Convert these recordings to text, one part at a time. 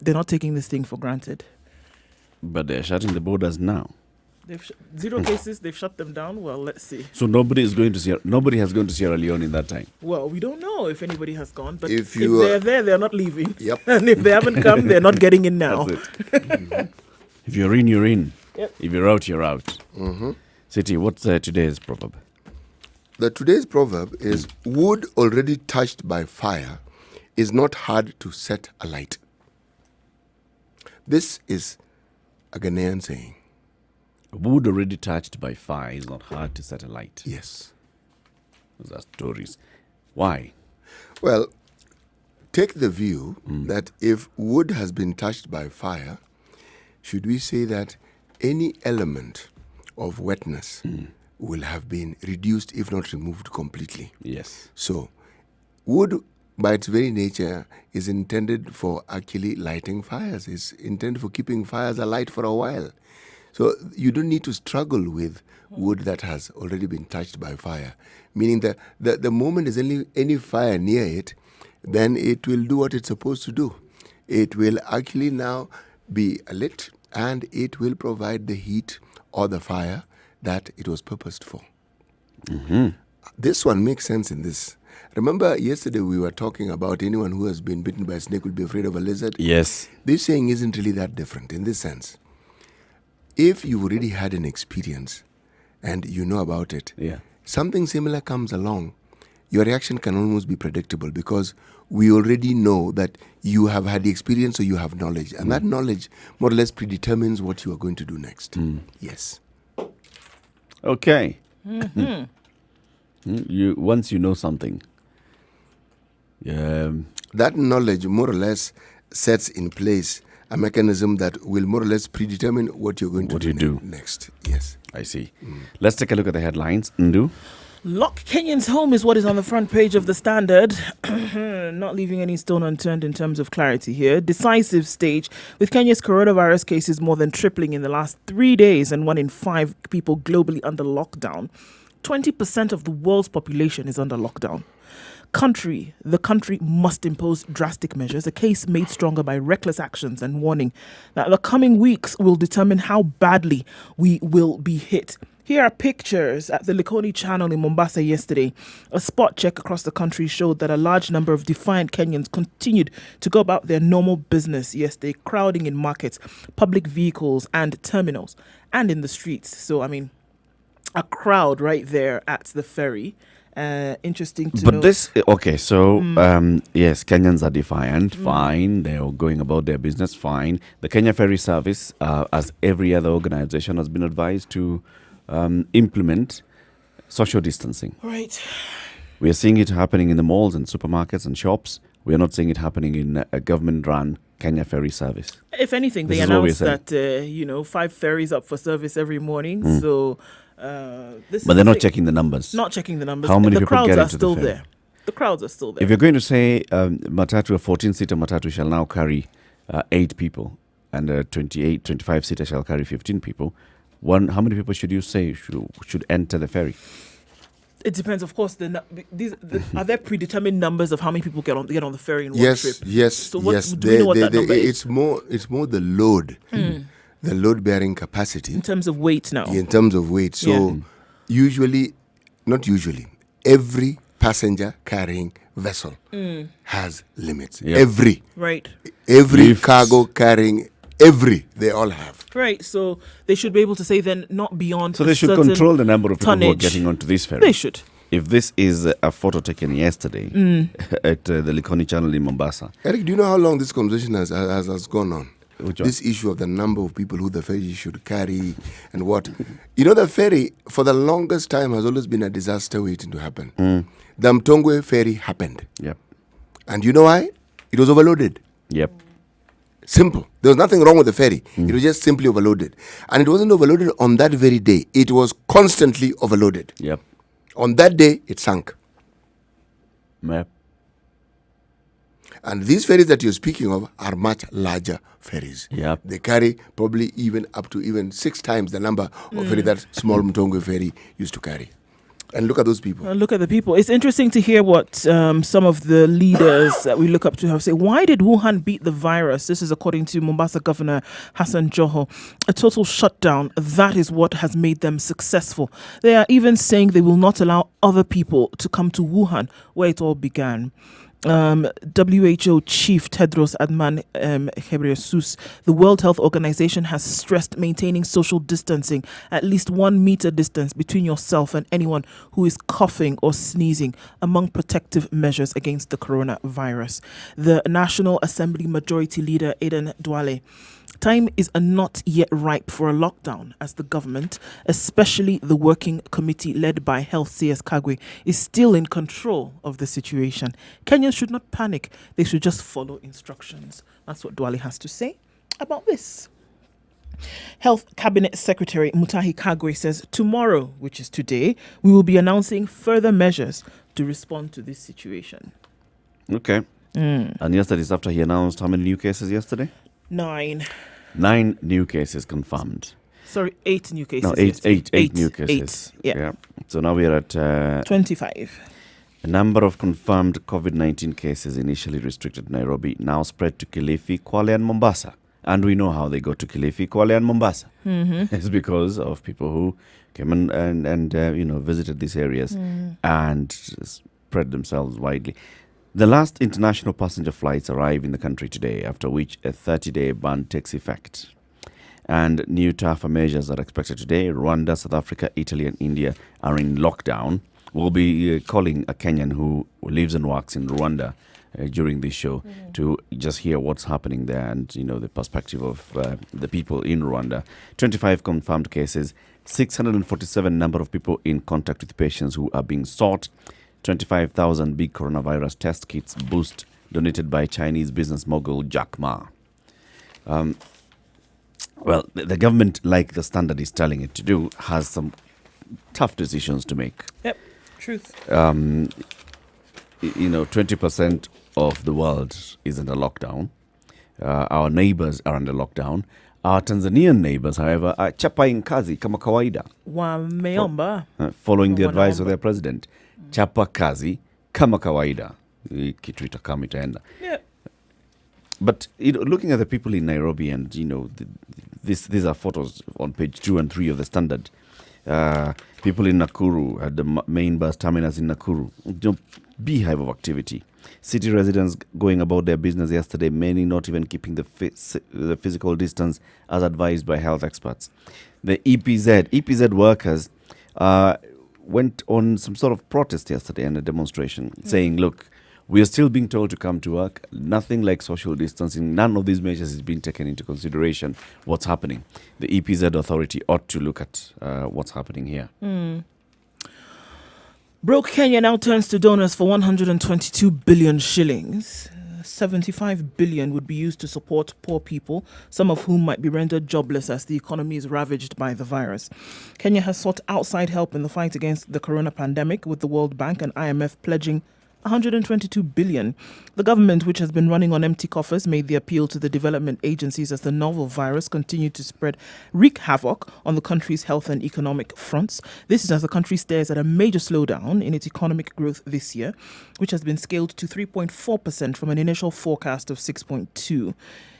they're not taking this thing for granted. But they're shutting the borders now. They've zero cases. They've shut them down. Well, let's see. So nobody has gone to Sierra Leone in that time. Well, we don't know if anybody has gone, but if you they're there, they're not leaving. Yep. And if they haven't come, they're not getting in now. That's it. If you're in, you're in. Yep. If you're out, you're out. City, what's today's proverb? Today's proverb is, wood already touched by fire is not hard to set alight. This is a Ghanaian saying. Wood already touched by fire is not hard to set alight. Yes. Those are stories. Why? Well, take the view that if wood has been touched by fire, should we say that any element of wetness will have been reduced, if not removed completely? Yes. So, wood, by its very nature, is intended for actually lighting fires. It's intended for keeping fires alight for a while. So, you don't need to struggle with wood that has already been touched by fire. Meaning that the moment there's any fire near it, then it will do what it's supposed to do. It will actually now be lit, and it will provide the heat or the fire that it was purposed for. This one makes sense in this. Remember yesterday we were talking about anyone who has been bitten by a snake will be afraid of a lizard? Yes. This saying isn't really that different in this sense. If you've already had an experience and you know about it, something similar comes along, your reaction can almost be predictable because we already know that you have had the experience, so you have knowledge. And that knowledge more or less predetermines what you are going to do next. Yes. Okay. Once you know something, that knowledge more or less sets in place a mechanism that will more or less predetermine what you're going to do next. Yes. I see. Let's take a look at the headlines. Ndu? Lock Kenyans home is what is on the front page of the Standard. Not leaving any stone unturned in terms of clarity here. Decisive stage with Kenya's coronavirus cases more than tripling in the last 3 days and 1 in 5 people globally under lockdown. 20% of the world's population is under lockdown. The country must impose drastic measures, a case made stronger by reckless actions and warning that the coming weeks will determine how badly we will be hit. Here are pictures at the Likoni channel in Mombasa yesterday. A spot check across the country showed that a large number of defiant Kenyans continued to go about their normal business yesterday, crowding in markets, public vehicles and terminals and in the streets. So, I mean, a crowd right there at the ferry. Interesting to know. But this, okay, so yes, Kenyans are defiant, fine. They're going about their business, fine. The Kenya Ferry Service, as every other organization, has been advised to implement social distancing. Right. We are seeing it happening in the malls and supermarkets and shops. We are not seeing it happening in a government-run Kenya Ferry Service. If anything, they announced that 5 ferries up for service every morning. So. But they're not checking the numbers. Not checking the numbers. How many the people crowds get are into still the ferry? there. The crowds are still there. If you're going to say Matatu, a 14-seater Matatu shall now carry 8 people, and a 25-seater shall carry 15 people, how many people should you say should enter the ferry? It depends, of course. Are there predetermined numbers of how many people get on the ferry in one trip? Yes. So do we know what that number is? It's more the load. The load-bearing capacity. In terms of weight now. In terms of weight. So every passenger carrying vessel has limits. Yep. Every cargo carrying, they all have. Right, so they should be able to say then not beyond. So they should control the number of people who are getting onto this ferry. They should. If this is a photo taken yesterday at the Likoni channel in Mombasa. Eric, do you know how long this conversation has gone on? Which one? This issue of the number of people who the ferry should carry and what. You know, the ferry, for the longest time, has always been a disaster waiting to happen. The Mtongwe ferry happened. Yep. And you know why? It was overloaded. Yep. Simple. There was nothing wrong with the ferry. It was just simply overloaded. And it wasn't overloaded on that very day. It was constantly overloaded. Yep. On that day, it sank. Yep. And these ferries that you're speaking of are much larger ferries. Yep. They carry probably even up to 6 times the number of ferry that small Mtongwe ferry used to carry. And look at those people. Look at the people. It's interesting to hear what some of the leaders that we look up to have said. Why did Wuhan beat the virus? This is according to Mombasa Governor Hassan Joho. A total shutdown, that is what has made them successful. They are even saying they will not allow other people to come to Wuhan, where it all began. WHO Chief Tedros Adhanom Ghebreyesus, the World Health Organization, has stressed maintaining social distancing, at least 1 meter distance between yourself and anyone who is coughing or sneezing, among protective measures against the coronavirus. The National Assembly Majority Leader Aden Duale: time is not yet ripe for a lockdown, as the government, especially the working committee led by Health CS Kagwe, is still in control of the situation. Kenyans should not panic. They should just follow instructions. That's what Duale has to say about this. Health Cabinet Secretary Mutahi Kagwe says tomorrow, which is today, we will be announcing further measures to respond to this situation. Okay. And yesterday, after he announced how many new cases yesterday? 9 new cases confirmed. Sorry, 8 new cases. No, eight new cases. 8, yeah. So now we are at 25. A number of confirmed COVID-19 cases initially restricted Nairobi now spread to Kilifi, Kwale and Mombasa. And we know how they got to Kilifi, Kwale and Mombasa. It's because of people who came and visited these areas and spread themselves widely. The last international passenger flights arrive in the country today, after which a 30-day ban takes effect. And new tougher measures are expected today. Rwanda, South Africa, Italy and India are in lockdown. We'll be calling a Kenyan who lives and works in Rwanda during this show to just hear what's happening there and, the perspective of the people in Rwanda. 25 confirmed cases, 647 number of people in contact with patients who are being sought. 25,000 big coronavirus test kits boost donated by Chinese business mogul Jack Ma. Well, the government, like the Standard is telling it to do, has some tough decisions to make. Yep, truth. 20% of the world is under lockdown. Our neighbors are under lockdown. Our Tanzanian neighbors, however, are chapaing kazi kama kawaida. Wameomba. Following the advice of their president. Chapa kazi kama kawaida. Kitu itakama itaenda. Yeah. But looking at the people in Nairobi, and these are photos on page 2 and 3 of the Standard. People in Nakuru, at the main bus terminus in Nakuru, beehive of activity. City residents going about their business yesterday, many not even keeping the physical distance as advised by health experts. The EPZ workers went on some sort of protest yesterday and a demonstration saying, look, we are still being told to come to work. Nothing like social distancing. None of these measures is being taken into consideration. What's happening? The EPZ authority ought to look at what's happening here. Broke Kenya now turns to donors for 122 billion shillings. 75 billion would be used to support poor people, some of whom might be rendered jobless as the economy is ravaged by the virus. Kenya has sought outside help in the fight against the corona pandemic, with the World Bank and IMF pledging 122 billion. The government, which has been running on empty coffers, made the appeal to the development agencies as the novel virus continued to wreak havoc on the country's health and economic fronts. This is as the country stares at a major slowdown in its economic growth this year, which has been scaled to 3.4% from an initial forecast of 6.2%.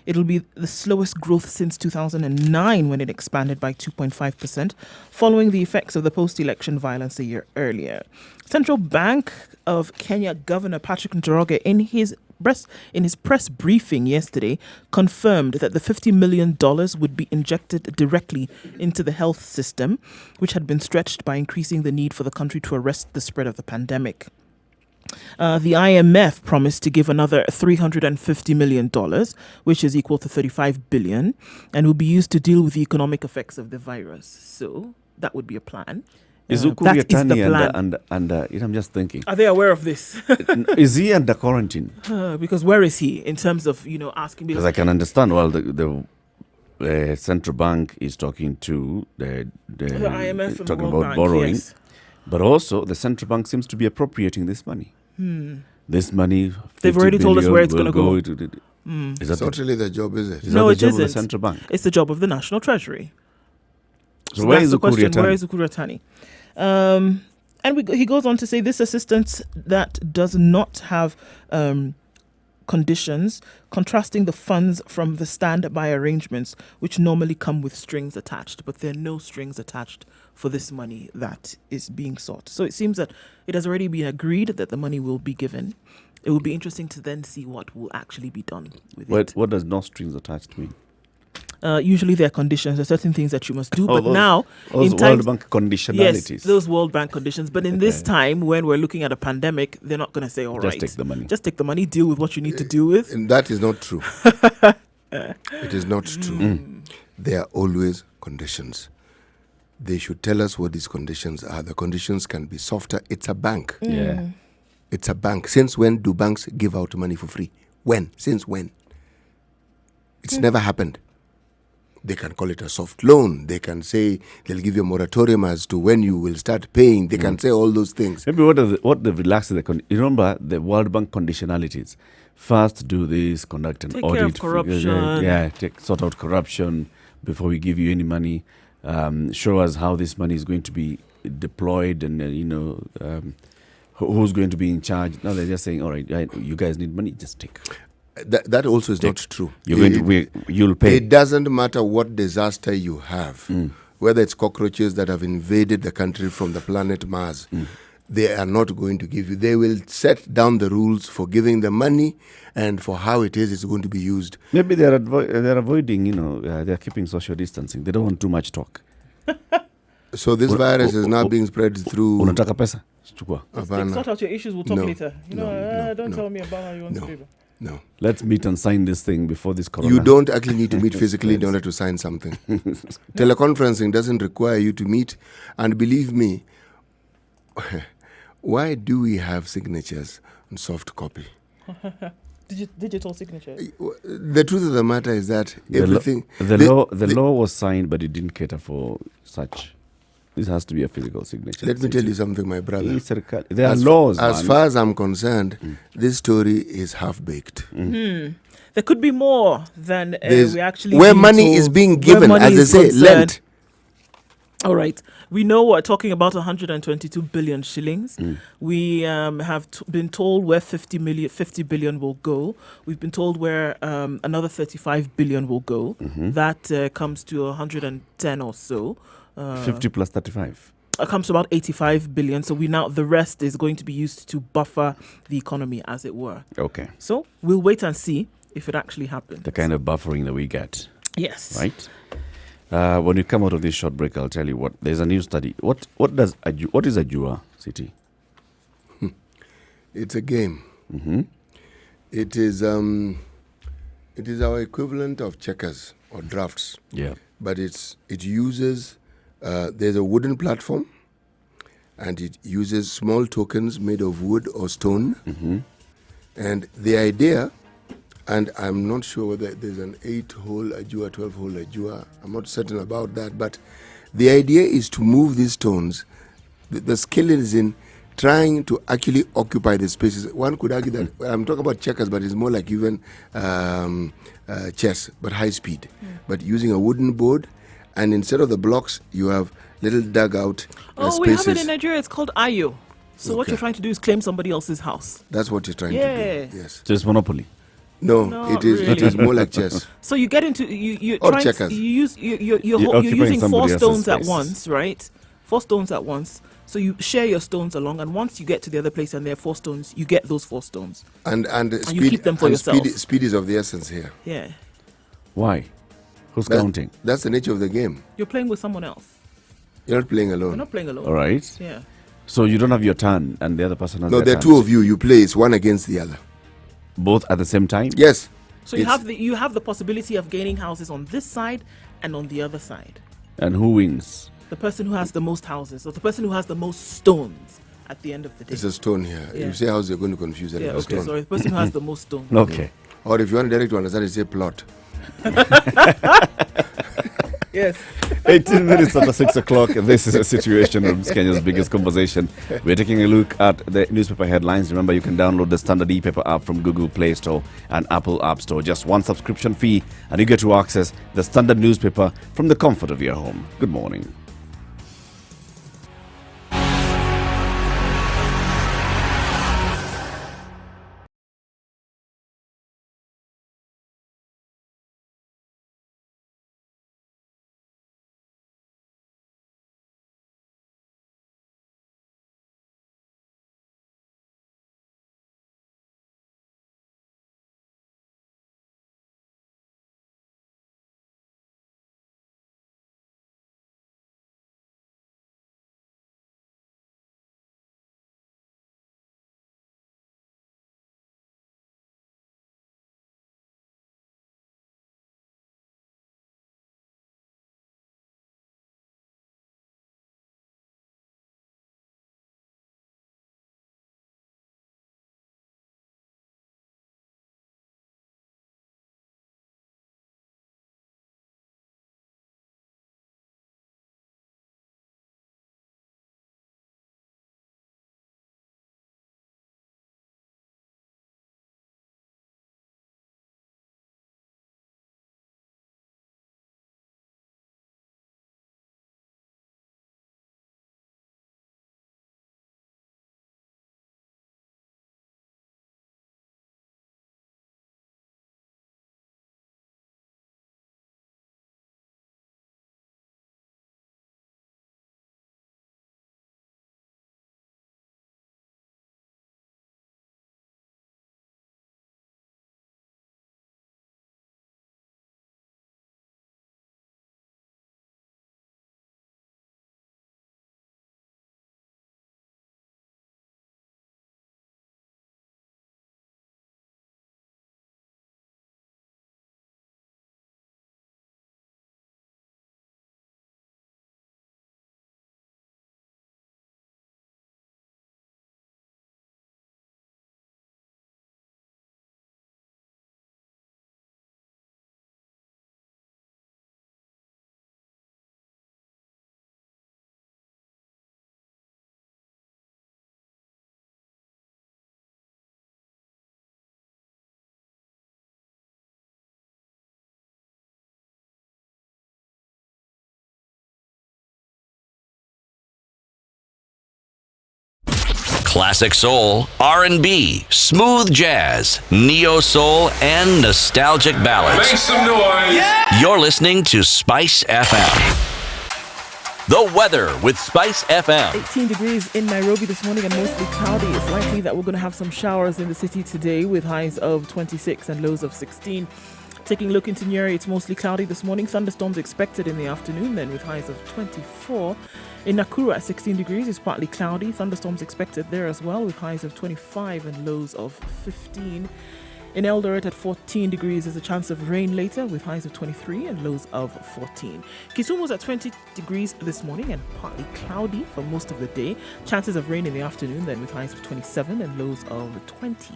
It'll be the slowest growth since 2009, when it expanded by 2.5%, following the effects of the post-election violence a year earlier. Central Bank of Kenya Governor Patrick Njoroge, in his press briefing yesterday, confirmed that the $50 million would be injected directly into the health system, which had been stretched by increasing the need for the country to arrest the spread of the pandemic. The IMF promised to give another $350 million, which is equal to 35 billion, and will be used to deal with the economic effects of the virus. So that would be a plan. Is Ukuri Atani under I'm just thinking. Are they aware of this? Is he under quarantine? Because where is he in terms of, asking? Because I can understand, well, the central bank is talking to the IMF and talking World about Bank, borrowing. yes. But also, the central bank seems to be appropriating this money. This money, they've already told us where it's going to go. Is that not really the job, is it? Is No, that it the job isn't. of the central bank? It's the job of the National Treasury. So where that's is the Ukuri question. Atani? Where is Ukuri Atani? And he goes on to say this assistance that does not have conditions, contrasting the funds from the standby arrangements, which normally come with strings attached. But there are no strings attached for this money that is being sought. So it seems that it has already been agreed that the money will be given. It will be interesting to then see what will actually be done with it. What does no strings attached mean? Usually there are conditions, there are certain things that you must do. But those, now, those in time, World Bank conditionalities. yes, those World Bank conditions. But in this time, when we're looking at a pandemic, they're not going to say, all right, just take the money. Just take the money, deal with what you need to deal with. And that is not true. It is not true. There are always conditions. They should tell us what these conditions are. The conditions can be softer. It's a bank. Yeah. It's a bank. Since when do banks give out money for free? When? Since when? It's never happened. They can call it a soft loan. They can say they'll give you a moratorium as to when you will start paying. They can say all those things. Maybe what they've relaxed you remember the World Bank conditionalities. First, do this, conduct an Take audit. care of corruption. Sort out corruption before we give you any money. Show us how this money is going to be deployed, and who's going to be in charge. Now they're just saying, all right, you guys need money, just take. That also is not true. You'll pay. It doesn't matter what disaster you have, whether it's cockroaches that have invaded the country from the planet Mars. They are not going to give you. They will set down the rules for giving the money and for how it's going to be used. Maybe they're avoiding, they're keeping social distancing. They don't want too much talk. So this virus is now being spread through. Unataka pesa? Chukua. Sort out your issues, we'll talk later. Don't no, tell me about how you want to live. No. Let's meet and sign this thing before this corona. You don't actually need to meet physically in order to sign something. Teleconferencing doesn't require you to meet. And believe me, why do we have signatures on soft copy? Digital signature. The truth of the matter is that everything... The law was signed, but it didn't cater for such. This has to be a physical signature. Let me tell you something, my brother. There are laws. As far as I'm concerned, this story is half-baked. There could be more than we actually... Where money is being given, as they say, lent. All right. We know we're talking about 122 billion shillings. We have been told where 50 billion will go. We've been told where another 35 billion will go. That comes to 110 or so. 50 plus 35. It comes to about 85 billion. So the rest is going to be used to buffer the economy, as it were. Okay. So we'll wait and see if it actually happens. The kind of buffering that we get. Yes. Right? When we come out of this short break, I'll tell you what. There's a new study. What is Ajua City? It's a game. It is our equivalent of checkers or drafts. Yeah. But it uses there's a wooden platform, and it uses small tokens made of wood or stone. And the idea, and I'm not sure whether there's an 8-hole Ajua, 12-hole Ajua. I'm not certain about that. But the idea is to move these stones. The skill is in trying to actually occupy the spaces. One could argue that I'm talking about checkers, but it's more like even chess, but high speed. But using a wooden board, and instead of the blocks, you have little dugout spaces. We have it in Nigeria. It's called Ayo. So what you're trying to do is claim somebody else's house. That's what you're trying to do. Yes. Just Monopoly. No, it is. Really. It is more like chess. So you get into you're Or trying checkers. you're occupying using 4 somebody else's stones at space. once, right? 4 stones at once. So you share your stones along, and once you get to the other place and there are 4 stones, you get those 4 stones. And you keep them for yourself. Speed is of the essence here. Yeah. Why? Who's counting? That's the nature of the game. You're playing with someone else. You're not playing You're alone. not playing alone. All right. Yeah. So you don't have your turn, and the other person has No, their there are turn. 2 of you. You play. It's one against the other. Both at the same time? Yes. So you have the possibility of gaining houses on this side and on the other side. And who wins? The person who has the most houses, or the person who has the most stones at the end of the day. It's a stone here. Yeah. You say house, you're going to confuse it. Yeah, It's a okay, stone. sorry. The person who has the most stones. Okay. Or if you want direct to understand, you say plot. Yes. 18 minutes after 6 o'clock. This is a Situation Room, Kenya's biggest conversation. We're taking a look at the newspaper headlines. Remember, you can download the Standard e-paper app from Google Play Store and Apple App Store. Just one subscription fee, and you get to access the Standard newspaper from the comfort of your home. Good morning. Classic soul, R&B, smooth jazz, neo soul, and nostalgic ballads. Make some noise. Yeah! You're listening to Spice FM. The weather with Spice FM. 18 degrees in Nairobi this morning and mostly cloudy. It's likely that we're going to have some showers in the city today with highs of 26 and lows of 16. Taking a look into Nyeri, it's mostly cloudy this morning. Thunderstorms expected in the afternoon, then with highs of 24. In Nakuru at 16 degrees, it's partly cloudy. Thunderstorms expected there as well, with highs of 25 and lows of 15. In Eldoret at 14 degrees, there's a chance of rain later, with highs of 23 and lows of 14. Kisumu was at 20 degrees this morning and partly cloudy for most of the day. Chances of rain in the afternoon, then with highs of 27 and lows of 20.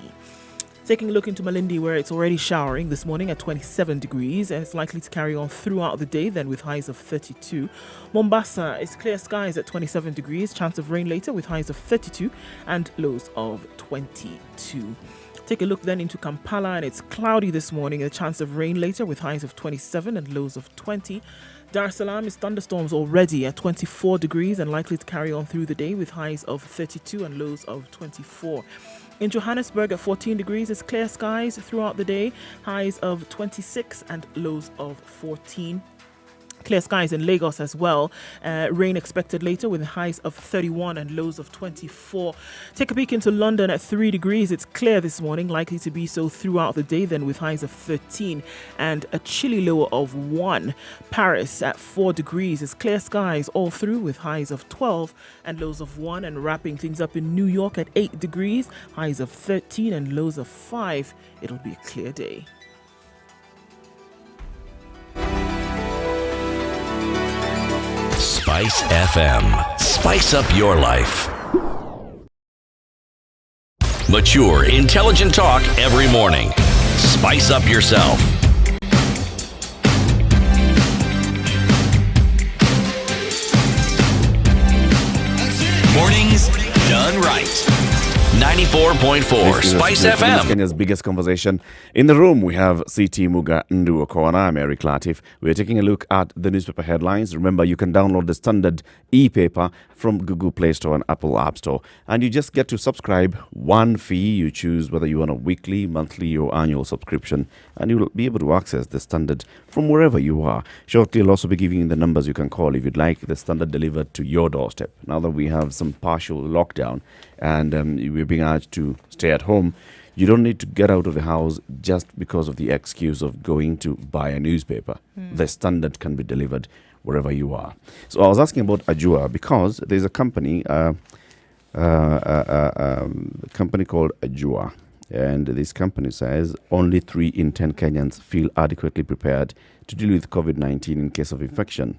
Taking a look into Malindi, where it's already showering this morning at 27 degrees, and it's likely to carry on throughout the day, then with highs of 32. Mombasa is clear skies at 27 degrees, chance of rain later with highs of 32 and lows of 22. Take a look then into Kampala, and it's cloudy this morning, a chance of rain later with highs of 27 and lows of 20. Dar es Salaam is thunderstorms already at 24 degrees and likely to carry on through the day with highs of 32 and lows of 24. In Johannesburg at 14 degrees, it's clear skies throughout the day, highs of 26 and lows of 14. Clear skies in Lagos as well. Rain expected later with highs of 31 and lows of 24. Take a peek into London at 3 degrees. It's clear this morning, likely to be so throughout the day, then with highs of 13 and a chilly low of 1. Paris at 4 degrees. It's clear skies all through with highs of 12 and lows of 1. And wrapping things up in New York at 8 degrees, highs of 13 and lows of 5. It'll be a clear day. Spice FM. Spice up your life. Mature, intelligent talk every morning. Spice up yourself. Mornings done right. 94.4 Spice FM. Kenya's biggest conversation. In the room, we have CT Muga Ndu Okona. I'm Eric Latif. We're taking a look at the newspaper headlines. Remember, you can download the standard e-paper from Google Play Store and Apple App Store. And you just get to subscribe. One fee. You choose whether you want a weekly, monthly, or annual subscription. And you'll be able to access the standard from wherever you are. Shortly, I'll also be giving you the numbers you can call if you'd like the standard delivered to your doorstep. Now that we have some partial lockdown and we're being asked to stay at home, you don't need to get out of the house just because of the excuse of going to buy a newspaper. The standard can be delivered wherever you are. So I was asking about Ajua because there's a company, company called Ajua, and this company says only 3 in 10 Kenyans feel adequately prepared to deal with COVID-19 in case of infection.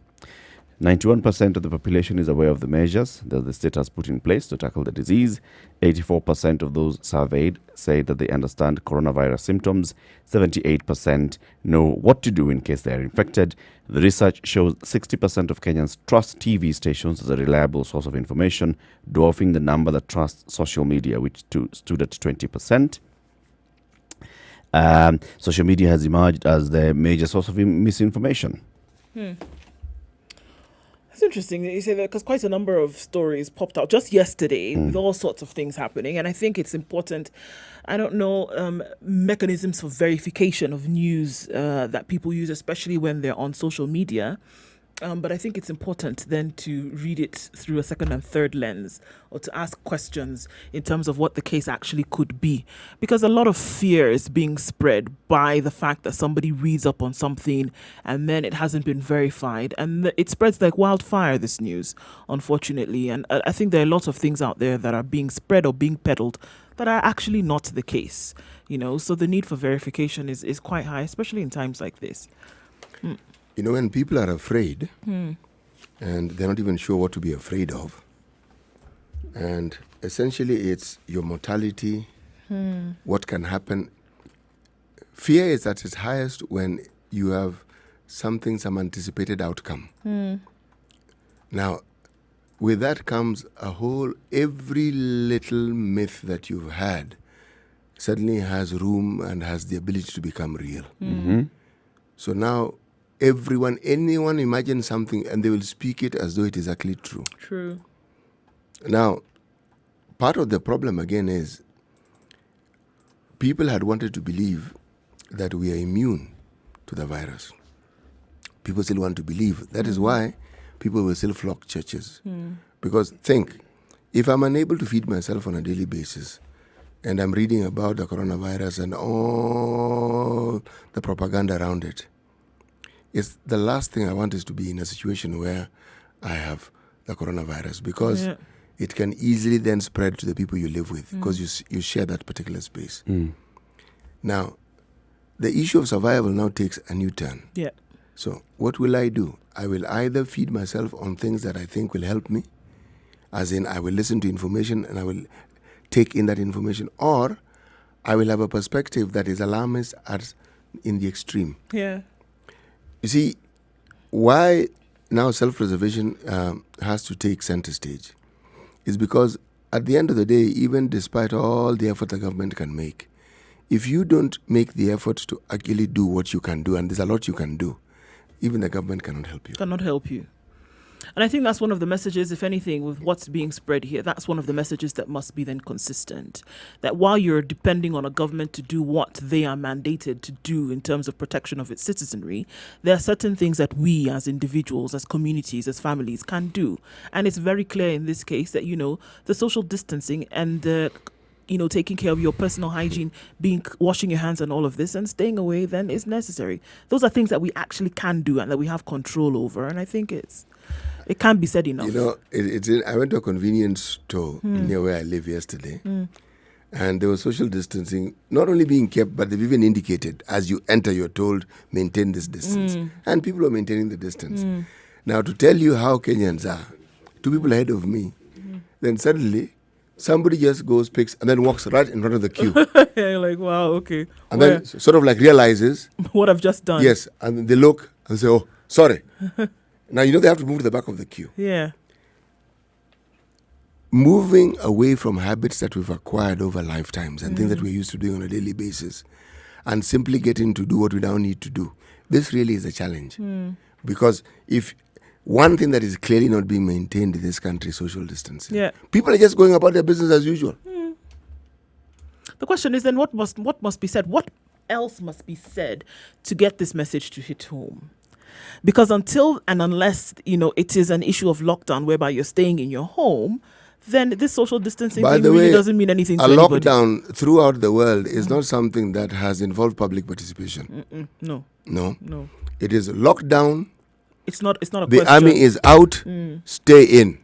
91% of the population is aware of the measures that the state has put in place to tackle the disease. 84% of those surveyed say that they understand coronavirus symptoms. 78% know what to do in case they are infected. The research shows 60% of Kenyans trust TV stations as a reliable source of information, dwarfing the number that trusts social media, which stood at 20%. Social media has emerged as the major source of misinformation. It's interesting that you say that because quite a number of stories popped out just yesterday with all sorts of things happening. And I think it's important, I don't know, mechanisms for verification of news that people use, especially when they're on social media. But I think it's important then to read it through a second and third lens, or to ask questions in terms of what the case actually could be. Because a lot of fear is being spread by the fact that somebody reads up on something and then it hasn't been verified. And it spreads like wildfire, this news, unfortunately. And I think there are lots of things out there that are being spread or being peddled that are actually not the case. You know, so the need for verification is quite high, especially in times like this. You know, when people are afraid and they're not even sure what to be afraid of, and essentially it's your mortality, what can happen. Fear is at its highest when you have some anticipated outcome. Now, with that comes every little myth that you've had suddenly has room and has the ability to become real. So now, anyone imagine something and they will speak it as though it is actually true. True. Now, part of the problem again is people had wanted to believe that we are immune to the virus. People still want to believe. That is why people will still flock churches. Because think, if I'm unable to feed myself on a daily basis, and I'm reading about the coronavirus and all the propaganda around it, it's the last thing I want is to be in a situation where I have the coronavirus, because it can easily then spread to the people you live with, because you share that particular space. Now, the issue of survival now takes a new turn. Yeah. So what will I do? I will either feed myself on things that I think will help me, as in I will listen to information and I will take in that information, or I will have a perspective that is alarmist in the extreme. Yeah. You see, why now self-preservation has to take center stage is because at the end of the day, even despite all the effort the government can make, if you don't make the effort to actually do what you can do, and there's a lot you can do, even the government cannot help you. Cannot help you. And I think that's one of the messages, if anything, with what's being spread here, that's one of the messages that must be then consistent. That while you're depending on a government to do what they are mandated to do in terms of protection of its citizenry, there are certain things that we as individuals, as communities, as families can do. And it's very clear in this case that, the social distancing and the taking care of your personal hygiene, washing your hands and all of this, and staying away then is necessary. Those are things that we actually can do and that we have control over. And I think it can't be said enough. I went to a convenience store near where I live yesterday, and there was social distancing not only being kept, but they've even indicated as you enter, you're told, maintain this distance. And people are maintaining the distance. Now, to tell you how Kenyans are, two people ahead of me, then suddenly somebody just goes, picks, and then walks right in front of the queue. You're like, wow, okay. And then sort of like realizes what I've just done. Yes, and they look and say, oh, sorry. Now, they have to move to the back of the queue. Yeah. Moving away from habits that we've acquired over lifetimes and things that we're used to doing on a daily basis, and simply getting to do what we now need to do. This really is a challenge. Because if one thing that is clearly not being maintained in this country is social distancing. Yeah. People are just going about their business as usual. The question is then what must be said? What else must be said to get this message to hit home? Because until and unless, it is an issue of lockdown whereby you're staying in your home, then this social distancing thing really doesn't mean anything to anybody. A lockdown throughout the world is not something that has involved public participation. No. It is lockdown. It's not a question. The army is out, stay in.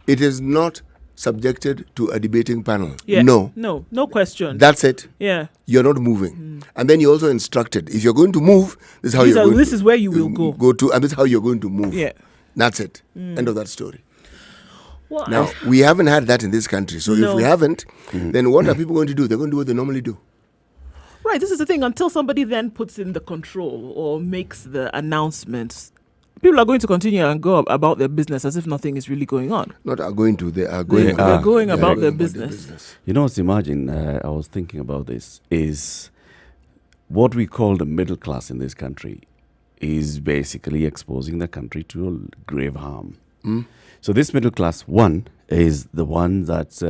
It is not subjected to a debating panel. Yeah. No question. That's it. Yeah. You're not moving. And then you're also instructed, if you're going to move, this is how this is where you will go to, and this is how you're going to move. Yeah. That's it. End of that story. Well, now, we haven't had that in this country. So if we haven't, then what are people going to do? They're going to do what they normally do. Right, this is the thing. Until somebody then puts in the control or makes the announcements, people are going to continue and go about their business as if nothing is really going on. Not are going to, they are going. They're going about their business. Imagine, I was thinking about this, is what we call the middle class in this country is basically exposing the country to grave harm. So this middle class, one, is the one that's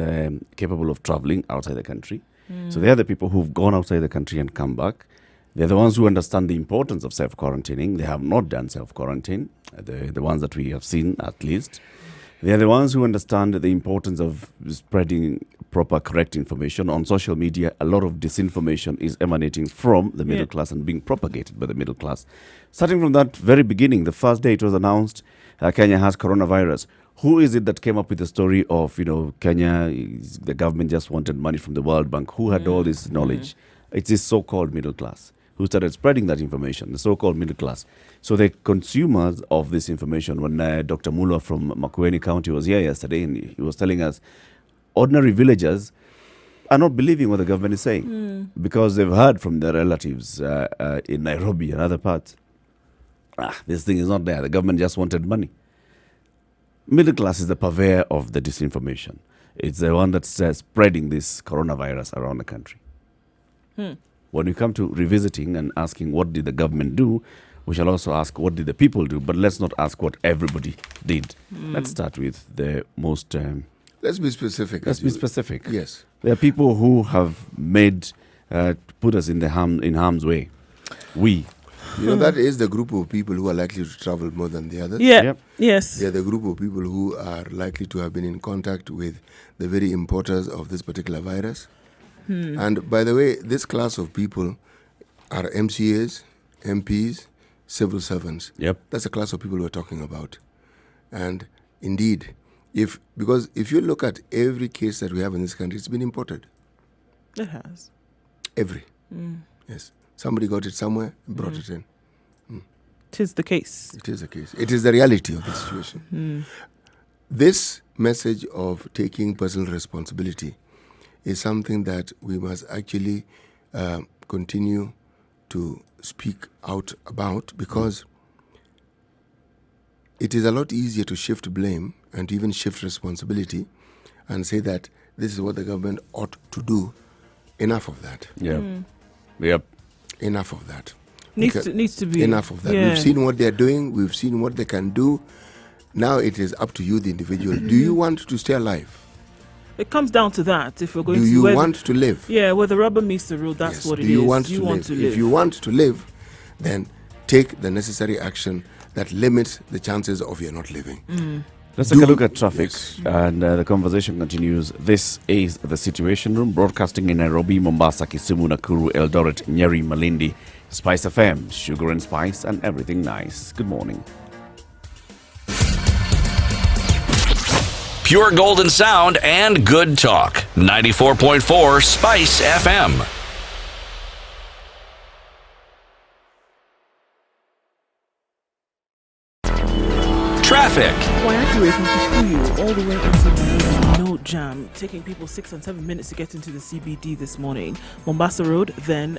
capable of traveling outside the country. So they are the people who've gone outside the country and come back. They're the ones who understand the importance of self-quarantining. They have not done self-quarantine, the ones that we have seen at least. They're the ones who understand the importance of spreading proper, correct information. On social media, a lot of disinformation is emanating from the middle class and being propagated by the middle class. Starting from that very beginning, the first day it was announced Kenya has coronavirus. Who is it that came up with the story of, Kenya, the government just wanted money from the World Bank? Who had all this knowledge? It's this so-called middle class who started spreading that information, the so-called middle class. So the consumers of this information, when Dr. Mulwa from Makueni County was here yesterday, and he was telling us, ordinary villagers are not believing what the government is saying because they've heard from their relatives in Nairobi and other parts. This thing is not there. The government just wanted money. Middle class is the purveyor of the disinformation. It's the one that's spreading this coronavirus around the country. When we come to revisiting and asking what did the government do, We shall also ask what did the people do, but let's not ask what everybody did. Let's start with the most. Let's be specific. Let's be specific. Yes. There are people who have made put us in harm's way. That is the group of people who are likely to travel more than the others. Yeah. Yep. Yes. They are the group of people who are likely to have been in contact with the very importers of this particular virus. And by the way, this class of people are MCAs, MPs, civil servants. Yep. That's the class of people we're talking about. And indeed, because if you look at every case that we have in this country, it's been imported. It has. Every. Yes. Somebody got it somewhere and brought it in. Tis the case. It is the case. It is the reality of the situation. This message of taking personal responsibility is something that we must actually continue to speak out about, because it is a lot easier to shift blame and to even shift responsibility and say that this is what the government ought to do. Enough of that. Yep. Enough of that. Needs to be. Enough of that. Yeah. We've seen what they're doing. We've seen what they can do. Now it is up to you, the individual. Do you want to stay alive? It comes down to that. If we're going Do to you where want to live? Yeah, where the rubber meets the road, that's Yes. what it Do you is. want You to want live? to live. If you want to live, then take the necessary action that limits the chances of you not living. Let's take a look at traffic, and the conversation continues. This is the Situation Room, broadcasting in Nairobi, Mombasa, Kisumu, Nakuru, Eldoret, Nyeri, Malindi, Spice FM, sugar and spice, and everything nice. Good morning. Pure golden sound and good talk. 94.4 Spice FM. Traffic. Wayakire from Kisumu all the way into Nairobi, no jam, taking people 6 and 7 minutes to get into the CBD this morning. Mombasa Road, then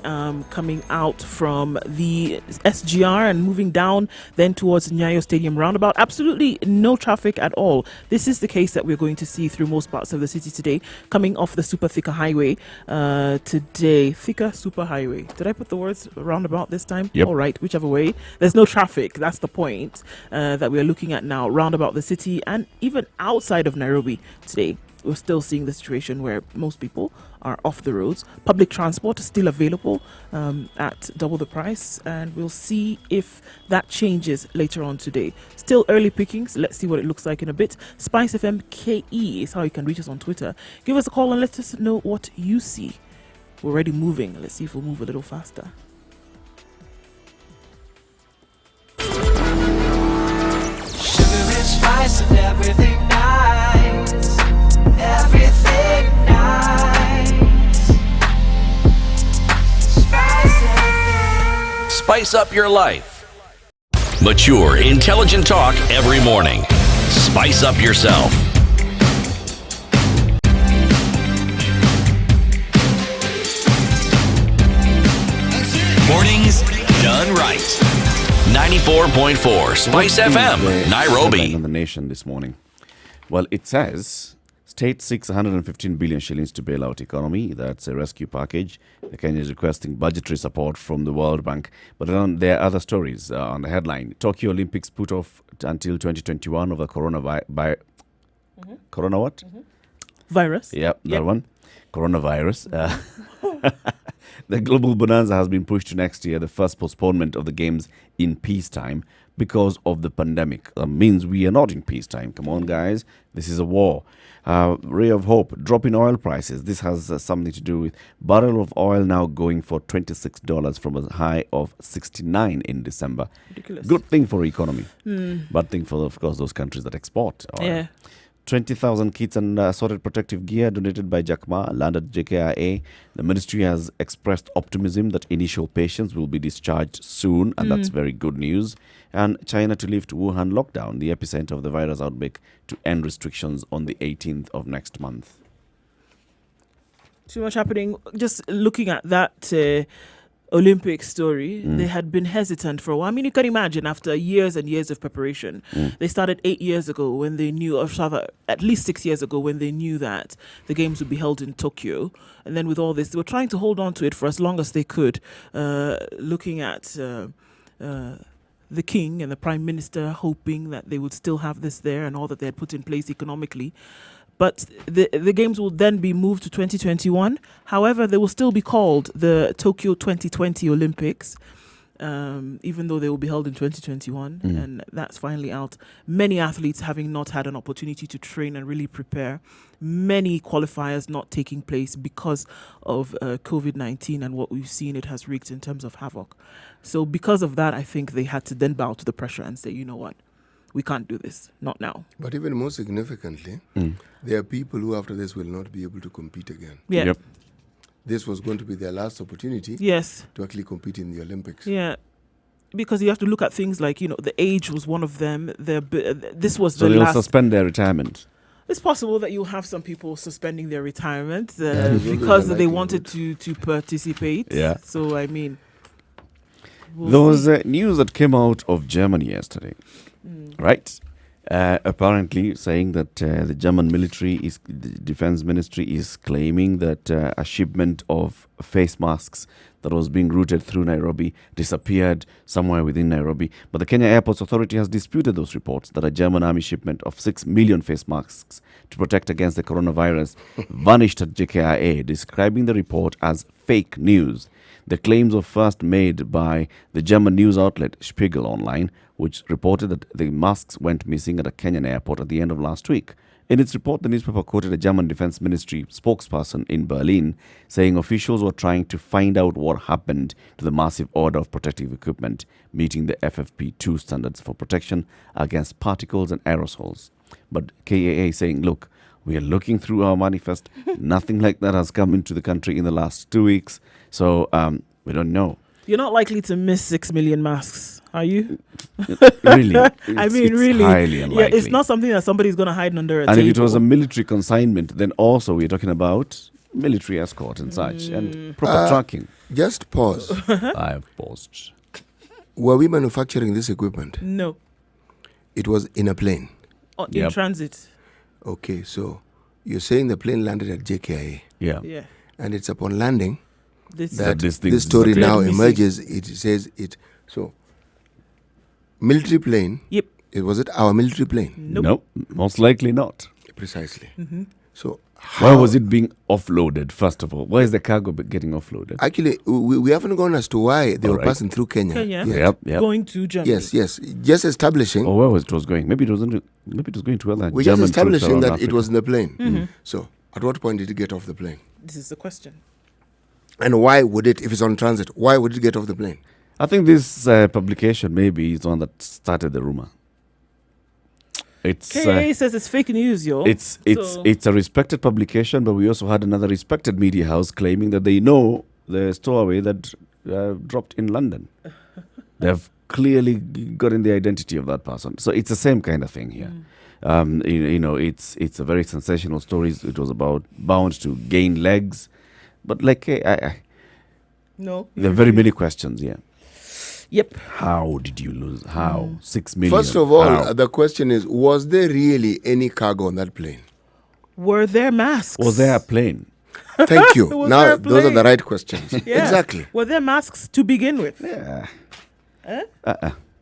coming out from the SGR and moving down then towards Nyayo Stadium roundabout. Absolutely no traffic at all. This is the case that we're going to see through most parts of the city today, coming off the Super Thika Highway today. Thika Super Highway. Did I put the words roundabout this time? Yep. All right, whichever way. There's no traffic. That's the point that we're looking at now, round about the city and even outside of Nairobi today. We're still seeing the situation where most people are off the roads. Public transport is still available at double the price, and we'll see if that changes later on today. Still early pickings. Let's see what it looks like in a bit. Spice FM KE is how you can reach us on Twitter. Give us a call and let us know what you see. We're already moving. Let's see if we'll move a little faster. Spice and everything nice. Everything nice. Spice up your life. Mature, intelligent talk every morning. Spice up yourself. Mornings done right. 94.4 Spice FM, Nairobi. In the nation this morning. Well, it says state seeks 115 billion shillings to bail out economy. That's a rescue package. The Kenya is requesting budgetary support from the World Bank. But then there are other stories on the headline. Tokyo Olympics put off until 2021 over coronavirus. Corona what? Virus. Yep, that one. Coronavirus. The global bonanza has been pushed to next year, the first postponement of the games in peacetime because of the pandemic. That means we are not in peacetime. Come on, guys. This is a war. Ray of hope, drop in oil prices. This has something to do with barrel of oil now going for $26 from a high of $69 in December. Ridiculous. Good thing for economy. Bad thing for, of course, those countries that export oil. Yeah. 20,000 kits and assorted protective gear donated by Jack Ma landed JKIA. The ministry has expressed optimism that initial patients will be discharged soon, and that's very good news. And China to lift Wuhan lockdown, the epicenter of the virus outbreak, to end restrictions on the 18th of next month. Too much happening. Just looking at that Olympic story, they had been hesitant for a while. I mean, you can imagine after years and years of preparation, they started 8 years ago when they knew, or rather at least 6 years ago when they knew that the games would be held in Tokyo. And then with all this, they were trying to hold on to it for as long as they could, looking at the king and the prime minister hoping that they would still have this there and all that they had put in place economically. But the games will then be moved to 2021. However, they will still be called the Tokyo 2020 Olympics, even though they will be held in 2021. And that's finally out. Many athletes having not had an opportunity to train and really prepare. Many qualifiers not taking place because of COVID-19 and what we've seen it has wreaked in terms of havoc. So because of that, I think they had to then bow to the pressure and say, you know what? We can't do this, not now. But even more significantly, there are people who after this will not be able to compete again. Yeah. Yep. This was going to be their last opportunity Yes. to actually compete in the Olympics. Yeah. Because you have to look at things like, the age was one of them. This was So the they'll last. suspend their retirement. It's possible that you'll have some people suspending their retirement there's because always a they likelihood. wanted to participate. Yeah. So, I mean. we'll There was see. news that came out of Germany yesterday, right? Apparently saying that the German military the defense ministry is claiming that a shipment of face masks that was being routed through Nairobi disappeared somewhere within Nairobi. But the Kenya Airports Authority has disputed those reports that a German army shipment of 6 million face masks to protect against the coronavirus vanished at JKIA, describing the report as fake news. The claims were first made by the German news outlet Spiegel Online, which reported that the masks went missing at a Kenyan airport at the end of last week. In its report, the newspaper quoted a German Defense Ministry spokesperson in Berlin, saying officials were trying to find out what happened to the massive order of protective equipment, meeting the FFP2 standards for protection against particles and aerosols. But KAA saying, look, we are looking through our manifest. Nothing like that has come into the country in the last 2 weeks. So we don't know. You're not likely to miss 6 million masks, are you? Really? I mean, it's really. highly unlikely. Yeah, it's not something that somebody's going to hide under a And table. if it was a military consignment, then also we're talking about military escort and such and proper tracking. Just pause. I have paused. Were we manufacturing this equipment? No. It was in a plane. In Yep. transit. Okay, so you're saying the plane landed at JKIA, Yeah. Yeah. and it's upon landing This that this thing this story disappeared. now Missing. emerges. It says it. So, military plane. Yep. Was it our military plane? Nope. Nope, most likely not. Precisely. Mm-hmm. So, Why was it being offloaded, first of all? Why is the cargo getting offloaded? Actually, we haven't gone as to why they All were right. passing through Kenya. Kenya. Yes. Yep. Going to Germany. Yes. Just establishing. Or where was it going? Maybe it wasn't. Maybe it was going to other We're German just troops establishing around that Africa. it was in the plane. Mm-hmm. So, at what point did it get off the plane? This is the question. And why would it, if it's on transit, why would it get off the plane? I think this publication maybe is the one that started the rumor. It's KA says it's fake news, yo. So- it's a respected publication, but we also had another respected media house claiming that they know the stowaway that dropped in London. They've clearly gotten the identity of that person. So it's the same kind of thing here. It's a very sensational story. It was bound to gain legs, but like No. there are very many questions here. Yep. How did you lose? How 6 million? First of all, How? the question is, was there really any cargo on that plane? Were there masks? Was there a plane? Thank you. Was there Now, a those are the plane? right questions. Yeah. Exactly. Were there masks to begin with? Yeah.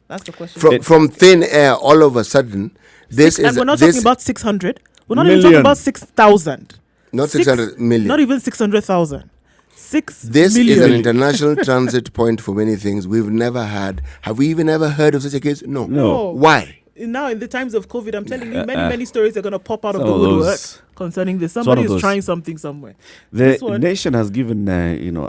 That's the question. From thin air, all of a sudden, this and is we're not this, talking about 600. We're not even talking Million. about 6,000. not 600 million. Not even 600,000. 6 This million. is an international transit point for many things. We've never had. Have we even ever heard of such a case? No. No. Why? Now, in the times of COVID, I'm telling you, many stories are going to pop out of Some the of woodwork those- concerning this. one Somebody of is those- trying something somewhere. The This one- nation has given,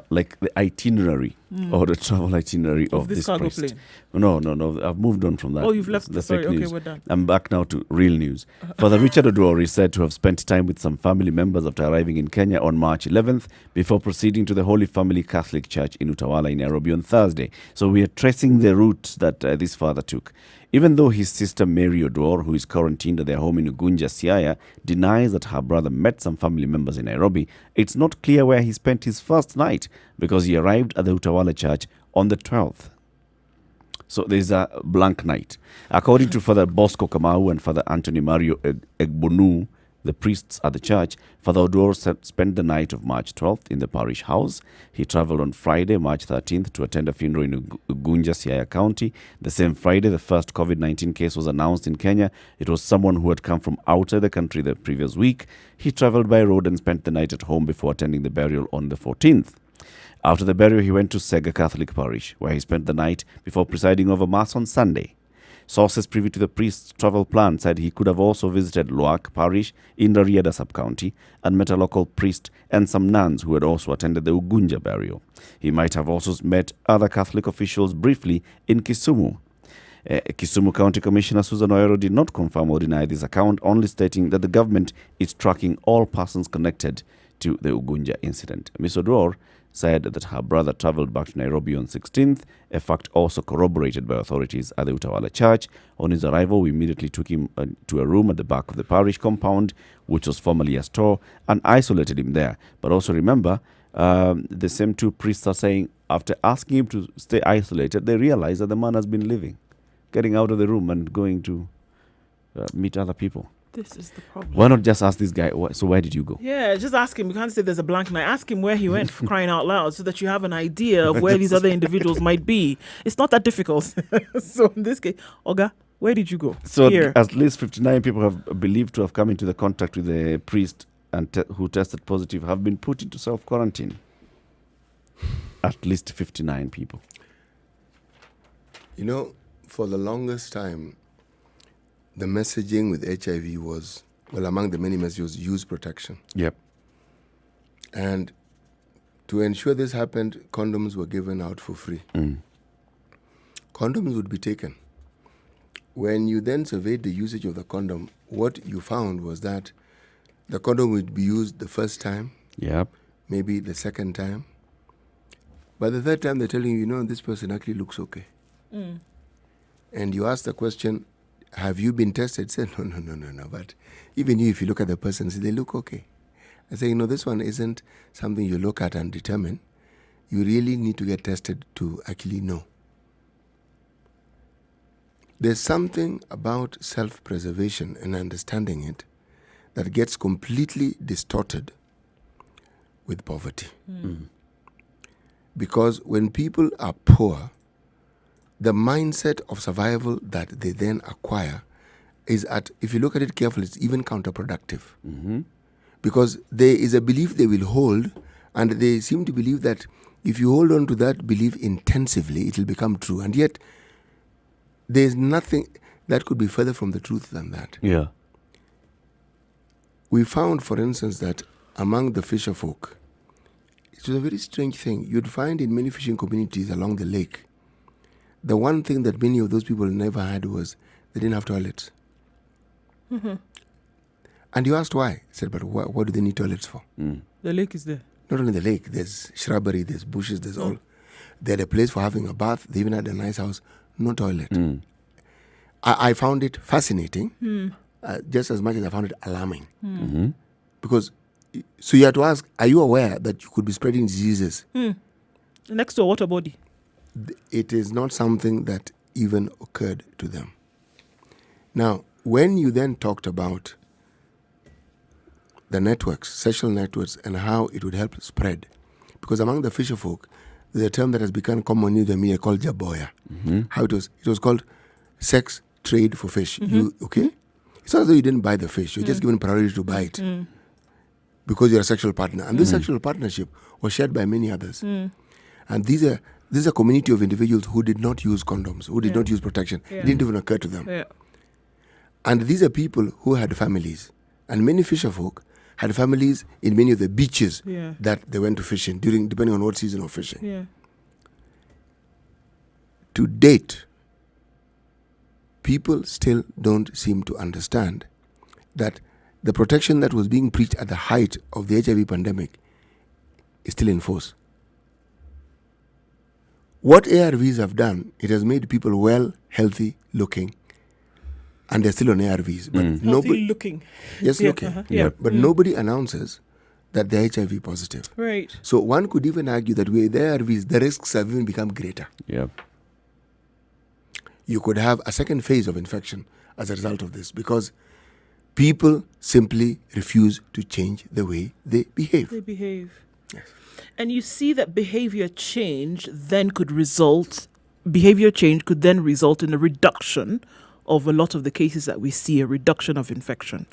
like the itinerary or the travel itinerary of this this cargo priest. plane. No. I've moved on from that. Oh, you've left the the fake story. Okay, news. we're done. I'm back now to real news. Father Richard Odwor is said to have spent time with some family members after arriving in Kenya on March 11th before proceeding to the Holy Family Catholic Church in Utawala in Nairobi on Thursday. So we are tracing the route that this father took. Even though his sister Mary Odwor, who is quarantined at their home in Ugunja, Siaya, denies that her brother met some family members in Nairobi, it's not clear where he spent his first night because he arrived at the Utawala Church on the 12th. So there's a blank night. According to Father Bosco Kamau and Father Anthony Mario Egbonu, the priests at the church, Father Oduor spent the night of March 12th in the parish house. He travelled on Friday, March 13th, to attend a funeral in Ugunja, Siaya County. The same Friday, the first COVID-19 case was announced in Kenya. It was someone who had come from outside the country the previous week. He travelled by road and spent the night at home before attending the burial on the 14th. After the burial, he went to Sega Catholic Parish, where he spent the night before presiding over Mass on Sunday. Sources privy to the priest's travel plan said he could have also visited Luak Parish in the Rarieda sub-county and met a local priest and some nuns who had also attended the Ugunja burial. He might have also met other Catholic officials briefly in Kisumu. Kisumu County Commissioner Susan Oero did not confirm or deny this account, only stating that the government is tracking all persons connected to the Ugunja incident. Ms. Oduor said that her brother travelled back to Nairobi on 16th, a fact also corroborated by authorities at the Utawala Church. On his arrival, we immediately took him to a room at the back of the parish compound, which was formerly a store, and isolated him there. But also remember, the same two priests are saying after asking him to stay isolated, they realize that the man has been living, getting out of the room and going to meet other people. This is the problem. Why not just ask this guy, so where did you go? Yeah, just ask him. You can't say there's a blank line. Ask him where he went, for crying out loud, so that you have an idea of where these other individuals might be. It's not that difficult. So in this case, Oga, where did you go? So Here. at least 59 people have believed to have come into the contact with the priest and who tested positive have been put into self-quarantine. At least 59 people. You know, for the longest time, the messaging with HIV was, well, among the many messages, use protection. Yep. And to ensure this happened, condoms were given out for free. Condoms would be taken. When you then surveyed the usage of the condom, what you found was that the condom would be used the first time, Yep. maybe the second time. By the third time, they're telling you, this person actually looks okay. And you ask the question, have you been tested? Say, no. But even if you look at the person, say, they look okay. I say, this one isn't something you look at and determine. You really need to get tested to actually know. There's something about self-preservation and understanding it that gets completely distorted with poverty. Because when people are poor, the mindset of survival that they then acquire is if you look at it carefully, it's even counterproductive. Because there is a belief they will hold, and they seem to believe that if you hold on to that belief intensively, it will become true. And yet, there's nothing that could be further from the truth than that. Yeah. We found, for instance, that among the fisher folk, it was a very strange thing. You'd find in many fishing communities along the lake, the one thing that many of those people never had was they didn't have toilets. And you asked why. I said, but what do they need toilets for? The lake is there. Not only the lake, there's shrubbery, there's bushes, there's all. They had a place for having a bath. They even had a nice house, no toilet. I found it fascinating, just as much as I found it alarming. Because, so you had to ask, are you aware that you could be spreading diseases? Next to a water body. It is not something that even occurred to them. Now, when you then talked about the networks, social networks, and how it would help spread, because among the fisher folk, there's a term that has become common in the media called jaboya. How it was called sex trade for fish. Okay? It's not as though you didn't buy the fish, you're just given priority to buy it because you're a sexual partner. And this sexual partnership was shared by many others. And this is a community of individuals who did not use condoms, who did not use protection. It didn't even occur to them. And these are people who had families. And many fisher folk had families in many of the beaches that they went to fishing, depending on what season of fishing. To date, people still don't seem to understand that the protection that was being preached at the height of the HIV pandemic is still in force. What ARVs have done, it has made people well, healthy looking, and they're still on ARVs. But nobody looking. Yes, looking. But nobody announces that they're HIV positive. Right. So one could even argue that with the ARVs, the risks have even become greater. You could have a second phase of infection as a result of this, because People simply refuse to change the way they behave. They behave. And you see that behavior change could then result in a reduction of a lot of the cases that we see, a reduction of infection.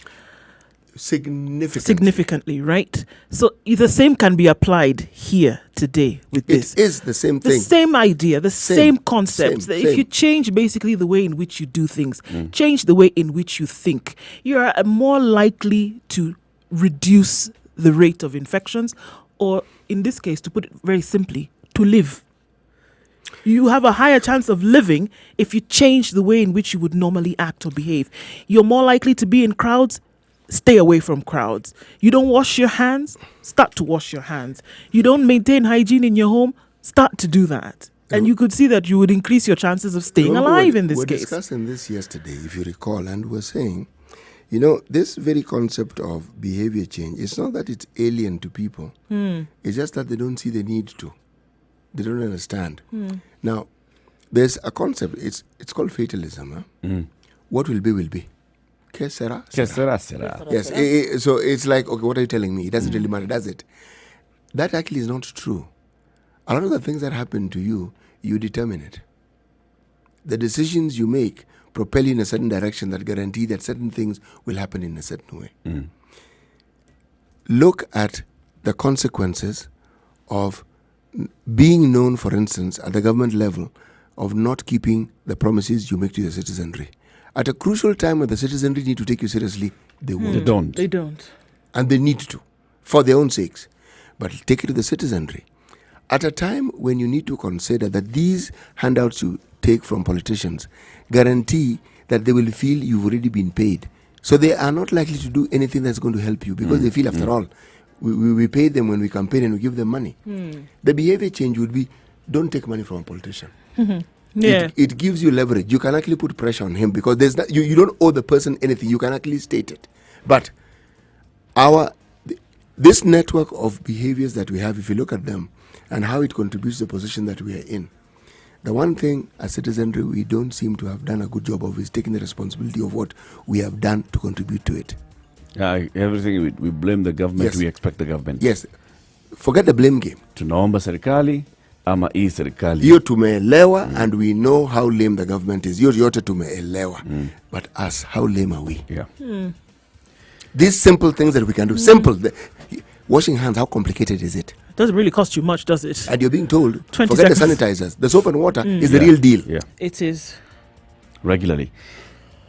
Significantly, right? So the same can be applied here today with this. It is the same thing. The same idea, the same concept. Same. If you change basically the way in which you do things, change the way in which you think, you are more likely to reduce the rate of infections, or in this case, to put it very simply, to live. You have a higher chance of living if you change the way in which you would normally act or behave. You're more likely to be in crowds. Stay away from crowds. You don't wash your hands, start to wash your hands. You don't maintain hygiene in your home, start to do that. And you could see that you would increase your chances of staying alive in this case. We were discussing this yesterday, if you recall, and we're saying, this very concept of behavior change, it's not that it's alien to people. It's just that they don't see the need to. They don't understand. Now, there's a concept, it's called fatalism. What will be, will be. Que sera? Sera. Yes. So it's like, okay, what are you telling me? It doesn't really matter, does it? That actually is not true. A lot of the things that happen to you, you determine it. The decisions you make propel you in a certain direction that guarantee that certain things will happen in a certain way. Look at the consequences of being known, for instance, at the government level, of not keeping the promises you make to your citizenry. At a crucial time when the citizenry need to take you seriously, they won't. They don't. And they need to, for their own sakes. But take it to the citizenry. At a time when you need to consider that these handouts you take from politicians guarantee that they will feel you've already been paid. So they are not likely to do anything that's going to help you because they feel, after all, we pay them when we campaign and we give them money. The behavior change would be, don't take money from a politician. Yeah. It gives you leverage. You can actually put pressure on him because there's not, you don't owe the person anything. You can actually state it. But this network of behaviors that we have, if you look at them and how it contributes to the position that we are in, the one thing as citizenry we don't seem to have done a good job of is taking the responsibility of what we have done to contribute to it. Everything we blame the government, Yes. we expect the government. Yes. Forget the blame game. Tunaomba serikali ama hii serikali. Hiyo tumeelewa and we know how lame the government is. Hiyo yote tumeelewa. But us, how lame are we? Yeah. These simple things that we can do. Simple. Washing hands, how complicated is it? Doesn't really cost you much, does it? And you're being told, 20 forget the seconds. sanitizers. The soap and water is the real deal. Yeah. It is. Regularly.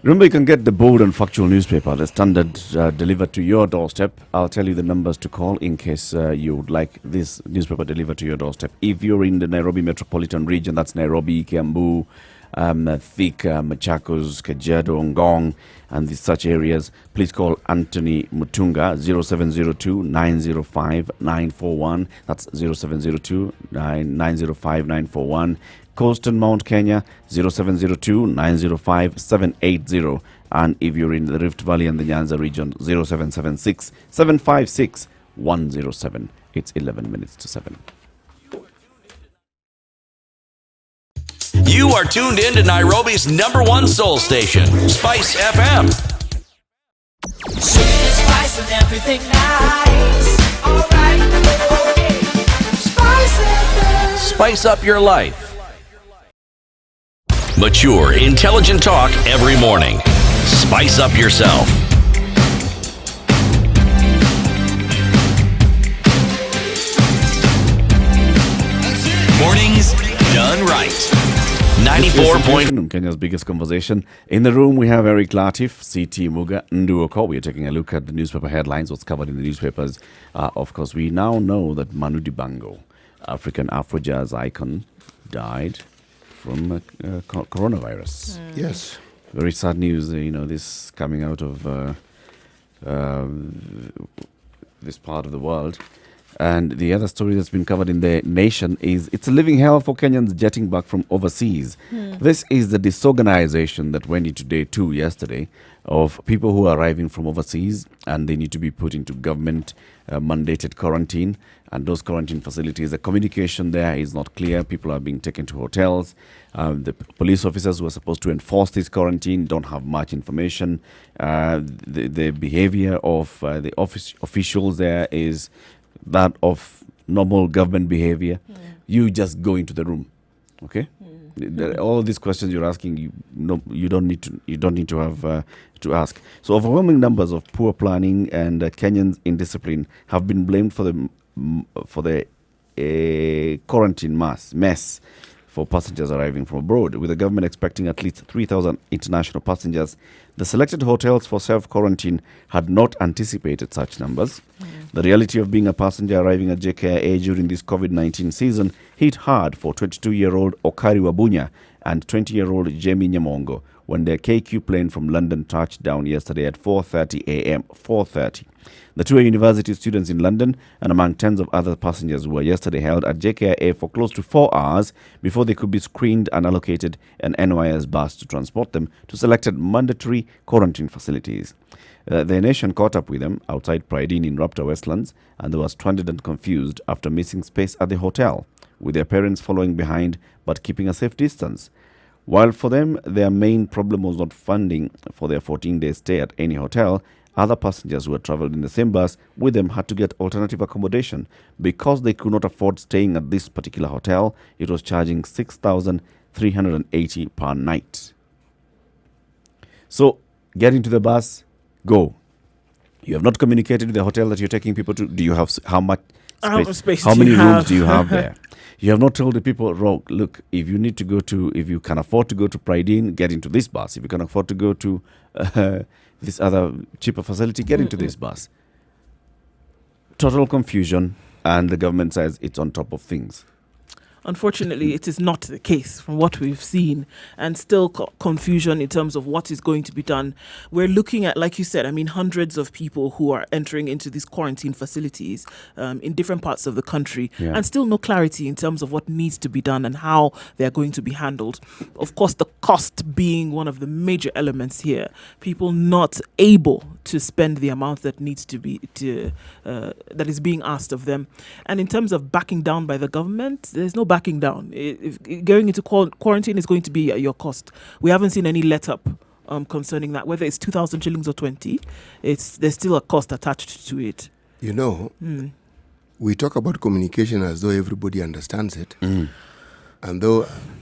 Remember, you can get the bold and factual newspaper, the Standard, delivered to your doorstep. I'll tell you the numbers to call in case you would like this newspaper delivered to your doorstep. If you're in the Nairobi metropolitan region, that's Nairobi, Kiambu, Thika, Machakos, Kajiado, Ngong, and such areas, please call Anthony Mutunga, 0702 905 941. That's 0702 905 941. Coast and Mount Kenya, 0702 905 780. And if you're in the Rift Valley and the Nyanza region, 0776 756 107. It's 11 minutes to 7. You are tuned in to Nairobi's #1 soul station, Spice FM. Sugar, spice, and everything nice. Alright, okay. Spice FM. Spice up your life. Mature, intelligent talk every morning. Spice up yourself. Mornings done right. 94. Kenya's biggest conversation. In the room, we have Eric Latif, CT Muga, Nduoko. We are taking a look at the newspaper headlines, what's covered in the newspapers. Of course, we now know that Manu Dibango, African Afro-jazz icon, died from coronavirus. Yes. Very sad news, this coming out of this part of the world. And the other story that's been covered in the nation is it's a living hell for Kenyans jetting back from overseas. This is the disorganization that went into day 2 yesterday of people who are arriving from overseas, and they need to be put into government mandated quarantine. And those quarantine facilities, the communication there is not clear. People are being taken to hotels. The police officers who are supposed to enforce this quarantine don't have much information. The behavior of the officials there is that of normal government behavior. You just go into the room, okay? All these questions you're asking, you don't need to have to ask. So overwhelming numbers of poor planning and Kenyans indiscipline have been blamed for the quarantine mess for passengers arriving from abroad. With the government expecting at least 3,000 international passengers, the selected hotels for self-quarantine had not anticipated such numbers. The reality of being a passenger arriving at JKIA during this COVID-19 season hit hard for 22-year-old Okari Wabunya and 20-year-old Jamie Nyamongo when their KQ plane from London touched down yesterday at 4:30 a.m. 4:30. The two are university students in London and among tens of other passengers who were yesterday held at JKIA for close to 4 hours before they could be screened and allocated an NYS bus to transport them to selected mandatory quarantine facilities. The nation caught up with them outside Pride Inn in Raptor Westlands, and they were stranded and confused after missing space at the hotel, with their parents following behind but keeping a safe distance. While for them, their main problem was not funding for their 14-day stay at any hotel, other passengers who had travelled in the same bus with them had to get alternative accommodation. Because they could not afford staying at this particular hotel, it was charging 6,380 per night. So, get into the bus, go. You have not communicated with the hotel that you're taking people to. Do you have how much space? How many rooms do you have there? You have not told the people, look, if you can afford to go to Pride Inn, get into this bus. If you can afford to go to this other cheaper facility, get into this bus. Total confusion, and the government says it's on top of things. Unfortunately, it is not the case from what we've seen, and still confusion in terms of what is going to be done. We're looking at, like you said, hundreds of people who are entering into these quarantine facilities in different parts of the country, and still no clarity in terms of what needs to be done and how they're going to be handled. Of course, the cost being one of the major elements here. People not able to spend the amount that needs to be that is being asked of them. And in terms of backing down by the government, there's no backing down. If going into quarantine is going to be at your cost. We haven't seen any let up concerning that. Whether it's 2,000 shillings or 20, there's still a cost attached to it. We talk about communication as though everybody understands it. And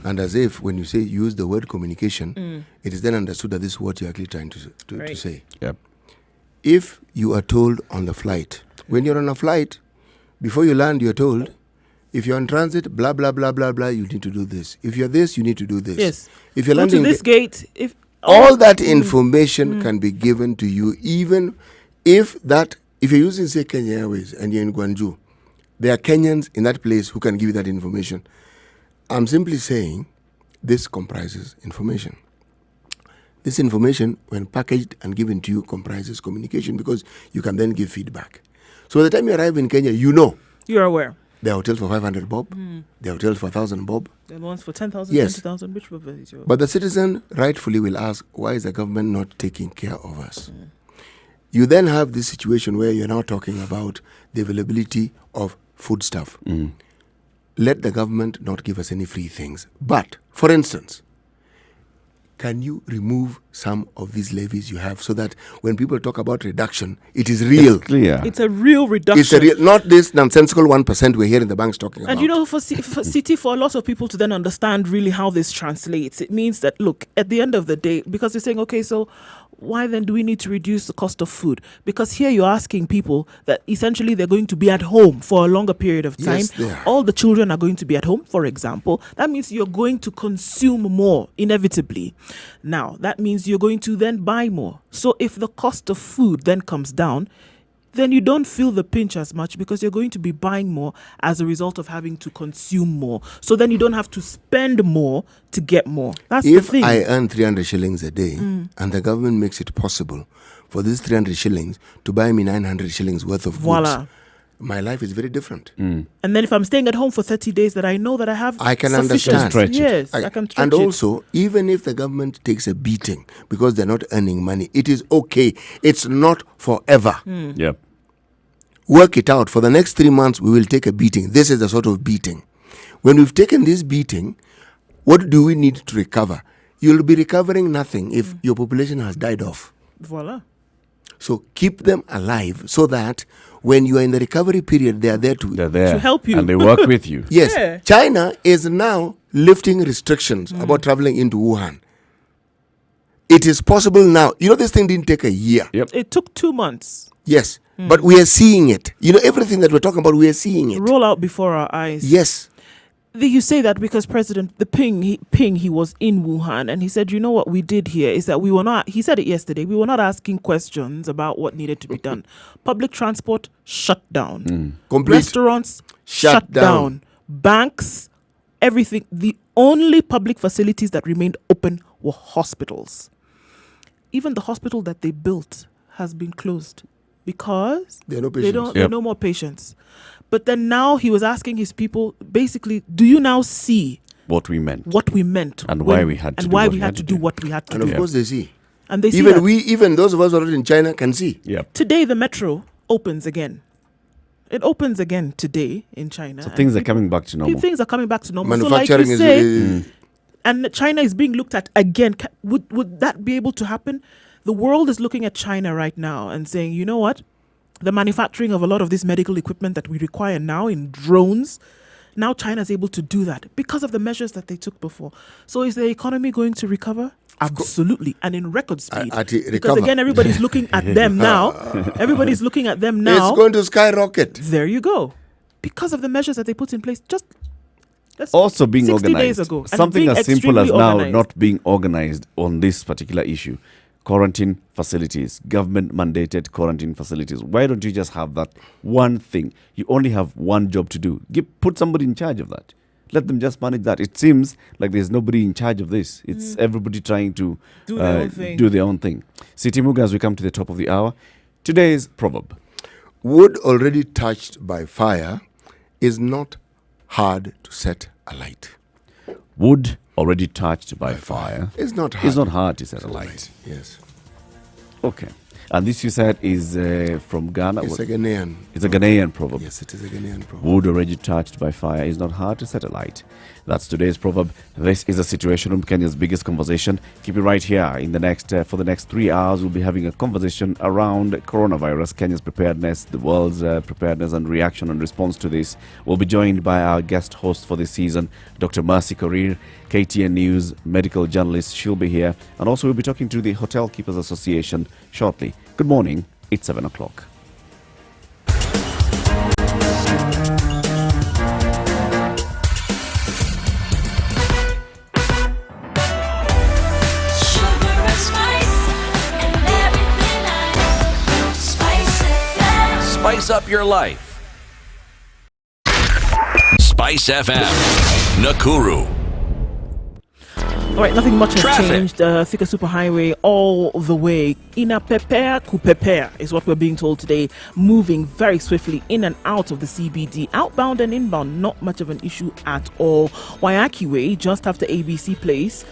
as if when you use the word communication, it is then understood that this is what you're actually trying to say. Yep. If you are told on the flight, when you're on a flight, before you land, you're told, if you're on transit, blah, blah, blah, blah, blah, you need to do this. If you're this, you need to do this. Yes. If you're Go landing to this gate. All that information can be given to you, even if you're using, say, Kenya Airways and you're in Gwangju, there are Kenyans in that place who can give you that information. I'm simply saying this comprises information. This information, when packaged and given to you, comprises communication because you can then give feedback. So by the time you arrive in Kenya, you're aware. There are hotels for 500 bob. There are hotels for 1,000 bob. There are ones for 10,000, yes. 20,000. Which is yours? But the citizen rightfully will ask, why is the government not taking care of us? You then have this situation where you're now talking about the availability of foodstuff. Let the government not give us any free things. But, for instance, can you remove some of these levies you have so that when people talk about reduction, it is real? It's clear. It's a real reduction. It's a real, not this nonsensical 1% we're hearing the banks talking about. And for a lot of people to then understand really how this translates, it means that, look, at the end of the day, because they're saying, okay, so why then do we need to reduce the cost of food? Because here you're asking people that essentially they're going to be at home for a longer period of time. Yes, they are. All the children are going to be at home, for example. That means you're going to consume more, inevitably. Now, that means you're going to then buy more. So if the cost of food then comes down, then you don't feel the pinch as much because you're going to be buying more as a result of having to consume more. So then you don't have to spend more to get more. That's the thing. If I earn 300 shillings a day and the government makes it possible for these 300 shillings to buy me 900 shillings worth of goods, my life is very different. And then if I'm staying at home for 30 days, that I know that I have I can sufficient- understand. Stretch it. Yes, I can stretch And it. also, even if the government takes a beating because they're not earning money, it is okay. It's not forever. Yep. Work it out. For the next 3 months, we will take a beating. This is the sort of beating. When we've taken this beating, what do we need to recover? You'll be recovering nothing if your population has died off. Voila. So keep them alive so that when you are in the recovery period, they are there to. They're there To help you. and they work with you. Yes, Yeah. China is now lifting restrictions about traveling into Wuhan. It is possible now. You know, this thing didn't take a year. Yep. It took 2 months. Yes, but we are seeing it. You know, everything that we're talking about, we are seeing it. Roll out before our eyes. Yes. You say that because President he was in Wuhan, and he said, you know what we did here is that we were not, he said it yesterday, we were not asking questions about what needed to be done. Public transport shut down. Complete. Restaurants Shut shut down. down. Banks, everything. The only public facilities that remained open were hospitals. Even the hospital that they built has been closed because There are no there patients. are no more patients. But then now he was asking his people, basically, do you now see What we meant. what we meant And why we had to and do why what we we had had to to do do. what we had to And do? of course they see. And they see that. Even those of us already in China can see. Yep. Today the metro opens again. It opens again today in China. So and things are people- coming back to normal. Things are coming back to normal. So like Manufacturing you say, is. and China is being looked at again. Would that be able to happen? The world is looking at China right now and saying, you know what? The manufacturing of a lot of this medical equipment that we require now in drones, now China is able to do that because of the measures that they took before. So is the economy going to recover? Absolutely, and in record speed. Because recover. again, everybody's looking at them now. Everybody's looking at them now. It's going to skyrocket. There you go. Because of the measures that they put in place, just Also being 60 organized. days ago, and Something being as simple as extremely now organized. not being organized on this particular issue. Quarantine facilities, government mandated quarantine facilities. Why don't you just have that one thing? You only have one job to do. Put somebody in charge of that. Let them just manage that. It seems like there's nobody in charge of this. It's everybody trying to Do their own thing. do their own thing. City Muga, as we come to the top of the hour, today's proverb. Wood already touched by fire is not hard to set alight. Wood already touched by fire. It's not hard. It's not hard to set alight. Yes. Okay. And this you said is from Ghana. It's a Ghanaian. It's a Ghanaian proverb. Yes, it is a Ghanaian proverb. Wood already touched by fire is not hard to set alight. That's today's proverb. This is a Situation Room, Kenya's biggest conversation. Keep it right here. In the next for the next 3 hours, we'll be having a conversation around coronavirus, Kenya's preparedness, the world's preparedness and reaction and response to this. We'll be joined by our guest host for this season, Dr. Mercy Korir, KTN News medical journalist. She'll be here, and also we'll be talking to the Hotel Keepers Association shortly. Good morning. It's 7 o'clock. Sugar and spice and everything nice. Spice FM. Spice up your life. Spice FM, Nakuru. All right, nothing much has Traffic. changed. Thika Superhighway all the way. Ina Pepper Kupepper is what we're being told today. Moving very swiftly in and out of the CBD. Outbound and inbound, not much of an issue at all. Waiaki Way, just after ABC Place.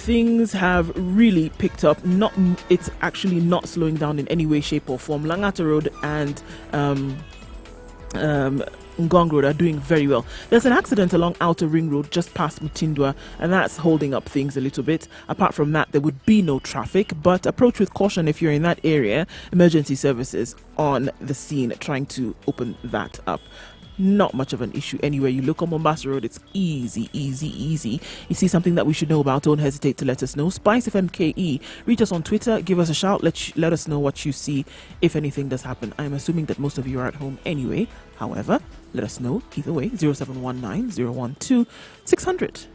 Things have really picked up. It's actually not slowing down in any way, shape or form. Langata Road and Ngong Road are doing very well. There's an accident along Outer Ring Road just past Mutindwa, and that's holding up things a little bit. Apart from that, there would be no traffic, but approach with caution if you're in that area. Emergency services on the scene trying to open that up. Not much of an issue anywhere you look on Mombasa Road. It's easy. You see something that we should know about, don't hesitate to let us know. Spice FMKE, reach us on Twitter, give us a shout, let us know what you see if anything does happen. I'm assuming that most of you are at home anyway. However, let us know either way. 0719 012 600.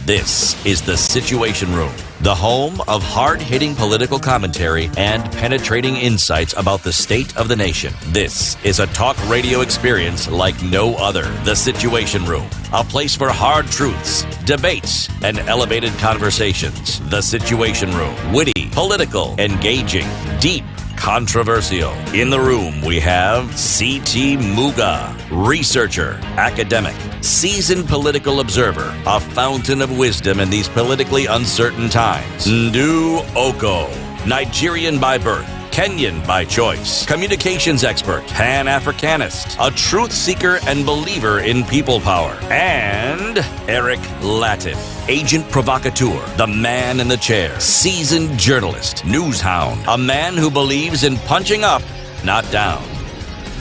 This is the Situation Room the home of hard-hitting political commentary and penetrating insights about the state of the nation. This is a talk radio experience like no other. The Situation Room, a place for hard truths, debates, and elevated conversations. The Situation Room, witty, political, engaging, deep, controversial. In the room, we have C.T. Muga, researcher, academic, seasoned political observer, a fountain of wisdom in these politically uncertain times. Ndu Oko, Nigerian by birth, Kenyan by choice, communications expert, Pan-Africanist, a truth seeker and believer in people power, and Eric Latin, agent provocateur, the man in the chair, seasoned journalist, news hound, a man who believes in punching up, not down.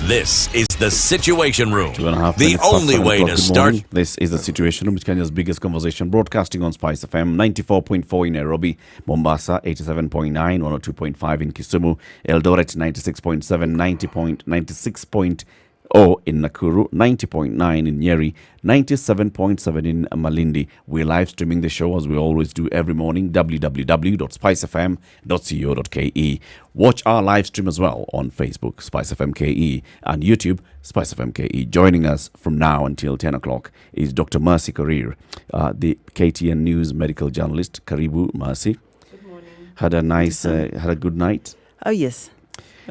This is the Situation Room, 2.5 the minutes past only 7 way o'clock. to Good start. morning. This is the Situation Room, Kenya's biggest conversation, broadcasting on Spice FM 94.4 in Nairobi, Mombasa 87.9, 102.5 in Kisumu, Eldoret 96.7, 96.0 in Nakuru, 90.9 in Nyeri, 97.7 in Malindi. We're live streaming the show as we always do every morning, www.spicefm.co.ke. Watch our live stream as well on Facebook, Spice FM KE, and YouTube, Spice FM KE. Joining us from now until 10 o'clock is Dr. Mercy Korir, the KTN News medical journalist. Karibu, Mercy. Good morning. Had a good night? Oh, yes.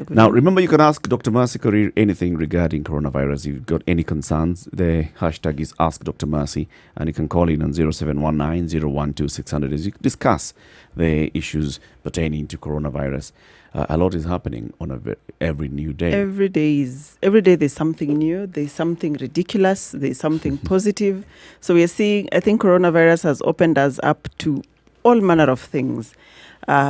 Now, remember, you can ask Dr. Mercy Korir anything regarding coronavirus. If you've got any concerns, the hashtag is Ask Dr. Mercy, and you can call in on 0719 012 600 as you discuss the issues pertaining to coronavirus. A lot is happening on every new day. Every day there's something new, there's something ridiculous, there's something positive. So we are seeing, I think coronavirus has opened us up to all manner of things.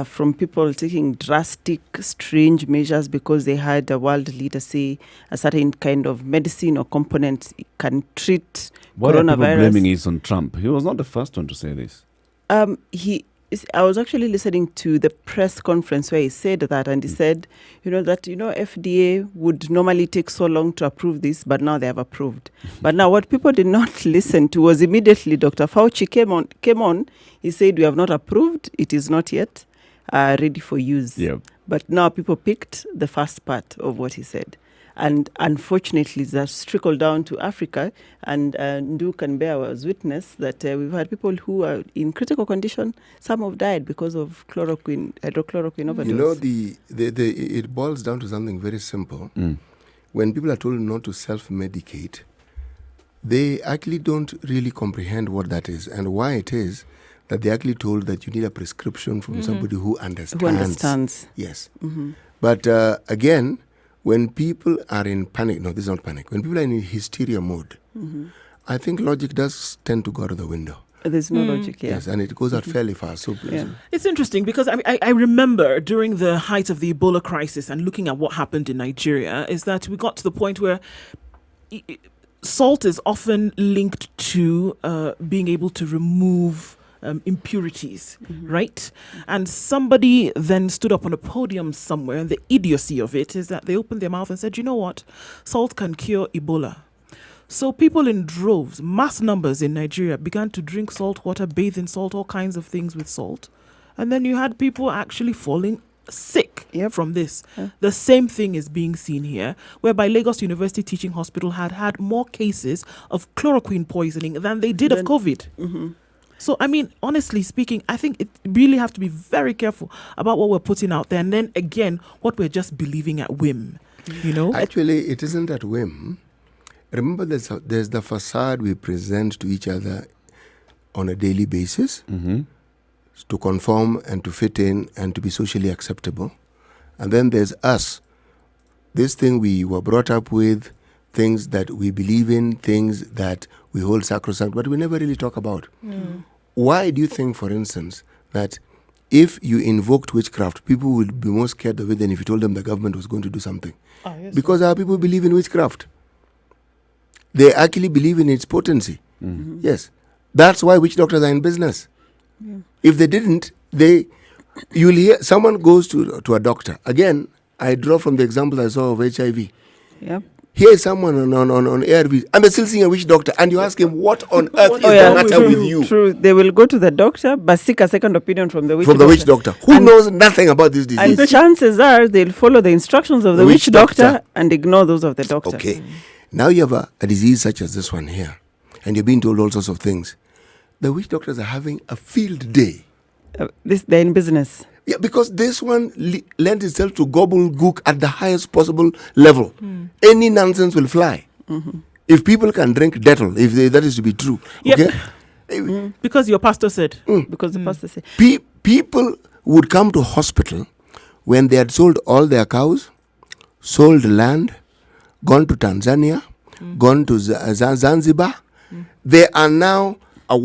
From people taking drastic, strange measures because they had a world leader say a certain kind of medicine or component can treat Why are people coronavirus. blaming it on Trump? He was not the first one to say this. I was actually listening to the press conference where he said that, and he said, FDA would normally take so long to approve this, but now they have approved. But now what people did not listen to was immediately Dr. Fauci came on. He said, we have not approved. It is not yet ready for use. Yep. But now people picked the first part of what he said. And unfortunately, that's trickled down to Africa. And Ndu can bear as witness that we've had people who are in critical condition. Some have died because of hydrochloroquine overdose. It boils down to something very simple. When people are told not to self-medicate, they actually don't really comprehend what that is and why it is that they're actually told that you need a prescription from somebody who understands. Who understands. Yes. But again, when people are in panic, no, this is not panic. When people are in hysteria mode, I think logic does tend to go out of the window. There's no logic here. Yes, and it goes out fairly fast. So It's interesting because I remember during the height of the Ebola crisis and looking at what happened in Nigeria is that we got to the point where salt is often linked to being able to remove impurities, right? And somebody then stood up on a podium somewhere, and the idiocy of it is that they opened their mouth and said, you know what? Salt can cure Ebola. So people in droves, mass numbers in Nigeria, began to drink salt water, bathe in salt, all kinds of things with salt. And then you had people actually falling sick from this. The same thing is being seen here, whereby Lagos University Teaching Hospital had more cases of chloroquine poisoning than they did of COVID. So, I mean, honestly speaking, I think it really have to be very careful about what we're putting out there. And then again, what we're just believing at whim, Actually, it isn't at whim. Remember, there's the facade we present to each other on a daily basis to conform and to fit in and to be socially acceptable. And then there's us, this thing we were brought up with, things that we believe in, things that we hold sacrosanct, but we never really talk about. Why do you think, for instance, that if you invoked witchcraft, people would be more scared of it than if you told them the government was going to do something? Because our people believe in witchcraft. They actually believe in its potency. Yes. That's why witch doctors are in business. If they didn't, you'll hear someone goes to a doctor. Again, I draw from the example I saw of HIV. Here is someone on ARVs, and they're still seeing a witch doctor, and you ask him, what on earth is Oh yeah, the matter true, with you? true. They will go to the doctor, but seek a second opinion from the witch From the witch doctor, who And- knows nothing about this And disease. chances are they'll follow the instructions of the witch doctor and ignore those of the doctor. Okay. Now you have a disease such as this one here, and you're being told all sorts of things. The witch doctors are having a field day. They're in business. Yeah, because this one lends itself to gobbledygook at the highest possible level. Any nonsense will fly. If people can drink Dettol, if that is to be true, Yep. okay? Because your pastor said. Because the pastor said, People would come to hospital when they had sold all their cows, sold land, gone to Tanzania, gone to Zanzibar. They are now a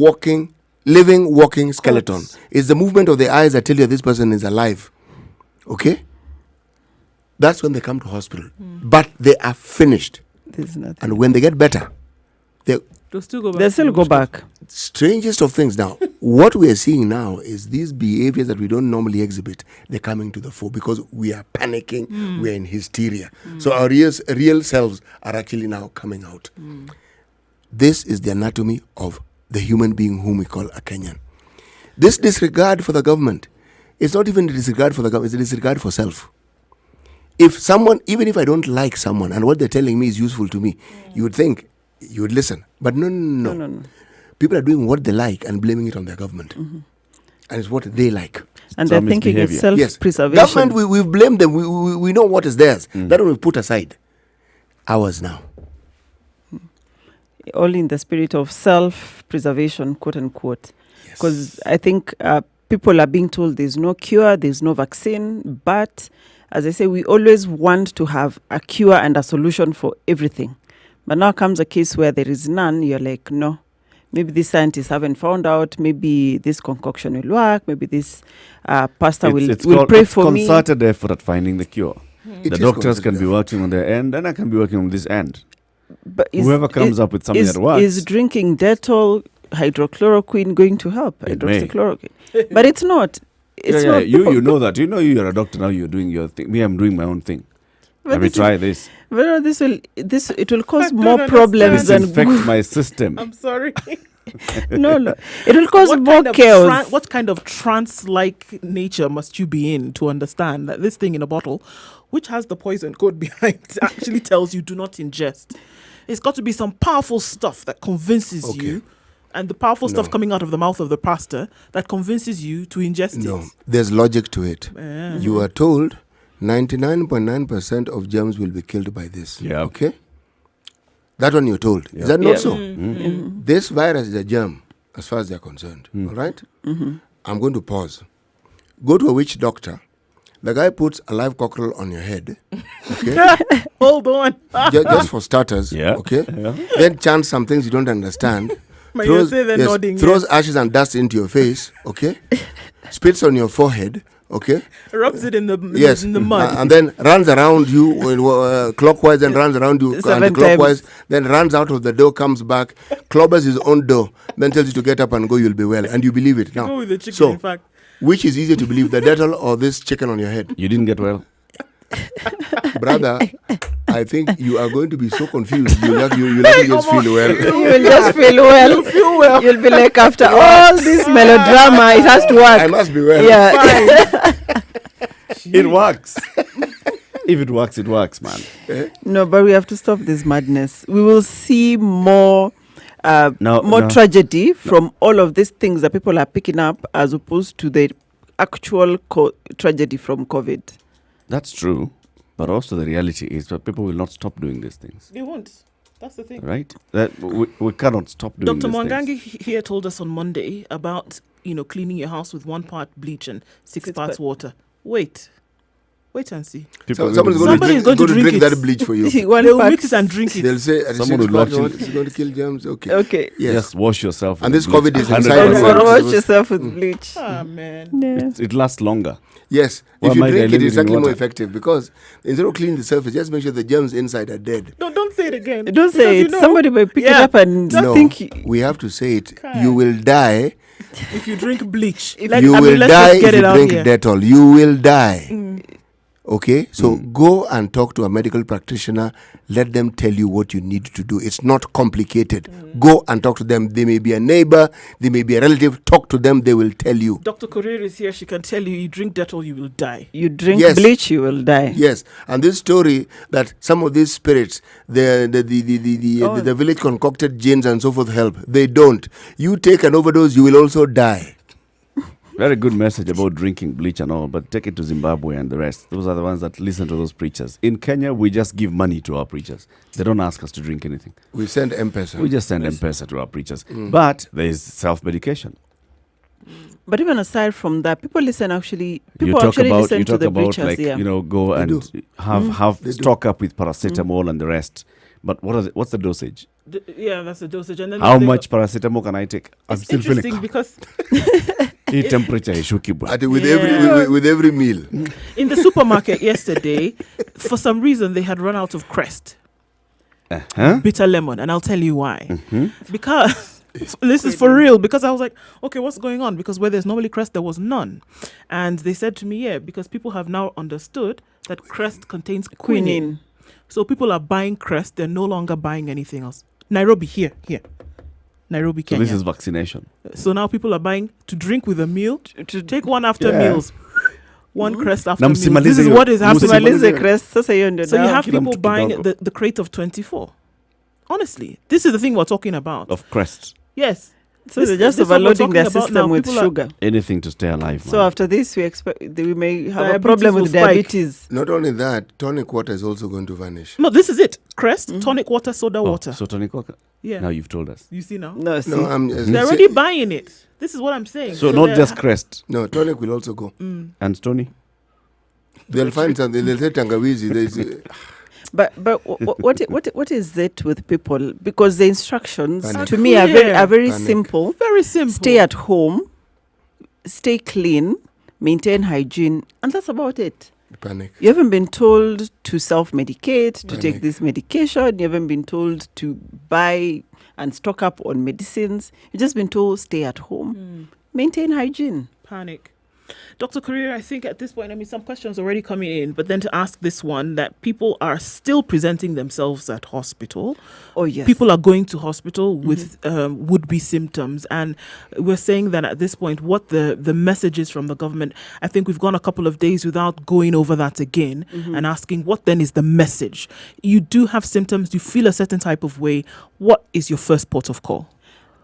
living walking skeleton. It's the movement of the eyes that tell you this person is alive. Okay? That's when they come to hospital. But they are finished. there's nothing. And when they get better, they They'll still go back. They'll still go back. strangest of things now. What we are seeing now is these behaviors that we don't normally exhibit, they're coming to the fore because we are panicking, we are in hysteria. So our real selves are actually now coming out. This is the anatomy of the human being whom we call a Kenyan. This disregard for the government, it's not even a disregard for the government, it's a disregard for self. If someone, even if I don't like someone and what they're telling me is useful to me, you would think, you would listen. But no. People are doing what they like and blaming it on their government. And it's what they like. And Some they're thinking it's misbehavior. Yes. self-preservation. Government, we've blamed them. We know what is theirs. That one we've put aside. Ours now. All in the spirit of self-preservation, quote unquote. Because I think people are being told there's no cure, there's no vaccine, but as I say, we always want to have a cure and a solution for everything. But now comes a case where there is none, you're like, no, maybe these scientists haven't found out, maybe this concoction will work, maybe this pastor will pray for me. It's concerted effort at finding the cure. It The is doctors can considered be working on their end, and I can be working on this end. But Whoever comes up with something that works. Is drinking Dettol, hydrochloroquine going to help? It may. Hydroxychloroquine. But it's not. It's yeah, not. you know that. You know you're a doctor now. You're doing your thing. Me, I'm doing my own thing. But Let me this try this. Well, it will cause don't more problems than Disinfect my system. I'm sorry. no. It will cause What more kind of chaos. what kind of trance-like nature must you be in to understand that this thing in a bottle, which has the poison code behind, actually tells you do not ingest? It's got to be some powerful stuff that convinces you, and the powerful stuff coming out of the mouth of the pastor that convinces you to ingest No, it. there's logic to it. Yeah. You are told 99.9% of germs will be killed by this. Yeah. Okay? That one you're told. Is that Yeah. not so? This virus is a germ as far as they're concerned. All right? I'm going to pause. Go to a witch doctor. The guy puts a live cockerel on your head. Okay? Hold on. Just for starters. Yeah. Okay? Yeah. Then chants some things you don't understand. But you say they're nodding. Throws ashes and dust into your face. Okay? Spits on your forehead. Okay? Rubs it in the Yes, in the mud. and then runs around you clockwise and runs around you 7 clockwise. Then runs out of the door, comes back, clobbers his own door, then tells you to get up and go. You'll be well, and you believe it. Now, Go with the chicken, so in fact. which is easier to believe, the Dettol or this chicken on your head, You didn't get well. brother? I think you are going to be so confused. You'll actually just feel well. You will just feel well. You'll be like, after all this melodrama, it has to work. I must be well. Yeah. It works. If it works, it works, man. No, but we have to stop this madness. We will see more No. tragedy from all of these things that people are picking up as opposed to the actual tragedy from COVID. That's true. But also the reality is that people will not stop doing these things. They won't. That's the thing. Right? That we cannot stop doing Dr. these things. Mwangangi here told us on Monday about, cleaning your house with 1 part bleach and 6 parts water. Wait and see. People Somebody's will- Somebody is going to drink it. that bleach for you. One They'll part- mix it and drink They'll it. say Someone will watch it. it's going to kill germs. Okay. Okay. Yes. Just wash yourself. And with this bleach. COVID is 100%. inside Or wash yourself with bleach. Ah, man. Yeah. It lasts longer. Yes, Why if you am I drink it, diluting it's actually more water? effective because instead of cleaning the surface, just make sure the germs inside are dead. No, don't say it again. Don't say Because it. you know, Somebody may pick it Yeah. up and No, think. we have to say it. You will die. if you drink bleach, You will let's die just get if it you out drink here. Dettol. You will die. Okay, so go and talk to a medical practitioner. Let them tell you what you need to do. It's not complicated. Go and talk to them. They may be a neighbor, they may be a relative. Talk to them, they will tell you. Dr. Korir is here. She can tell you drink Dettol, you will die. You drink Yes. bleach, you will die. Yes, and this story that some of these spirits, the village concocted gins and so forth help. They don't. You take an overdose, you will also die. Very good message about drinking bleach and all, but take it to Zimbabwe and the rest. Those are the ones that listen to those preachers. In Kenya, we just give money to our preachers. They don't ask us to drink anything. We send M-Pesa. We just send M-Pesa to our preachers. But there is self-medication. But even aside from that, people listen actually. You People talk actually about, listen you to talk the about preachers. like, Yeah. go They and do. have They do. stock up with paracetamol and the rest. But what's the dosage? Yeah, that's the dosage. And then How they much paracetamol can I take? I'm It's still interesting feeling. because Hii temperature ishuki bwana. With every meal. in the supermarket yesterday, for some reason, they had run out of Crest Uh-huh. bitter lemon, and I'll tell you why. Because this is for real. Because I was like, okay, what's going on? Because where there's normally Crest, there was none, and they said to me, yeah, because people have now understood that Crest contains quinine. So people are buying Crest. They're no longer buying anything else. Nairobi, here. Nairobi, So Kenya. this is vaccination. So now people are buying to drink with a meal, to take one after Yeah. meals. One Crest after Na meals. msimalize This is hiyo. what is happening. Malize crest, sasa hiyo ndio So you dawa. have Kila people mtu buying kidogo. the crate of 24. Honestly, this is the thing we're talking about. Of Crest. Yes. So they're just this is what we're overloading their talking about system now. with People are- sugar. Anything to stay alive. So man. after this, we expect we may have a Diabetes problem will with spike. diabetes. Not only that, tonic water is also going to vanish. No, this is it. Crest, tonic water, soda Oh, water. so tonic water. Yeah. Now you've told us. You see now? No, see. No, I'm They're already buying it. This is what I'm saying. So not they're- just Crest No, tonic will also go. and Stony. They'll find something. They'll say tangawizi. But what is it with people? Because the instructions Panic. to me are very Panic. simple. Very simple. Stay at home, stay clean, maintain hygiene, and that's about it. Panic. You haven't been told to self-medicate, to take Panic. this medication. You haven't been told to buy and stock up on medicines. You've just been told stay at home, maintain hygiene. Panic. Dr. Korir, I think at this point, some questions already coming in, but then to ask this one, that people are still presenting themselves at hospital. Oh, yes. People are going to hospital with would-be symptoms. And we're saying that at this point, what the message is from the government, I think we've gone a couple of days without going over that again and asking what then is the message. You do have symptoms, you feel a certain type of way. What is your first port of call?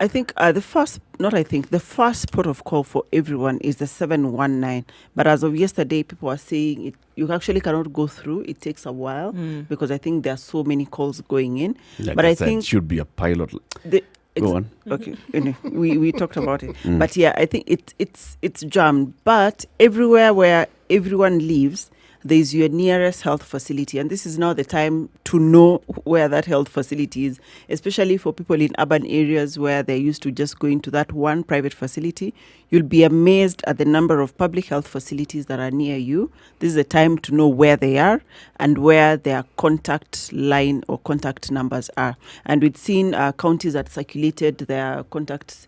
I think the first port of call for everyone is the 719. But as of yesterday, people are saying it. You actually cannot go through. It takes a while because I think there are so many calls going in. Like but I I said, think should be a pilot. Go on. Okay, anyway, we talked about it. But yeah, I think it's jammed. But everywhere where everyone lives, there is your nearest health facility, and this is now the time to know where that health facility is, especially for people in urban areas where they're used to just going to that one private facility. You'll be amazed at the number of public health facilities that are near you. This is the time to know where they are and where their contact line or contact numbers are. And we've seen counties that circulated their contact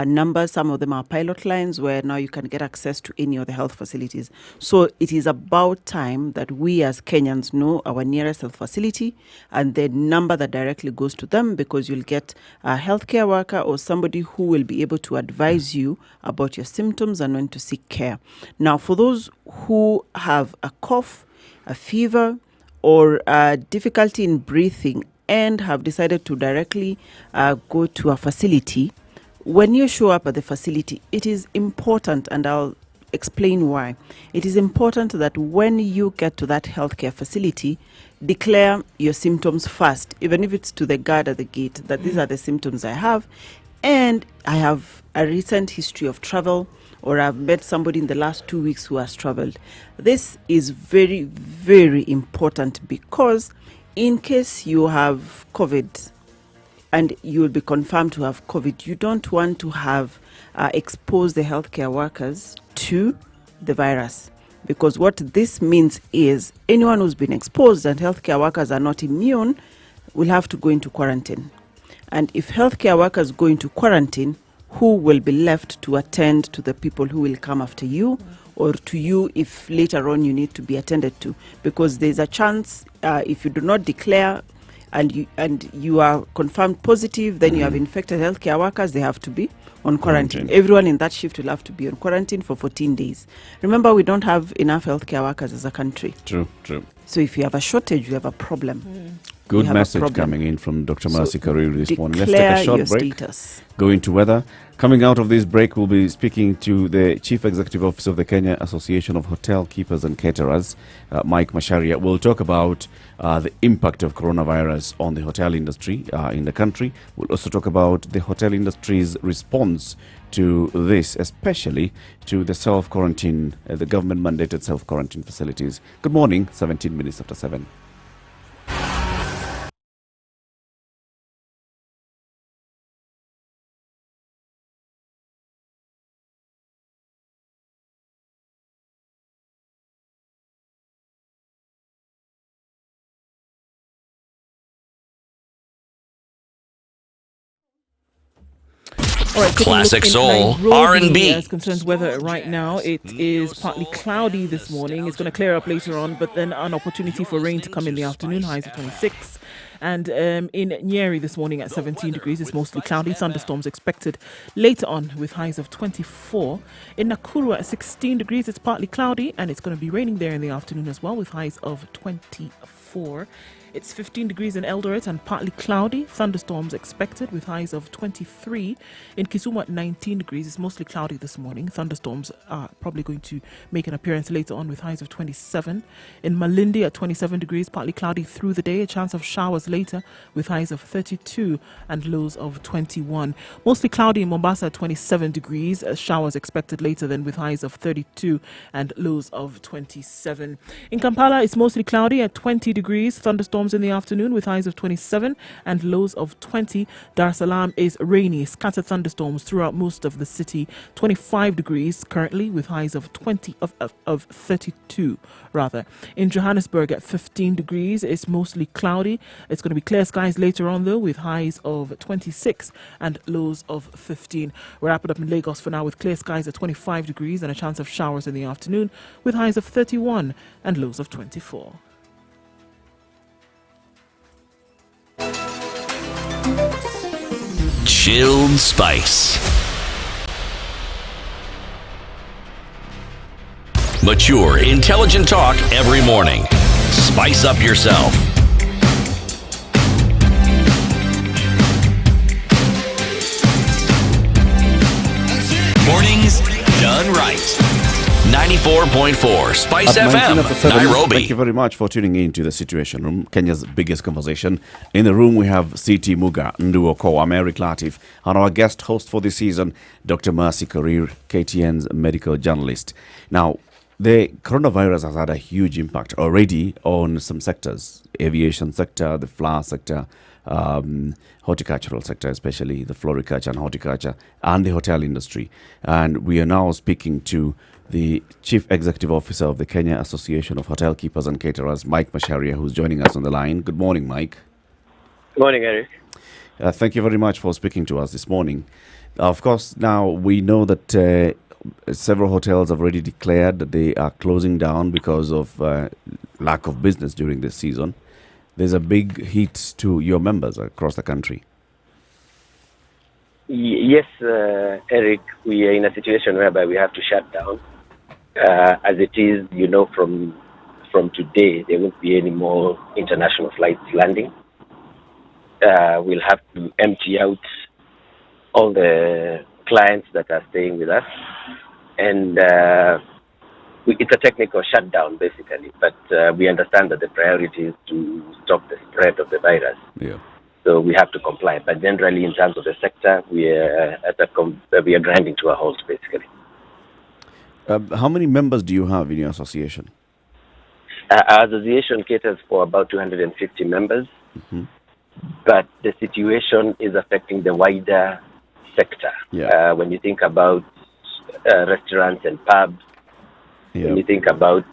numbers. Some of them are pilot lines where now you can get access to any of the health facilities. So it is about time that we as Kenyans know our nearest health facility and the number that directly goes to them, because you'll get a healthcare worker or somebody who will be able to advise you about your symptoms and when to seek care. Now, for those who have a cough, a fever, or difficulty in breathing and have decided to directly go to a facility, when you show up at the facility, it is important, and I'll explain why. It is important that when you get to that healthcare facility, declare your symptoms first, even if it's to the guard at the gate, that these are the symptoms I have, and I have a recent history of travel, or I've met somebody in the last 2 weeks who has traveled. This is very, very important, because in case you have COVID and you will be confirmed to have COVID, you don't want to have exposed the healthcare workers to the virus. Because what this means is anyone who's been exposed and healthcare workers are not immune will have to go into quarantine. And if healthcare workers go into quarantine, who will be left to attend to the people who will come after you? or to you if later on you need to be attended to, because there's a chance if you do not declare and you are confirmed positive, then you have infected healthcare workers, they have to be on quarantine. Everyone in that shift will have to be on quarantine for 14 days. Remember, we don't have enough healthcare workers as a country. True. So if you have a shortage, you have a problem. Good We have a message problem. coming in from Dr. Mercy Kariri this morning. Let's Declare take a short your break. status. Go into weather. Coming out of this break, we'll be speaking to the Chief Executive Officer of the Kenya Association of Hotel Keepers and Caterers, Mike Masharia. We'll talk about the impact of coronavirus on the hotel industry in the country. We'll also talk about the hotel industry's response to this, especially to the self-quarantine, the government-mandated self-quarantine facilities. Good morning, 17 minutes after 7. All right, taking a look Classic in soul, Nairobi R&B. As concerns weather right now, it is partly cloudy this morning. It's going to clear up later on, but then an opportunity for rain to come in the afternoon, highs of 26. And in Nyeri this morning at 17 degrees, it's mostly cloudy. Thunderstorms expected later on with highs of 24. In Nakuru at 16 degrees, it's partly cloudy, and it's going to be raining there in the afternoon as well with highs of 24. It's 15 degrees in Eldoret and partly cloudy. Thunderstorms expected with highs of 23. In Kisumu at 19 degrees. It's mostly cloudy this morning. Thunderstorms are probably going to make an appearance later on with highs of 27. In Malindi at 27 degrees, partly cloudy through the day. A chance of showers later with highs of 32 and lows of 21. Mostly cloudy in Mombasa at 27 degrees. Showers expected later then with highs of 32 and lows of 27. In Kampala, it's mostly cloudy at 20 degrees. Thunderstorms in the afternoon with highs of 27 and lows of 20. Dar es Salaam is rainy, scattered thunderstorms throughout most of the city. 25 degrees currently with highs of 32 rather. In Johannesburg at 15 degrees, it's mostly cloudy. It's going to be clear skies later on though with highs of 26 and lows of 15. We're wrapping up in Lagos for now with clear skies at 25 degrees and a chance of showers in the afternoon with highs of 31 and lows of 24. Chilled Spice. Mature, intelligent talk every morning. Spice up yourself. Mornings done right. 94.4 Spice At 19 FM, after 7, Nairobi. Thank you very much for tuning in to the Situation Room, Kenya's biggest conversation. In the room, we have CT Muga, Nduo Koa, Mary Latif, and our guest host for this season, Dr. Mercy Kariri, KTN's medical journalist. Now, the coronavirus has had a huge impact already on some sectors, aviation sector, the flower sector, horticultural sector, especially the floriculture and horticulture, and the hotel industry. And we are now speaking to the Chief Executive Officer of the Kenya Association of Hotel Keepers and Caterers, Mike Masharia, who's joining us on the line. Good morning, Mike. Good morning, Eric. Thank you very much for speaking to us this morning. Of course, now we know that several hotels have already declared that they are closing down because of lack of business during this season. There's a big hit to your members across the country. Yes, Eric, we are in a situation whereby we have to shut down. As it is, from today, there won't be any more international flights landing. We'll have to empty out all the clients that are staying with us. And it's a technical shutdown, basically. But we understand that the priority is to stop the spread of the virus. Yeah. So we have to comply. But generally, in terms of the sector, we are grinding to a halt, basically. How many members do you have in your association? Our association caters for about 250 members. Mm-hmm. But the situation is affecting the wider sector. Yeah. When you think about restaurants and pubs, Yeah. when you think about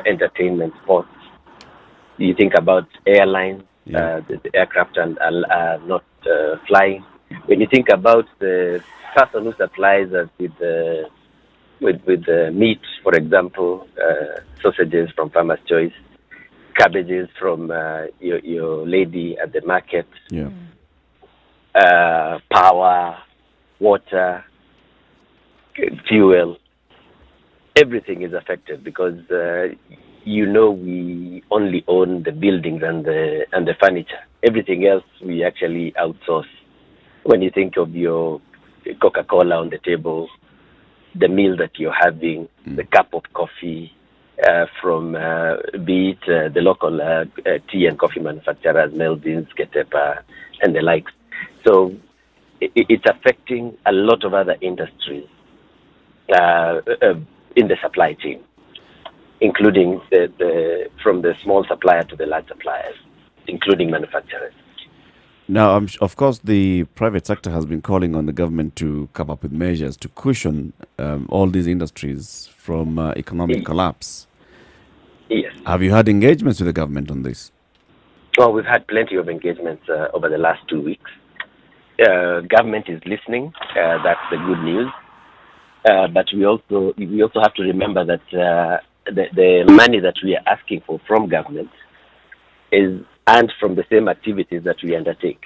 entertainment, sports, you think about airlines, Yeah. the aircraft are not flying. When you think about the person who supplies us with with meat, for example, sausages from Farmer's Choice, cabbages from your lady at the market, Yeah. power, water, fuel. Everything is affected because we only own the buildings and the furniture. Everything else we actually outsource. When you think of your Coca-Cola on the table, the meal that you're having, the cup of coffee from be it the local tea and coffee manufacturers, Melvin's, Ketepa, and the likes. So it's affecting a lot of other industries in the supply chain, including from the small supplier to the large suppliers, including manufacturers. Now, of course, the private sector has been calling on the government to come up with measures to cushion all these industries from economic collapse. Yes. Have you had engagements with the government on this? Well, we've had plenty of engagements over the last 2 weeks. Government is listening. That's the good news. But we also have to remember that the money that we are asking for from government is earned from the same activities that we undertake.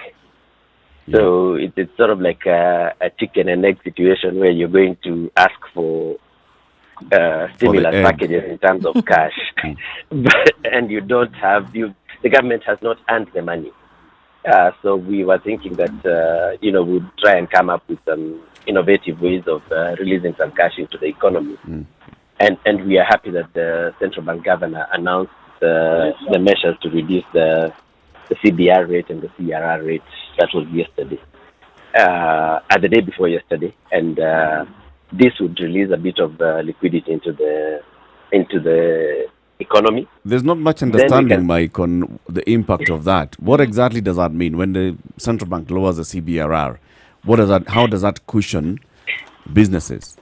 So it's sort of like a chicken and egg situation where you're going to ask for stimulus packages in terms of cash, and the government has not earned the money. So we were thinking that we'd try and come up with some innovative ways of releasing some cash into the economy. And we are happy that the central bank governor announced the measures to reduce the CBR rate and the CRR rate. That was yesterday, the day before yesterday, and this would release a bit of liquidity into the economy. There's not much understanding, Mike, on the impact of that. What exactly does that mean when the central bank lowers the CBRR? How does that cushion businesses?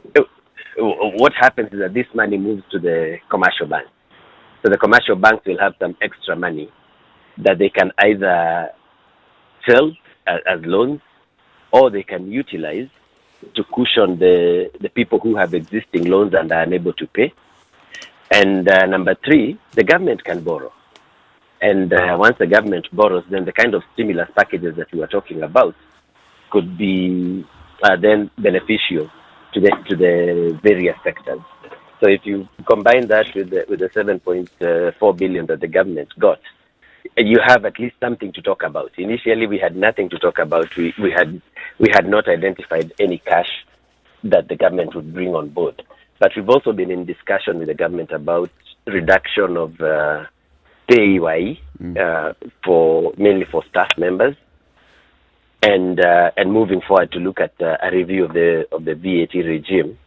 What happens is that this money moves to the commercial banks. So the commercial banks will have some extra money that they can either sell as loans, or they can utilize to cushion the people who have existing loans and are unable to pay. And number three, the government can borrow. And once the government borrows, then the kind of stimulus packages that we were talking about could be then beneficial to the various sectors. So if you combine that with the 7.4 billion that the government got, you have at least something to talk about. Initially, we had nothing to talk about. We had not identified any cash that the government would bring on board. But we've also been in discussion with the government about reduction of PAYE mainly for staff members, and moving forward to look at a review of the VAT regime,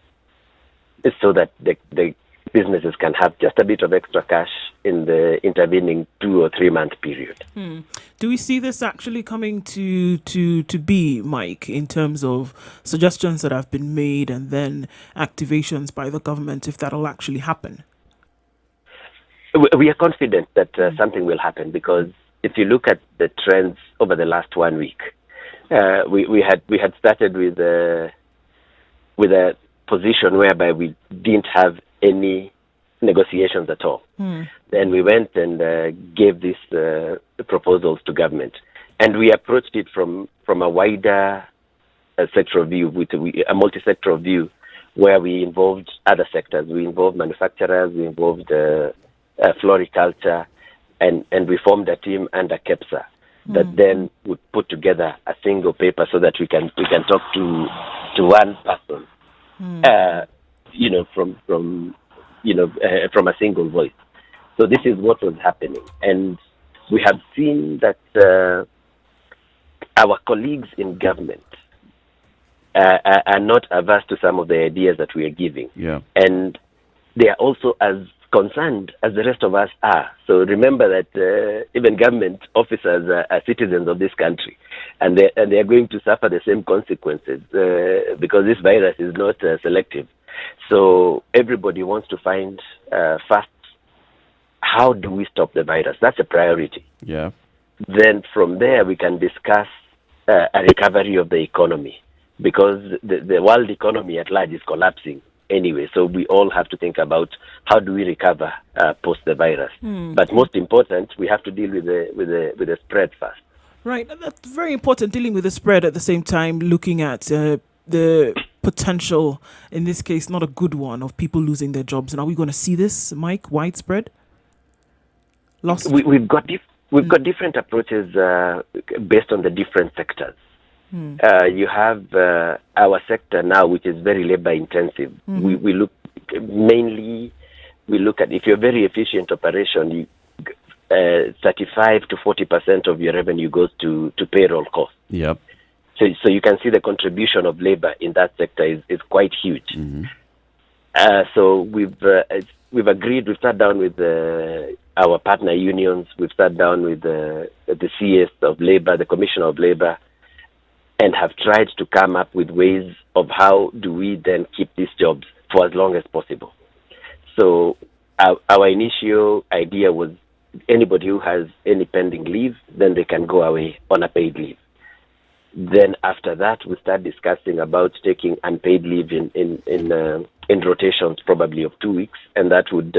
so that the businesses can have just a bit of extra cash in the intervening 2 or 3 month period. Do we see this actually coming to be, Mike, in terms of suggestions that have been made and then activations by the government, if that'll actually happen? We are confident that something will happen, because if you look at the trends over the last 1 week, we had started with a position whereby we didn't have any negotiations at all. Then we went and gave these proposals to government, and we approached it from a wider sectoral view, with a multi-sectoral view, where we involved other sectors. We involved manufacturers, we involved floriculture, and we formed a team under KEPSA that then would put together a single paper so that we can talk to one person, from a single voice. So this is what was happening, and we have seen that our colleagues in government are not averse to some of the ideas that we are giving, and they are also as concerned as the rest of us are. So remember that even government officers are citizens of this country, and they are going to suffer the same consequences because this virus is not selective. So everybody wants to find first, how do we stop the virus? That's a priority. Yeah. Then from there we can discuss a recovery of the economy, because the world economy at large is collapsing. anyway. So we all have to think about how do we recover post the virus. But most important, we have to deal with the spread first. Right, and that's very important, dealing with the spread at the same time, looking at the potential, in this case, not a good one, of people losing their jobs. And are we going to see this, Mike, widespread? Lost? We've got different approaches based on the different sectors. You have our sector now, which is very labor intensive. We look at, if you're a very efficient operation, 35 to 40% of your revenue goes to payroll costs. Yep. So you can see the contribution of labor in that sector is quite huge. So we've agreed. We've sat down with our partner unions. We've sat down with the CS of labor, the Commissioner of Labor, and have tried to come up with ways of how do we then keep these jobs for as long as possible. So our initial idea was anybody who has any pending leave, then they can go away on a paid leave. Then after that, we start discussing about taking unpaid leave in rotations, probably of 2 weeks, and that would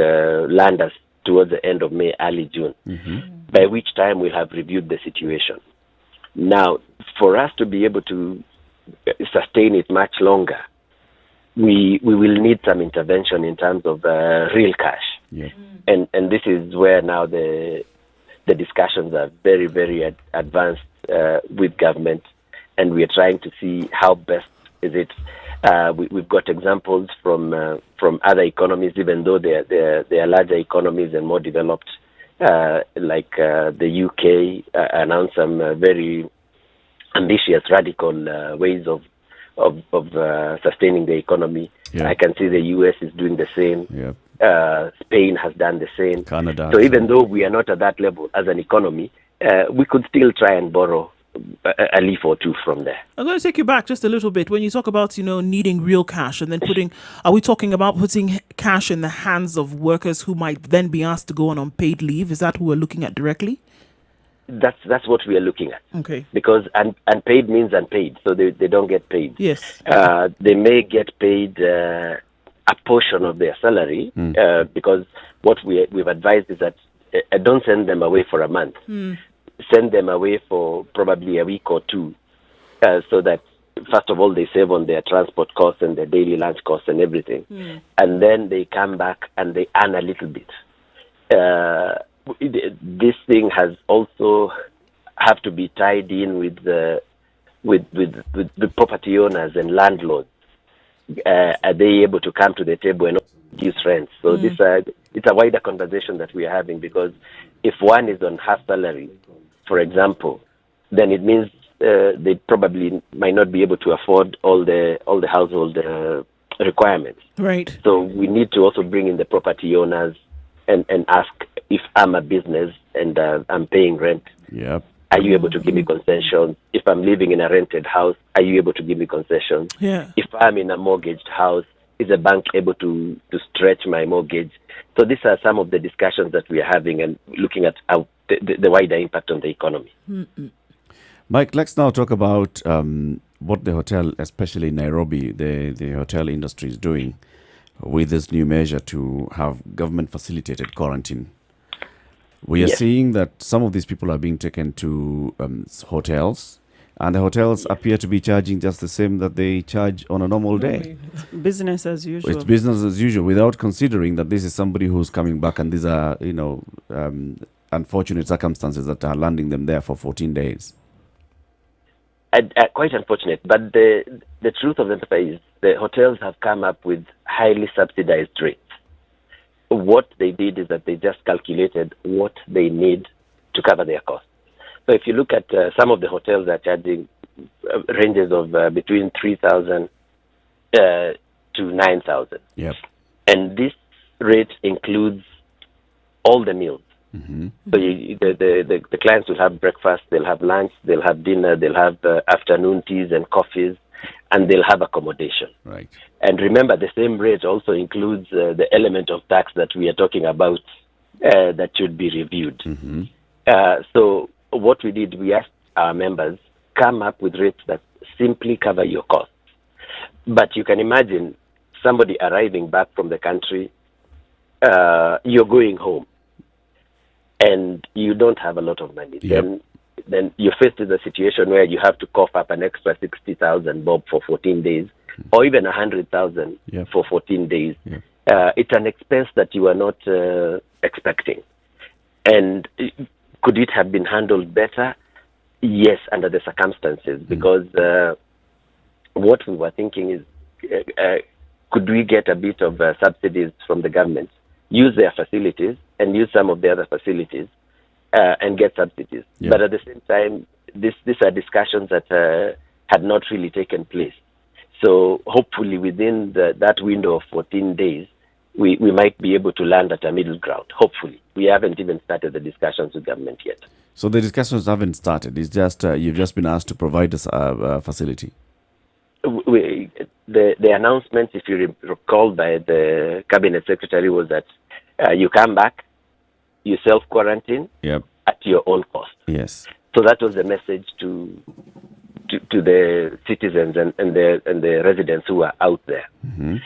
land us towards the end of May, early June, by which time we'll have reviewed the situation. Now, for us to be able to sustain it much longer, we will need some intervention in terms of real cash. Yeah. And this is where now the discussions are very, very advanced with government, and we are trying to see how best is it. We've got examples from other economies, even though they are larger economies and more developed, like the UK announced some very ambitious, radical ways of sustaining the economy. Yeah. I can see the US is doing the same. Yep. Spain has done the same. Canada. So even though we are not at that level as an economy, we could still try and borrow a leaf or two from there. I'm going to take you back just a little bit. When you talk about, needing real cash and then are we talking about putting cash in the hands of workers who might then be asked to go on unpaid leave? Is that who we're looking at directly? That's what we are looking at. Okay. Because unpaid means unpaid, so they don't get paid. Yes. They may get paid a portion of their salary, because what we've advised is that don't send them away for a month. Send them away for probably a week or two, so that first of all they save on their transport costs and their daily lunch costs and everything, and then they come back and they earn a little bit. This thing has also have to be tied in with the property owners and landlords. Are they able to come to the table and reduce rents? So it's a wider conversation that we are having, because if one is on half salary, for example, then it means they probably might not be able to afford all the household requirements. Right. So we need to also bring in the property owners and ask, if I'm a business and I'm paying rent, Yep. are you able to give me concessions? If I'm living in a rented house, are you able to give me concessions? Yeah. If I'm in a mortgaged house, is the bank able to stretch my mortgage? So these are some of the discussions that we are having and looking at the wider impact on the economy. Mike, let's now talk about what the hotel, especially in Nairobi, the hotel industry is doing with this new measure to have government-facilitated quarantine. We are Yes. seeing that some of these people are being taken to hotels, and the hotels appear to be charging just the same that they charge on a normal day. Business as usual. It's business as usual, without considering that this is somebody who's coming back, and these are, unfortunate circumstances that are landing them there for 14 days. Quite unfortunate, but the truth of the matter is the hotels have come up with highly subsidized rates. What they did is that they just calculated what they need to cover their costs. So if you look at some of the hotels are charging ranges of between 3,000 to 9,000. Yep. And this rate includes all the meals. So the clients will have breakfast, they'll have lunch, they'll have dinner, they'll have afternoon teas and coffees, and they'll have accommodation. Right. And remember, the same rate also includes the element of tax that we are talking about that should be reviewed. So what we did, we asked our members, come up with rates that simply cover your costs. But you can imagine, somebody arriving back from the country, you're going home, and you don't have a lot of money. Yep. Then you're faced with a situation where you have to cough up an extra 60,000 bob for 14 days, or even 100,000 Yep. for 14 days. Yep. It's an expense that you are not expecting. And could it have been handled better? Yes, under the circumstances, because what we were thinking is, could we get a bit of subsidies from the government, use their facilities and use some of the other facilities and get subsidies. Yeah. But at the same time, these are discussions that had not really taken place. So hopefully within that window of 14 days, we might be able to land at a middle ground. Hopefully. We haven't even started the discussions with government yet. So the discussions haven't started. It's just you've just been asked to provide us a facility. The announcement, if you recall, by the cabinet secretary was that you come back, you self-quarantine Yep. at your own cost. Yes. So that was the message to the citizens and the residents who are out there. Mm-hmm.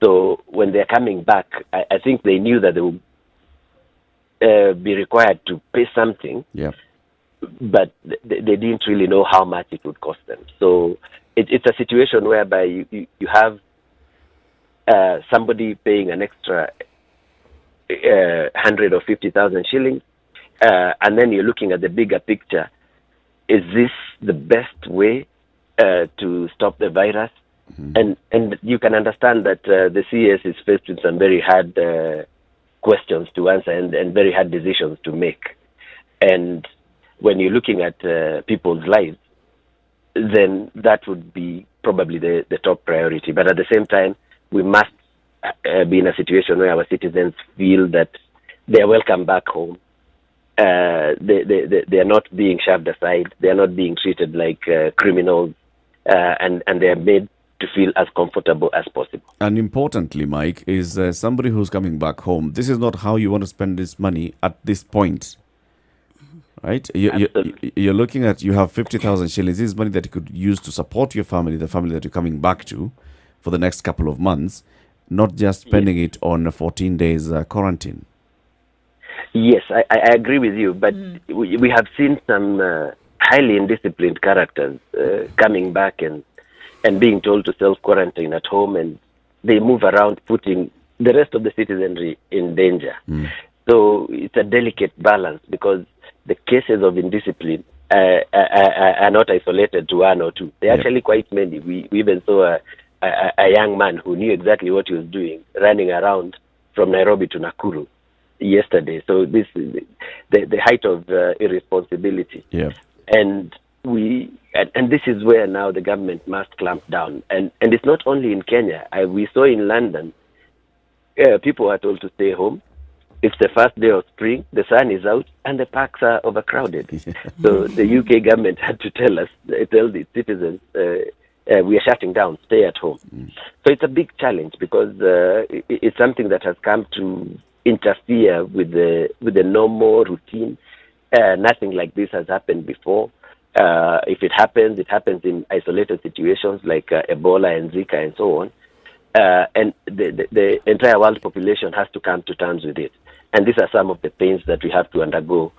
So when they're coming back, I think they knew that they would be required to pay something, Yep. but they didn't really know how much it would cost them. So it's a situation whereby you have somebody paying an extra 100 or 50,000 shillings, and then you're looking at the bigger picture. Is this the best way to stop the virus? Mm-hmm. And you can understand that the CS is faced with some very hard questions to answer and very hard decisions to make. And when you're looking at people's lives, then that would be probably the top priority. But at the same time, we must be in a situation where our citizens feel that they are welcome back home. They are not being shoved aside. They are not being treated like criminals, and they are made to feel as comfortable as possible. And importantly, Mike, is somebody who's coming back home. This is not how you want to spend this money at this point. Right? You're looking at, you have 50,000 shillings. This is money that you could use to support your family, the family that you're coming back to for the next couple of months, not just spending it on a 14 days quarantine. Yes, I agree with you, but we have seen some highly indisciplined characters coming back and being told to self-quarantine at home, and they move around putting the rest of the citizenry in danger. So it's a delicate balance, because the cases of indiscipline are not isolated to one or two. They're actually quite many. We even saw a young man who knew exactly what he was doing, running around from Nairobi to Nakuru yesterday. So this is the height of irresponsibility. Yeah. And this is where now the government must clamp down. And it's not only in Kenya. We saw in London, people are told to stay home. It's the first day of spring, the sun is out, and the parks are overcrowded. So the UK government had to tell the citizens, we are shutting down, stay at home. So it's a big challenge, because it's something that has come to interfere with the normal routine. Nothing like this has happened before. If it happens in isolated situations like Ebola and Zika and so on. And the entire world population has to come to terms with it. And these are some of the pains that we have to undergo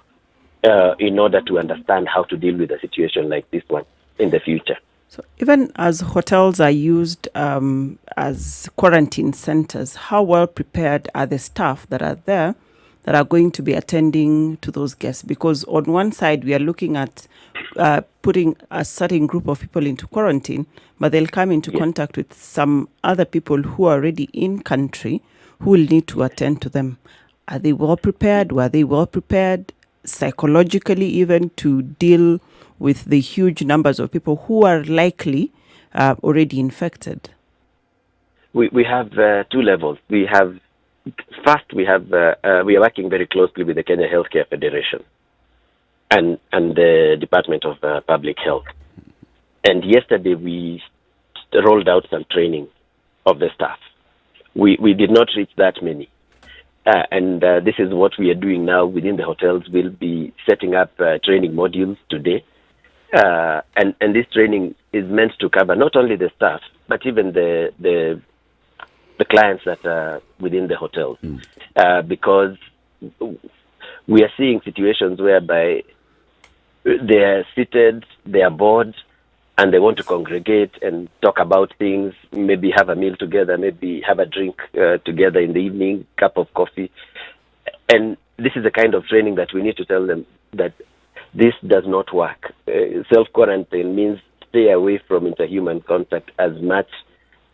in order to understand how to deal with a situation like this one in the future. So even as hotels are used as quarantine centers, how well prepared are the staff that are there that are going to be attending to those guests? Because on one side, we are looking at putting a certain group of people into quarantine, but they'll come into contact with some other people who are already in country who will need to attend to them. Are they well prepared? Were they well prepared psychologically even to deal with the huge numbers of people who are likely already infected? We have two levels. We are working very closely with the Kenya Healthcare Federation and the Department of Public Health. And yesterday we rolled out some training of the staff. We did not reach that many. And this is what we are doing now within the hotels. We'll be setting up training modules today. And this training is meant to cover not only the staff, but even the the clients that are within the hotels, because we are seeing situations whereby they are seated, they are bored, and they want to congregate and talk about things, maybe have a meal together, maybe have a drink together in the evening, cup of coffee. And this is the kind of training that we need to tell them that this does not work. Self-quarantine means stay away from interhuman contact as much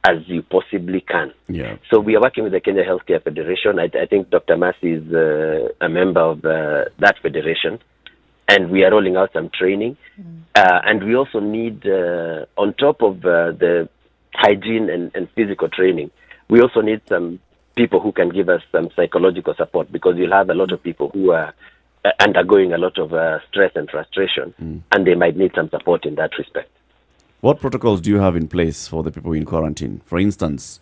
as you possibly can. Yeah. So we are working with the Kenya Healthcare Federation. I think Dr. Masi is a member of that federation, and we are rolling out some training. And we also need, on top of the hygiene and physical training, we also need some people who can give us some psychological support, because you'll have a lot of people who are undergoing a lot of stress and frustration, and they might need some support in that respect. What protocols do you have in place for the people in quarantine? For instance,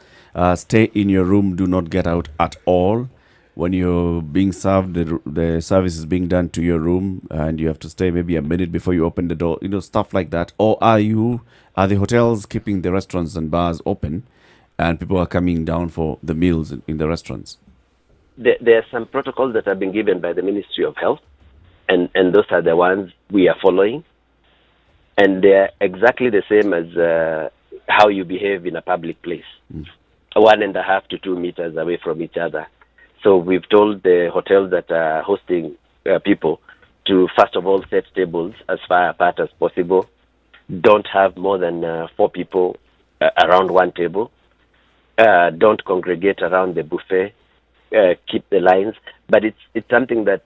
stay in your room, do not get out at all. When you're being served, the service is being done to your room, and you have to stay maybe a minute before you open the door, stuff like that. Or are the hotels keeping the restaurants and bars open, and people are coming down for the meals in the restaurants? There are some protocols that have been given by the Ministry of Health, and those are the ones we are following. And they're exactly the same as how you behave in a public place, 1.5 to 2 meters away from each other. So we've told the hotels that are hosting people to, first of all, set tables as far apart as possible. Don't have more than 4 people around one table. Don't congregate around the buffet. Keep the lines. But it's something that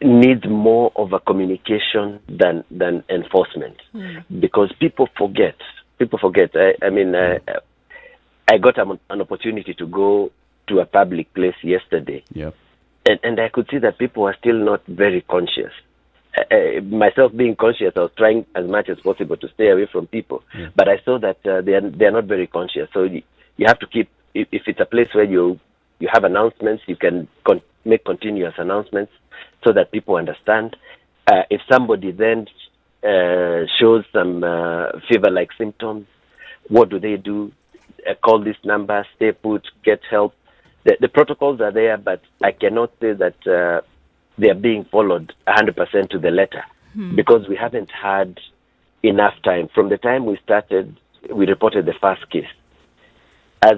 needs more of a communication than enforcement, because people forget. I got an opportunity to go to a public place yesterday, and I could see that people are still not very conscious. Myself being conscious, I was trying as much as possible to stay away from people, but I saw that they are not very conscious. So you have to keep. If it's a place where you have announcements, you can make continuous announcements so that people understand. If somebody then shows some fever-like symptoms, what do? Call this number, stay put, get help. The protocols are there, but I cannot say that they are being followed 100% to the letter, because we haven't had enough time. From the time we started, we reported the first case. As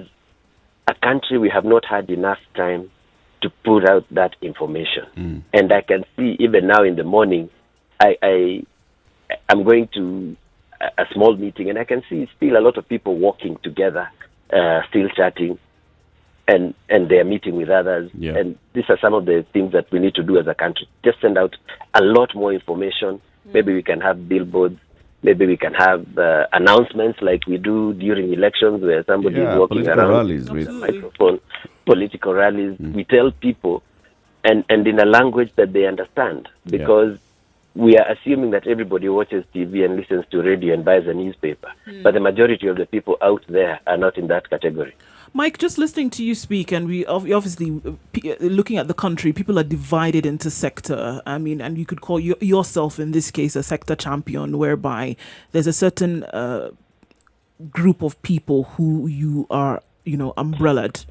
a country, we have not had enough time to put out that information. And I can see even now in the morning, I'm going to a small meeting, and I can see still a lot of people walking together, still chatting, and they are meeting with others. And these are some of the things that we need to do as a country. Just send out a lot more information. Maybe we can have billboards. Maybe we can have announcements like we do during elections, where somebody is walking around rallies with a microphone, political rallies. We tell people, and in a language that they understand, because we are assuming that everybody watches TV and listens to radio and buys a newspaper. But the majority of the people out there are not in that category. Mike, just listening to you speak, and we obviously looking at the country, people are divided into sector. I mean, and you could call yourself in this case a sector champion, whereby there's a certain group of people who you are, umbrellaed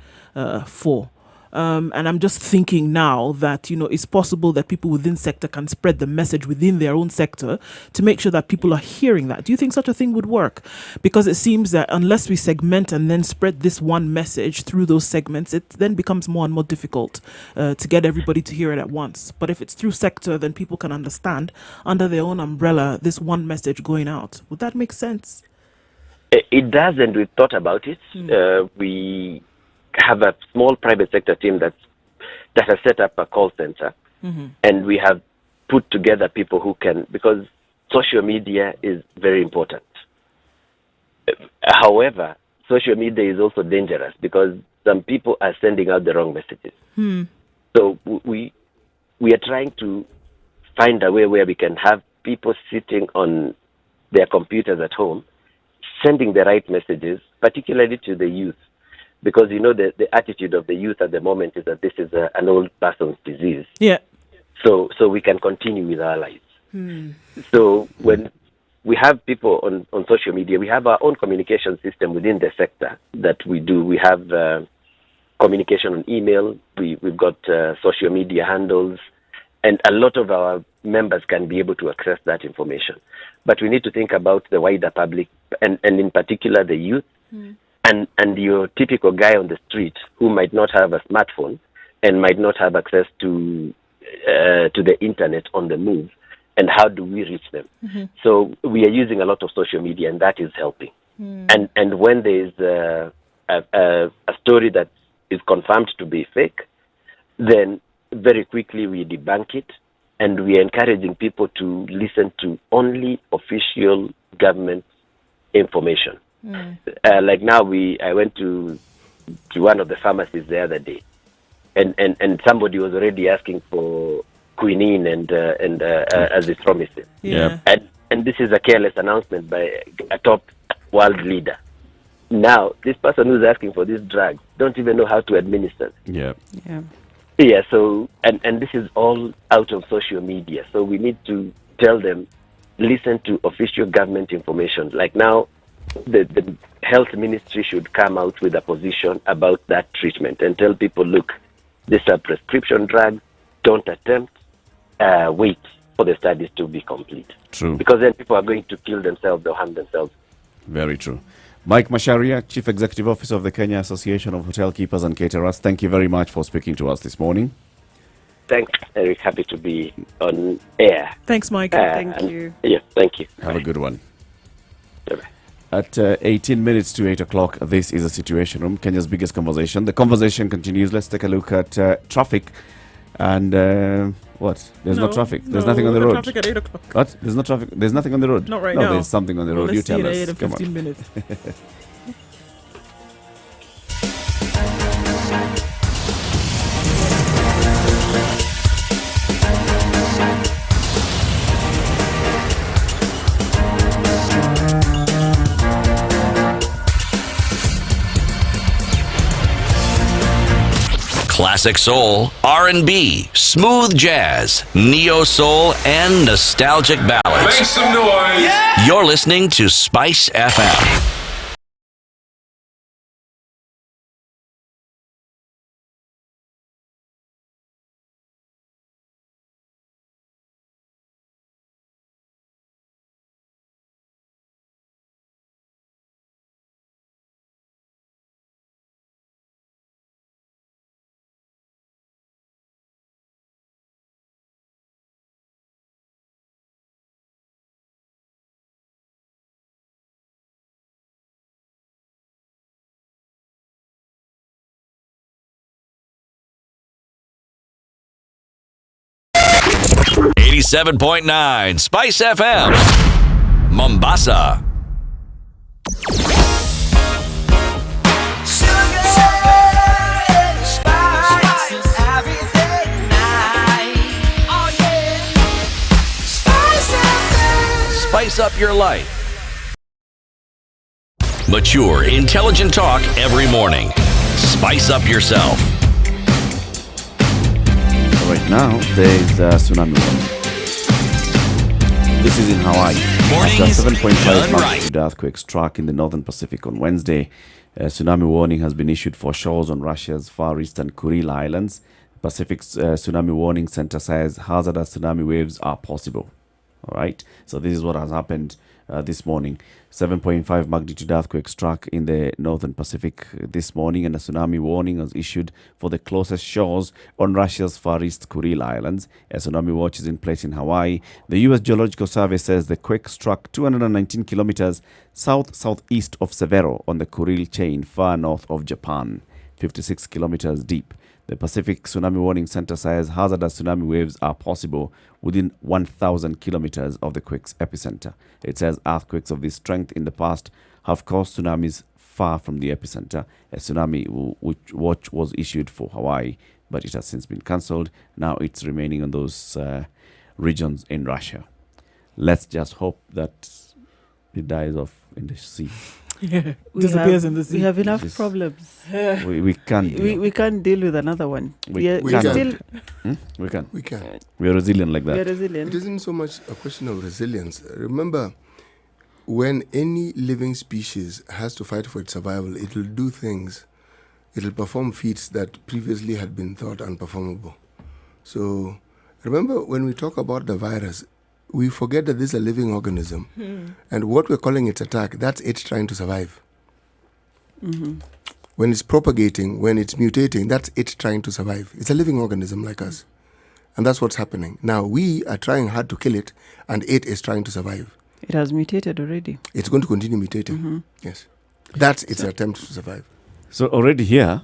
for. And I'm just thinking now that, it's possible that people within sector can spread the message within their own sector to make sure that people are hearing that. Do you think such a thing would work? Because it seems that unless we segment and then spread this one message through those segments, it then becomes more and more difficult to get everybody to hear it at once. But if it's through sector, then people can understand under their own umbrella this one message going out. Would that make sense? It does, and we've thought about it. We have a small private sector team that has set up a call center, and we have put together people who can, because social media is very important. However, social media is also dangerous because some people are sending out the wrong messages. So we are trying to find a way where we can have people sitting on their computers at home, sending the right messages, particularly to the youth. Because, the attitude of the youth at the moment is that this is an old person's disease. So we can continue with our lives. So when we have people on social media. We have our own communication system within the sector that we do. We have communication on email. We've got social media handles, and a lot of our members can be able to access that information. But we need to think about the wider public, and in particular the youth, and your typical guy on the street who might not have a smartphone and might not have access to the internet on the move. And how do we reach them? So we are using a lot of social media, and that is helping. And when there is a story that is confirmed to be fake, then very quickly we debunk it, and we are encouraging people to listen to only official government information. Like now, I went to one of the pharmacies the other day, and somebody was already asking for quinine and azithromycin. Yeah. And this is a careless announcement by a top world leader. Now, this person who's asking for these drugs don't even know how to administer them. Yeah, so, and this is all out of social media. So we need to tell them, listen to official government information. Like now, the health ministry should come out with a position about that treatment and tell people, look, these are prescription drugs. Don't attempt. Wait for the studies to be complete. True. Because then people are going to kill themselves or harm themselves. Very true. Mike Masharia, Chief Executive Officer of the Kenya Association of Hotel Keepers and Caterers, thank you very much for speaking to us this morning. Thanks, Eric. Happy to be on air. Thanks, Mike. Thank you. Yes, thank you. Have a good one. Bye-bye. At 18 minutes to 8 o'clock, this is a Situation Room, Kenya's biggest conversation. The conversation continues. Let's take a look at traffic. And what? There's no traffic. There's nothing on the road. Traffic at 8 o'clock. What? There's no traffic. There's nothing on the road. Not right no, now. There's something on the road. Let's You see tell it at us. 8 and Come on. 15 minutes. Classic soul, R&B, smooth jazz, neo soul, and nostalgic ballads. Make some noise. You're listening to Spice FM. .9 Spice FM, Mombasa. Spice up your life. Mature, intelligent talk every morning. Spice up yourself. Right now, there is a tsunami warning. This is in Hawaii. Mornings After 7.5 done magnitude earthquake struck in the northern Pacific on Wednesday, a tsunami warning has been issued for shores on Russia's Far Eastern Kuril Islands. Pacific's Tsunami Warning Center says hazardous tsunami waves are possible. All right. So this is what has happened this morning. 7.5 magnitude earthquake struck in the northern Pacific this morning, and a tsunami warning was issued for the closest shores on Russia's Far East Kuril Islands. A tsunami watch is in place in Hawaii. The U.S. Geological Survey says the quake struck 219 kilometers south-southeast of Severo on the Kuril chain, far north of Japan, 56 kilometers deep. The Pacific Tsunami Warning Center says hazardous tsunami waves are possible within 1,000 kilometers of the quake's epicenter. It says earthquakes of this strength in the past have caused tsunamis far from the epicenter. A tsunami watch was issued for Hawaii, but it has since been cancelled. Now it's remaining on those regions in Russia. Let's just hope that it dies off in the sea. Yeah, disappears in the sea. We have enough Just- problems. We can't. We can't deal with another one. We are can. still We can. We can. We are resilient like we are that. It resilient. isn't so much a question of resilience. Remember, when any living species has to fight for its survival, it will do things. It will perform feats that previously had been thought unperformable. So remember, when we talk about the virus, we forget that this is a living organism. And what we're calling its attack, that's it trying to survive. When it's propagating, when it's mutating, that's it trying to survive. It's a living organism like us. And that's what's happening. Now, we are trying hard to kill it, and it is trying to survive. It has mutated already. It's going to continue mutating. Yes. That's its attempt to survive. So already here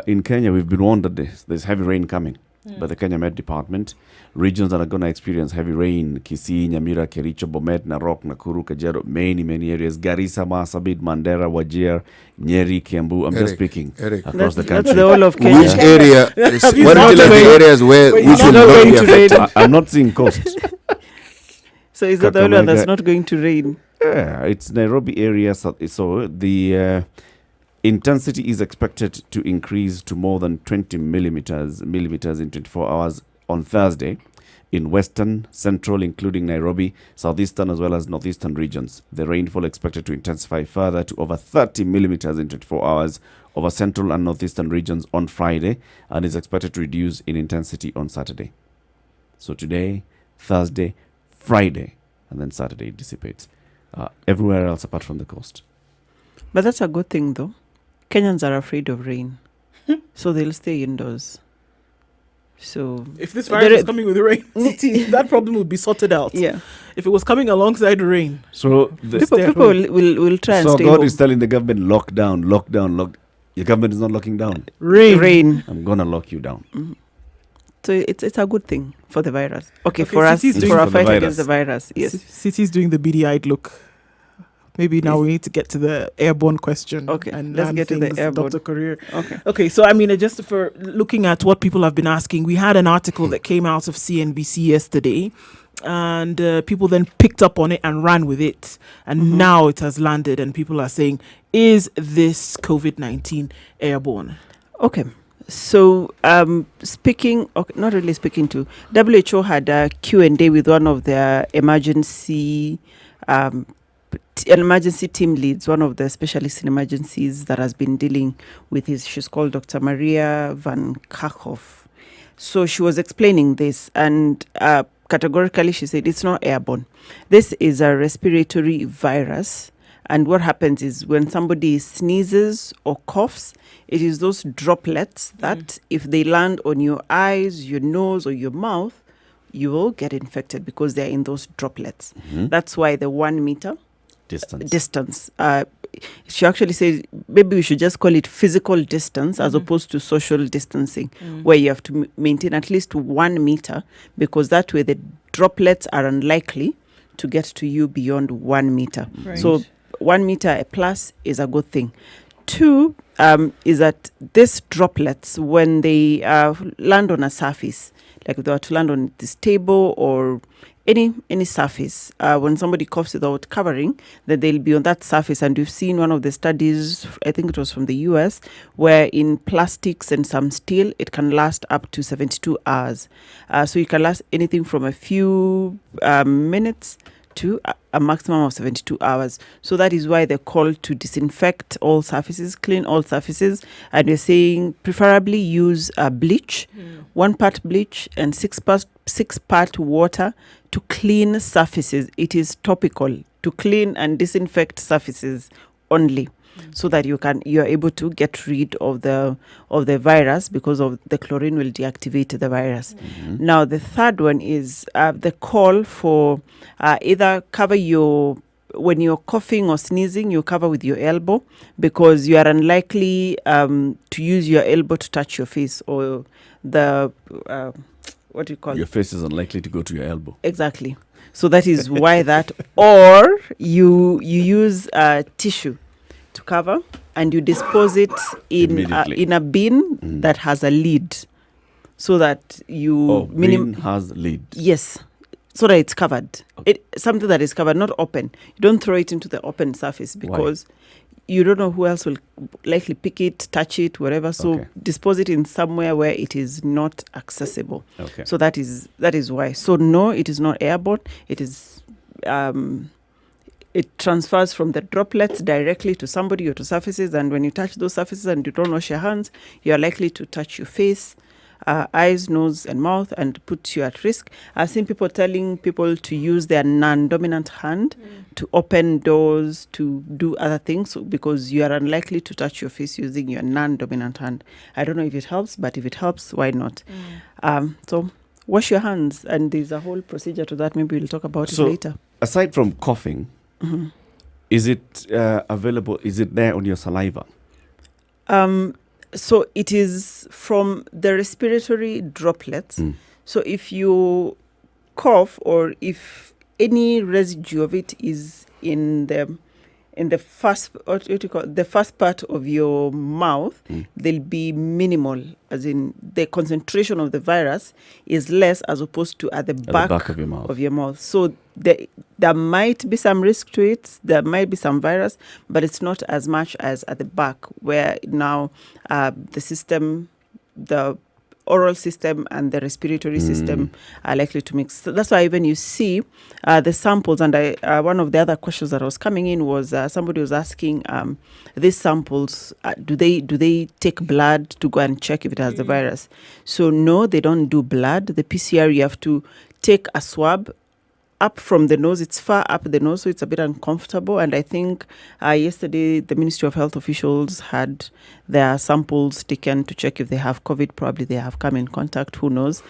in Kenya, we've been warned that there's heavy rain coming by the Kenya Met Department. Regions that are going to experience heavy rain: Kisii, Nyamira, Kericho, Bomet, Narok, Nakuru, Kajiado, many areas. Garissa, Marsabit, Mandera, Wajir, Nyeri, Kiambu. I'm just speaking Eric. across the That's country. the whole of Kenya. Which area? Have you What not are the going- areas where Wait, we it's should not not going be to affected? rain. I'm not seeing coast. So is that the only one that's Kakamega. not going to rain? Yeah, it's Nairobi area. So the intensity is expected to increase to more than 20 millimeters in 24 hours on Thursday in western, central, including Nairobi, southeastern as well as northeastern regions. The rainfall expected to intensify further to over 30 millimeters in 24 hours over central and northeastern regions on Friday, and is expected to reduce in intensity on Saturday. So today, Thursday, Friday, and then Saturday it dissipates. Everywhere else apart from the coast. But that's a good thing, though. Kenyans are afraid of rain, so they'll stay indoors. So If this virus There- is coming with rain, that problem would be sorted out. yeah, If it was coming alongside rain, So the people Stay at people home. will try and so stay God home. is telling the government, lock down. Your government is not locking down. Rain. I'm gonna lock you down. So it's a good thing for the virus. Okay, Okay, for us, cities doing for our for the fight against the virus. virus. Yes. City's doing the beady-eyed look. Maybe now we need to get to the airborne question. Okay, and let's land get to the things, airborne. Dr. Career. Okay. Okay, so I mean, just for looking at what people have been asking, we had an article that came out of CNBC yesterday, and people then picked up on it and ran with it, and now it has landed, and people are saying, is this COVID-19 airborne? Okay. So, not really speaking to, WHO had a Q&A with one of their emergency team leads, one of the specialists in emergencies that has been dealing with she's called Dr. Maria Van Kerkhoff. So she was explaining this, and categorically she said it's not airborne. This is a respiratory virus. And what happens is when somebody sneezes or coughs, it is those droplets that if they land on your eyes, your nose, or your mouth, you will get infected because they're in those droplets. That's why the 1 meter distance. She actually says maybe we should just call it physical distance as opposed to social distancing, where you have to maintain at least 1 meter, because that way the droplets are unlikely to get to you beyond 1 meter. Right. So 1 meter plus is a good thing. 2 is that these droplets, when they land on a surface, like if they were to land on this table or any surface, when somebody coughs without covering, then they'll be on that surface. And we've seen one of the studies, I think it was from the US, where in plastics and some steel, it can last up to 72 hours. So you can last anything from a few minutes to a maximum of 72 hours. So that is why they're called to disinfect all surfaces, clean all surfaces. And we're saying preferably use bleach, 1 part bleach and 6 part water to clean surfaces. It is topical to clean and disinfect surfaces only, so that you are able to get rid of the virus, because of the chlorine will deactivate the virus. Now the third one is the call for either cover when you're coughing or sneezing, you cover with your elbow, because you are unlikely to use your elbow to touch your face or the what do you call Your it? face is unlikely to go to your elbow. Exactly. So that is why that, or you use tissue to cover, and you dispose it Immediately. in a bin that has a lid, so that you bin has lid. Yes, so that it's covered. Something that is covered, not open. You don't throw it into the open surface, because you don't know who else will likely pick it, touch it, whatever. So Okay. dispose it in somewhere where it is not accessible. Okay. So that is why. So no, it is not airborne. It is it transfers from the droplets directly to somebody or to surfaces. And when you touch those surfaces and you don't wash your hands, you are likely to touch your face, eyes, nose, and mouth, and put you at risk. I've seen people telling people to use their non-dominant hand to open doors, to do other things, because you are unlikely to touch your face using your non-dominant hand. I don't know if it helps, but if it helps, why not? So wash your hands, and there's a whole procedure to that. Maybe we'll talk about it later. Aside from coughing, is it available? Is it there on your saliva? So it is from the respiratory droplets. So if you cough, or if any residue of it is in the first, what do you call it, the first part of your mouth, they'll be minimal, as in the concentration of the virus is less as opposed to at the back of your mouth. So there might be some risk to it. There might be some virus, but it's not as much as at the back, where now the system, the oral system and the respiratory system are likely to mix. So that's why even you see the samples, and one of the other questions that was coming in was somebody was asking, these samples, do they take blood to go and check if it has the virus? So no, they don't do blood. The PCR, you have to take a swab up from the nose. It's far up the nose, so it's a bit uncomfortable. And I think yesterday the Ministry of Health officials had their samples taken to check if they have COVID. Probably they have come in contact, who knows.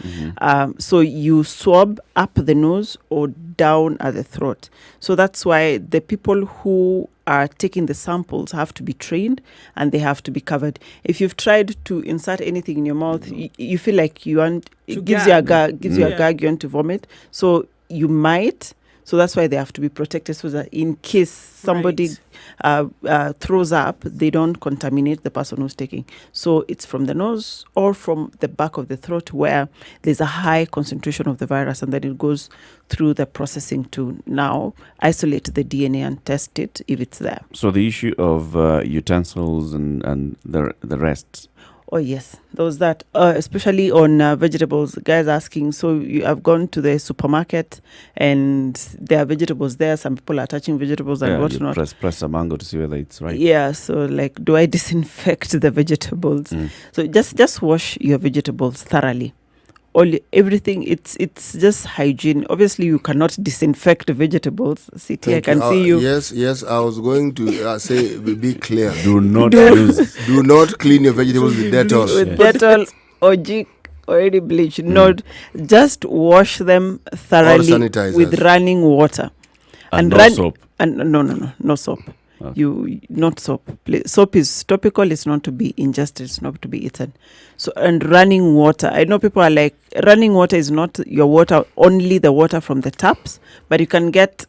So you swab up the nose or down at the throat. So that's why the people who are taking the samples have to be trained, and they have to be covered. If you've tried to insert anything in your mouth, you feel like you want, it gives you a gag, you want to vomit. So you might. So that's why they have to be protected, so that in case somebody throws up, they don't contaminate the person who's taking. So it's from the nose or from the back of the throat, where there's a high concentration of the virus, and then it goes through the processing to now isolate the DNA and test it if it's there. So the issue of utensils and the rest. Oh, yes. There was that, especially on vegetables. Guys asking, so you have gone to the supermarket and there are vegetables there. Some people are touching vegetables and whatnot. Press a mango to see whether it's right. Yeah, so like, do I disinfect the vegetables? So just wash your vegetables thoroughly. Everything, it's just hygiene. Obviously, you cannot disinfect vegetables. City, I can see you. Yes. I was going to say, be clear. Do not Do not clean your vegetables with Dettol. With Dettol or Jik or any bleach. Not just wash them thoroughly with running water. And no soap. And no soap. Okay. Not soap. Soap is topical. It's not to be ingested. It's not to be eaten. So, and running water. I know people are like, running water is not your water, only the water from the taps, but you can get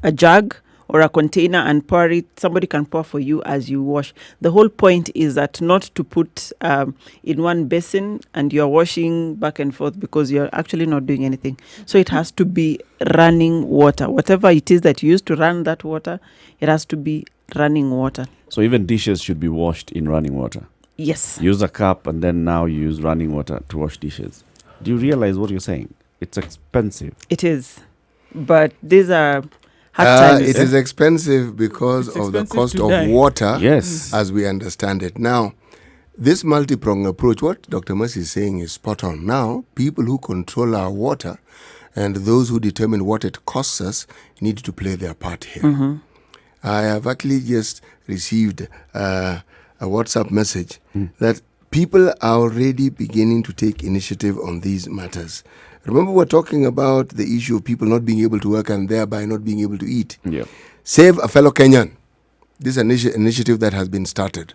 a jug or a container and pour it. Somebody can pour for you as you wash. The whole point is that not to put in one basin and you're washing back and forth, because you're actually not doing anything. So it has to be running water. Whatever it is that you use to run that water, it has to be running water. So even dishes should be washed in running water. Yes. Use a cup and then now you use running water to wash dishes. Do you realize what you're saying? It's expensive. It is. But these are hard times. It is expensive because of the cost of water, Yes. as we understand it. Now, this multi-pronged approach, what Dr. Mercy is saying is spot on. Now, people who control our water and those who determine what it costs us need to play their part here. I have actually just received a WhatsApp message that people are already beginning to take initiative on these matters. Remember, we're talking about the issue of people not being able to work and thereby not being able to eat. Yeah. Save a fellow Kenyan. This is an initiative that has been started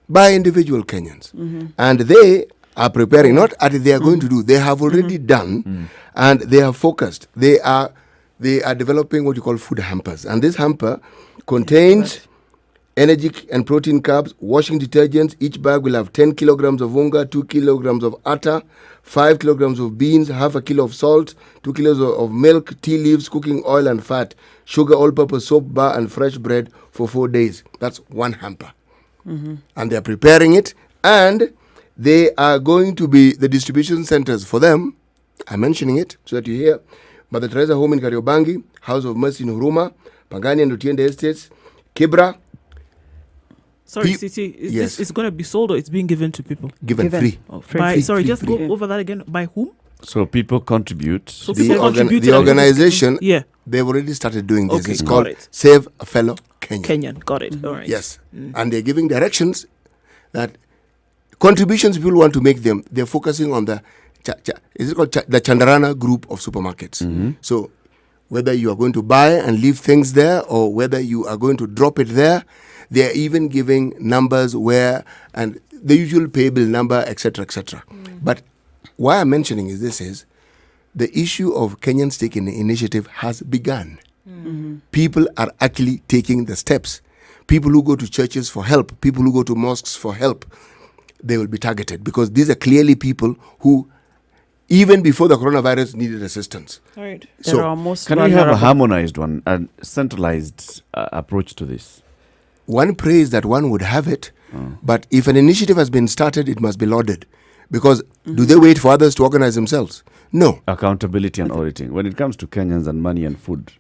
by individual Kenyans. And they are preparing, not at they are going to do, they have already done, and they are focused. They are developing what you call food hampers. And this hamper contains energy and protein carbs, washing detergents. Each bag will have 10 kilograms of unga, 2 kilograms of atta, 5 kilograms of beans, half a kilo of salt, 2 kilos of milk, tea leaves, cooking oil and fat, sugar, all-purpose soap bar, and fresh bread for 4 days. That's one hamper. And they're preparing it, and they are going to be the distribution centers for them. I'm mentioning it so that you hear. Mother Teresa Home in Kariobangi, House of Mercy in Huruma, Pangani and Otiende Estates, Kibra, Sorry, Pe- CT, is yes. this is going to be sold or it's being given to people? given Given. free. Oh, Free, by, free, sorry, free, just free. go over that again. By whom? So people contribute. So The, people contributed the and organization, Yeah, they've already started doing this. Okay, It's got called it. Save a Fellow Kenya. Kenyan. Got it. All right. Yes. And they're giving directions that contributions people want to make them, they're focusing on the, is it called the Chandarana group of supermarkets. So whether you are going to buy and leave things there or whether you are going to drop it there, they're even giving numbers where, and the usual pay bill number, etc., etc. But why I'm mentioning is this is, the issue of Kenyans taking the initiative has begun. People are actually taking the steps. People who go to churches for help, people who go to mosques for help, they will be targeted because these are clearly people who, even before the coronavirus, needed assistance. All right. There So, are most Can we have a vulnerable. harmonized one and centralized approach to this? one prays that one would have it, but if an initiative has been started, it must be lauded. Because do they wait for others to organize themselves? No. Accountability and auditing. When it comes to Kenyans and money and food,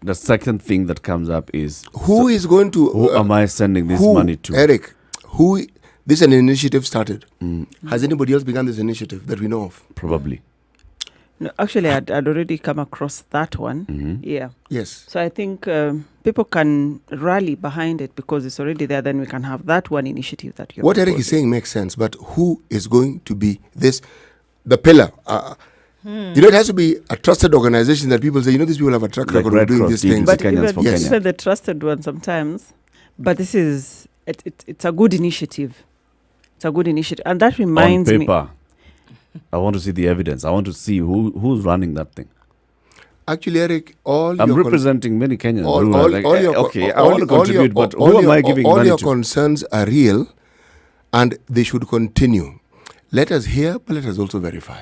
the second thing that comes up is Who is going to... who am I sending this who, money to? Eric, who... This is an initiative started. Has anybody else begun this initiative that we know of? Probably. No, actually, I'd already come across that one. Yeah. Yes. So I think people can rally behind it because it's already there. Then we can have that one initiative that you're What Eric is proposing. saying makes sense, but who is going to be this, the pillar? You know, it has to be a trusted organization that people say, you know, these people have a track Like record Red of doing Cross these did things. with But Kenyans even, for Yes. Kenya. even the trusted one sometimes. But this is it's a good initiative. It's a good initiative, and that reminds On me. paper, I want to see the evidence. I want to see who's running that thing. Actually, Eric, all I'm your representing many Kenyans all, who all, are like, all your okay, I all- want to all your- contribute, but all who am your- I giving all money your to? concerns are real, and they should continue. Let us hear, but let us also verify.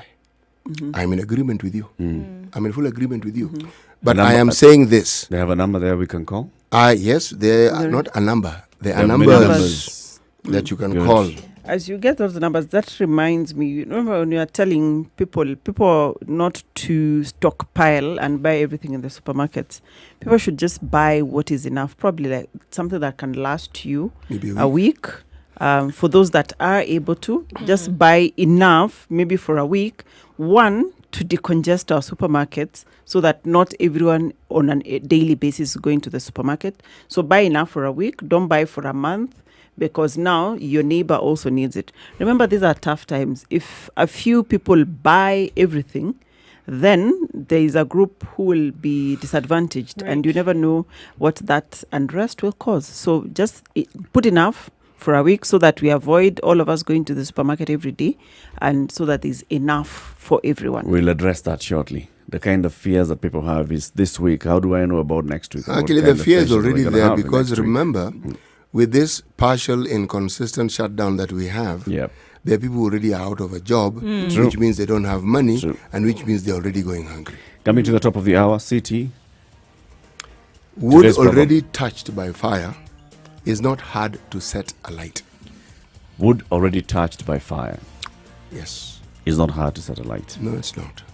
I'm in agreement with you. I'm in full agreement with you. But The I number- am saying this. They have a number there we can call. Yes, they are not a number. They are There are many numbers that you can Good. call. As you get those numbers, that reminds me. You remember when you are telling people not to stockpile and buy everything in the supermarkets. People should just buy what is enough. Probably like something that can last you Maybe a week. For those that are able to, just buy enough, maybe for a week. One, to decongest our supermarkets so that not everyone on a daily basis is going to the supermarket. So buy enough for a week. Don't buy for a month because now your neighbor also needs it. Remember, these are tough times. If a few people buy everything, then there is a group who will be disadvantaged, and you never know what that unrest will cause. So just put enough for a week so that we avoid all of us going to the supermarket every day, and so that there's enough for everyone. We'll address that shortly. The kind of fears that people have is this week. How do I know about next week? What Actually, kind the of fear is pressures are we already gonna there have because next week? remember, with this partial inconsistent shutdown that we have, Yep. there are people who already are out of a job, True. which means they don't have money, True. and which means they're already going hungry. Coming to the top of the hour, CT. Wood Today's problem. already touched by fire is not hard to set alight. Wood already touched by fire. Yes. It's not hard to set a light. No, it's not.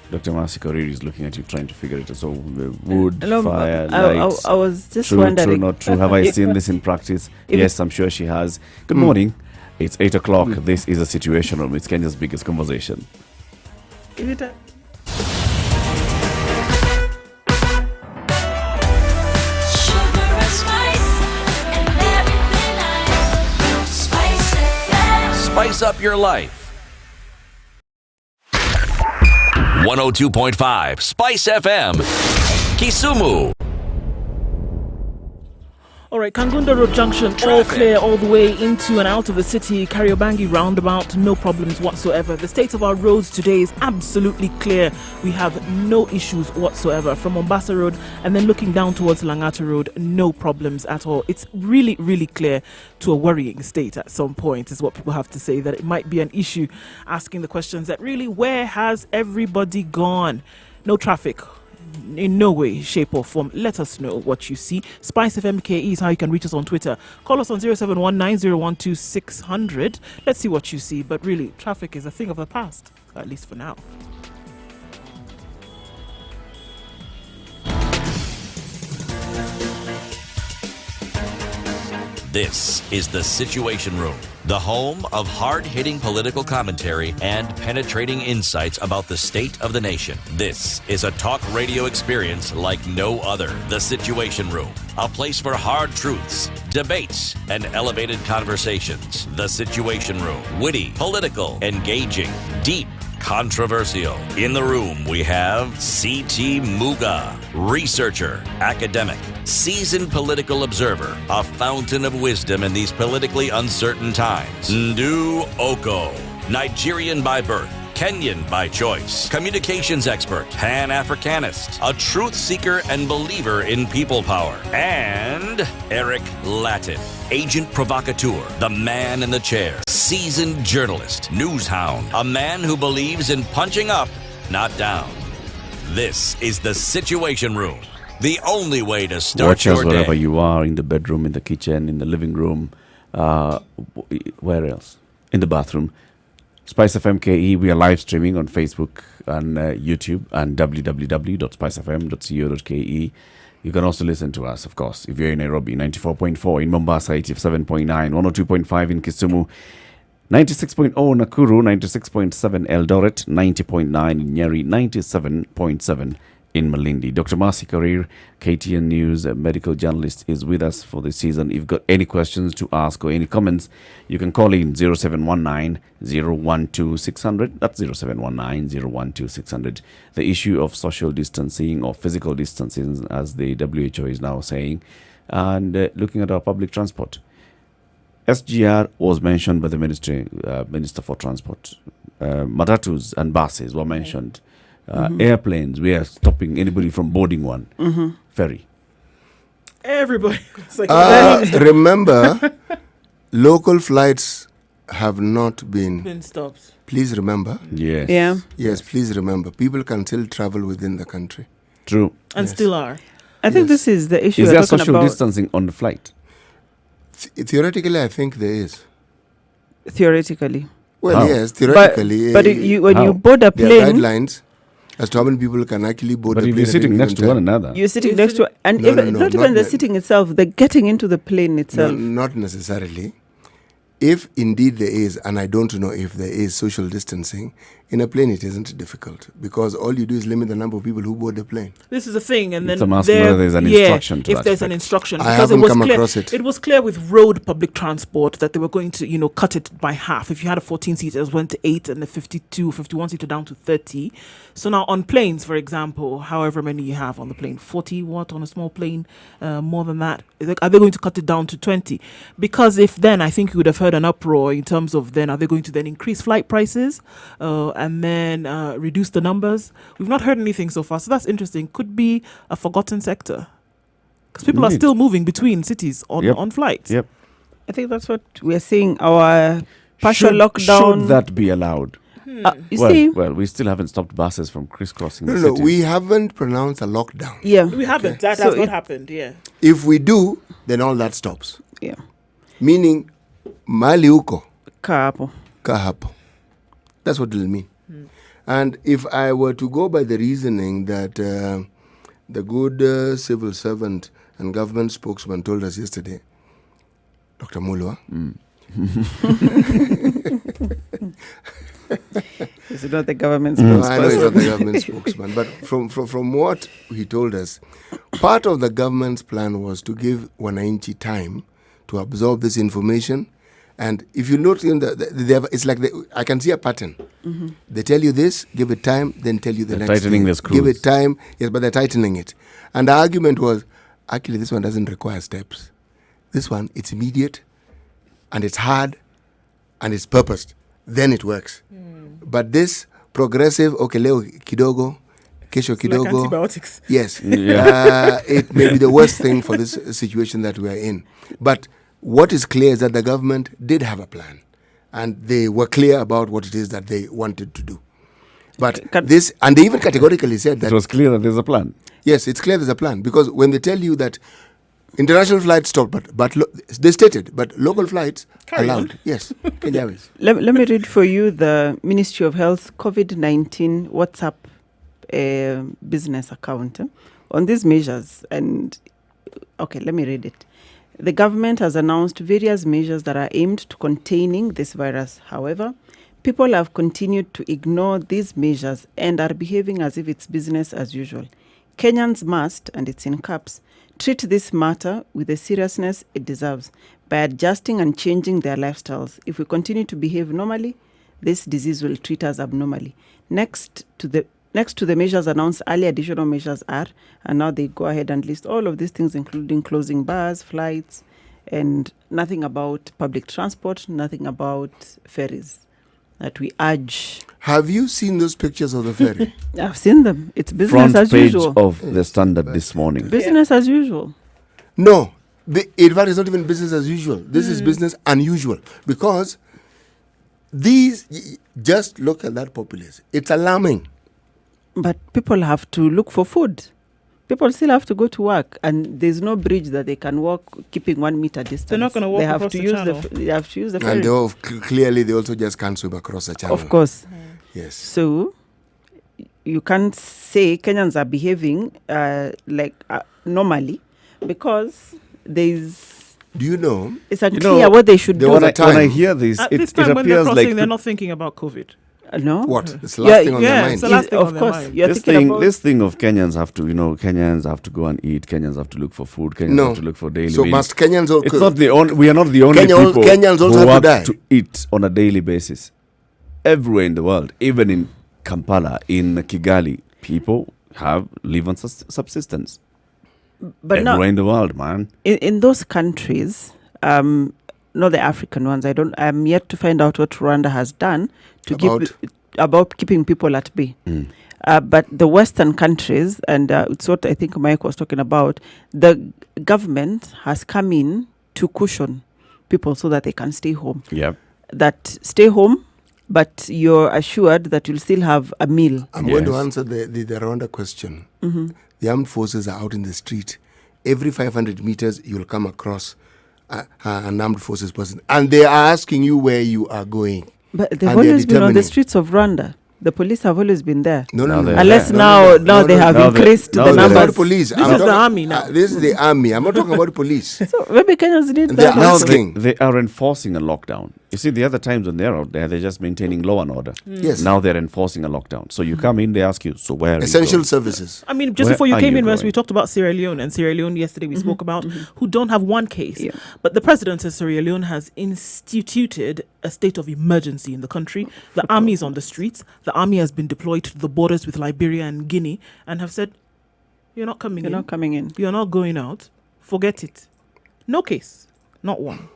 Dr. Marcy Koriri is looking at you, trying to figure it out. So, wood, No, fire, I lights. was just True, wondering. true, not true. Have I seen this in practice? If Yes, I'm sure she has. Good morning. It's 8 o'clock. This is a Situation Room. It's Kenya's biggest conversation. Is it a- Sugar and spice and everything nice. Spice it. Spice up your life. 102.5 Spice FM, Kisumu. All right, Kangunda Road Junction, all clear all the way into and out of the city. Kariobangi roundabout, no problems whatsoever. The state of our roads today is absolutely clear. We have no issues whatsoever. From Mombasa Road and then looking down towards Langata Road, no problems at all. It's really, really clear to a worrying state at some point, is what people have to say, that it might be an issue, asking the questions that really, where has everybody gone? No traffic. In no way, shape or form. Let us know what you see. Spice FM KE is how you can reach us on Twitter. Call us on 0719012600. Let's see what you see. But really, traffic is a thing of the past, at least for now. This is The Situation Room, the home of hard-hitting political commentary and penetrating insights about the state of the nation. This is a talk radio experience like no other. The Situation Room, a place for hard truths, debates, and elevated conversations. The Situation Room, witty, political, engaging, deep, controversial. In the room, we have C.T. Muga, researcher, academic, seasoned political observer, a fountain of wisdom in these politically uncertain times. Ndu Oko, Nigerian by birth, Kenyan by choice, communications expert, Pan-Africanist, a truth seeker and believer in people power, and Eric Latin, agent provocateur, the man in the chair, seasoned journalist, news hound, a man who believes in punching up, not down. This is The Situation Room, the only way to start Watch us your wherever day. you are, in the bedroom, in the kitchen, in the living room, where else? In the bathroom. Spice FM KE, we are live streaming on Facebook and YouTube and www.spicefm.co.ke. You can also listen to us, of course, if you're in Nairobi, 94.4, in Mombasa, 87.9, 102.5 in Kisumu, 96.0 Nakuru, 96.7 Eldoret, 90.9 in Nyeri, 97.7 in Malindi. Dr. Marcy Karir, KTN News, a medical journalist, is with us for this season. If you've got any questions to ask or any comments, you can call in 0719 012 600. That's 0719 012 600. The issue of social distancing or physical distancing, as the WHO is now saying, and looking at our public transport. SGR was mentioned by the Minister for Transport. Matatus and buses were mentioned. Airplanes, we are stopping anybody from boarding one. Ferry. Everybody. It's like Remember, local flights have not been stopped. Please remember. Yes. Yeah. Yes, please remember. People can still travel within the country. True. And still are. I think Yes. this is the issue Is we're there talking social about. distancing on the flight? Theoretically, I think there is. Theoretically. Well, How? yes, theoretically. But when How? you board a there are plane, guidelines as to how many people can actually board But the if plane. you're sitting at any next to given one time. another, you're sitting You're next to, and No, even, no, no, not even not the ne- sitting itself, the getting into the plane No, itself. not necessarily. If indeed there is, and I don't know if there is social distancing, in a plane it isn't difficult because all you do is limit the number of people who board the plane. This is the thing, and then I'm asking there- whether there's an instruction to if that there's an effect. instruction, I because haven't it was come clear. across it. It was clear with road public transport that they were going to, cut it by half. If you had a 14-seater, it went to 8, and the 51-seater down to 30. So now on planes, for example, however many you have on the plane, 40 what on a small plane, more than that, are they going to cut it down to 20? Because if then, I think you would have heard an uproar in terms of then, are they going to then increase flight prices and then reduce the numbers? We've not heard anything so far, so that's interesting. Could be a forgotten sector because people are Indeed. still moving between cities Yep. on flights. Yep. I think that's what we're seeing. Our partial lockdown. Should that be allowed? You see, Well, we still haven't stopped buses from crisscrossing No, the no, city. we haven't pronounced a lockdown. yeah, We haven't. That So has not it- happened. Yeah. If we do, then all that stops. yeah. Meaning, mali uko, Kapo. kahapo. That's what it'll mean. And if I were to go by the reasoning that the good civil servant and government spokesman told us yesterday, Dr. Mulwa, This is not the government's no, I know he's spokesperson. not the government spokesman, but from what he told us, part of the government's plan was to give Wananchi time to absorb this information. And if you note, it's like I can see a pattern. They tell you this, give it time, then tell you the They're next tightening thing. the screws. Give it time, yes, but they're tightening it. And the argument was, actually, this one doesn't require steps. This one, it's immediate, and it's hard, and it's purposed. Then it works. But this progressive, okay, leo kidogo, kesho Like kidogo, antibiotics. yes, Yeah. it may be the worst thing for this situation that we are in. But what is clear is that the government did have a plan, and they were clear about what it is that they wanted to do. But this, and they even categorically said It that, was clear that there's a plan. yes, it's clear there's a plan, because when they tell you that international flights stopped, but they stated, but local flights Carry on. allowed. Yes, Kenya Airways. Let me read for you the Ministry of Health COVID-19 WhatsApp business account on these measures. And okay, let me read it. The government has announced various measures that are aimed to containing this virus. However, people have continued to ignore these measures and are behaving as if it's business as usual. Kenyans must, and it's in caps, treat this matter with the seriousness it deserves by adjusting and changing their lifestyles. If we continue to behave normally, this disease will treat us abnormally. Next to the measures announced, earlier additional measures are, and now they go ahead and list all of these things, including closing bars, flights, and nothing about public transport, nothing about ferries. That we urge. Have you seen those pictures of the ferry? I've seen them. It's business Front as page usual. of the Standard this morning. Business as usual. No. In fact, it's not even business as usual. This is business unusual. Because just look at that populace. It's alarming. But people have to look for food. People still have to go to work, and there's no bridge that they can walk keeping 1 meter distance. They're not going to walk They have across to the use channel. they have to use the ferry. And clearly, they also just can't swim across the channel. Of course. Yes. So you can't say Kenyans are behaving normally, because there's Do you know? it's unclear what they should there do. was When a I time- hear this, At it, this it time, when they're appears crossing, like they're not thinking about COVID. No. What? It's the last thing on their yeah, mind. it's the last thing of on their course. mind. You're this thinking thing. about This thing of Kenyans have to go and eat. Kenyans have to look for food. Kenyans No. have to look for daily. So meals. must Kenyans It's not the only. We are not the only Kenyans people also who have to have die. to eat on a daily basis. Everywhere in the world, even in Kampala, in Kigali, people live on subsistence. but Everywhere now in the world, man. in those countries, not the African ones. I'm yet to find out what Rwanda has done to about keeping people at bay. But the Western countries, and it's what I think Mike was talking about, the government has come in to cushion people so that they can stay home. Yep. That stay home, but you're assured that you'll still have a meal. I'm going to Yes. answer the Rwanda question. The armed forces are out in the street. Every 500 meters, you'll come across an armed forces person. And they are asking you where you are going. But they've And they're always been on the determining. streets of Rwanda. The police have always been there. No, Now no, they're no. Unless there. now they have now they- increased now the they're That's there. not numbers. police. This is the army now. This is the army. I'm not talking about police. So maybe Kenyans need They're that also. asking. They are enforcing a lockdown. You see, the other times when they're out there, they're just maintaining law and order. Yes. Now they're enforcing a lockdown. So you come in, they ask you, so where are you Essential going? services. I mean, just Where before you are came you in, Wes, we going? talked about Sierra Leone, and Sierra Leone yesterday we spoke about, who don't have one case. Yeah. But the president of Sierra Leone has instituted a state of emergency in the country. The army is on the streets. The army has been deployed to the borders with Liberia and Guinea and have said, you're not coming You're in. not coming in. You're not going out. Forget it. No case. Not one.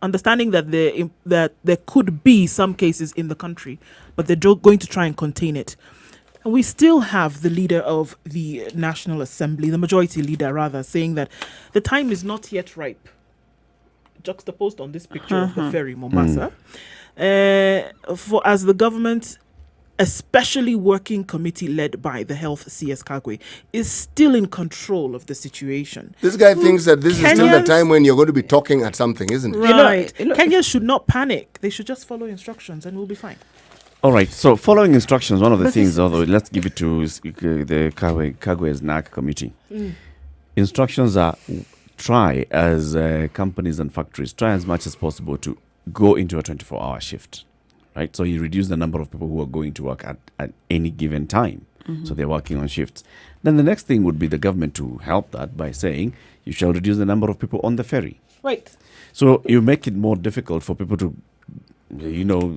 Understanding that there could be some cases in the country, but they're going to try and contain it. And we still have the leader of the National Assembly, the majority leader rather, saying that the time is not yet ripe. Juxtaposed on this picture of the ferry, Mombasa, for as the government, especially working committee led by the health CS Kagwe, is still in control of the situation. This guy thinks that this is still the Kenyans- time when you're going to be talking at something, isn't it? Right. You know- Kenyans should not panic. They should just follow instructions and we'll be fine. All right. So following instructions, one of the things, although let's give it to the Kagwe's NAC committee. Instructions are try as companies and factories, try as much as possible to go into a 24-hour shift. Right, so you reduce the number of people who are going to work at any given time. So they're working on shifts. Then the next thing would be the government to help that by saying you shall reduce the number of people on the ferry. Right. So you make it more difficult for people to,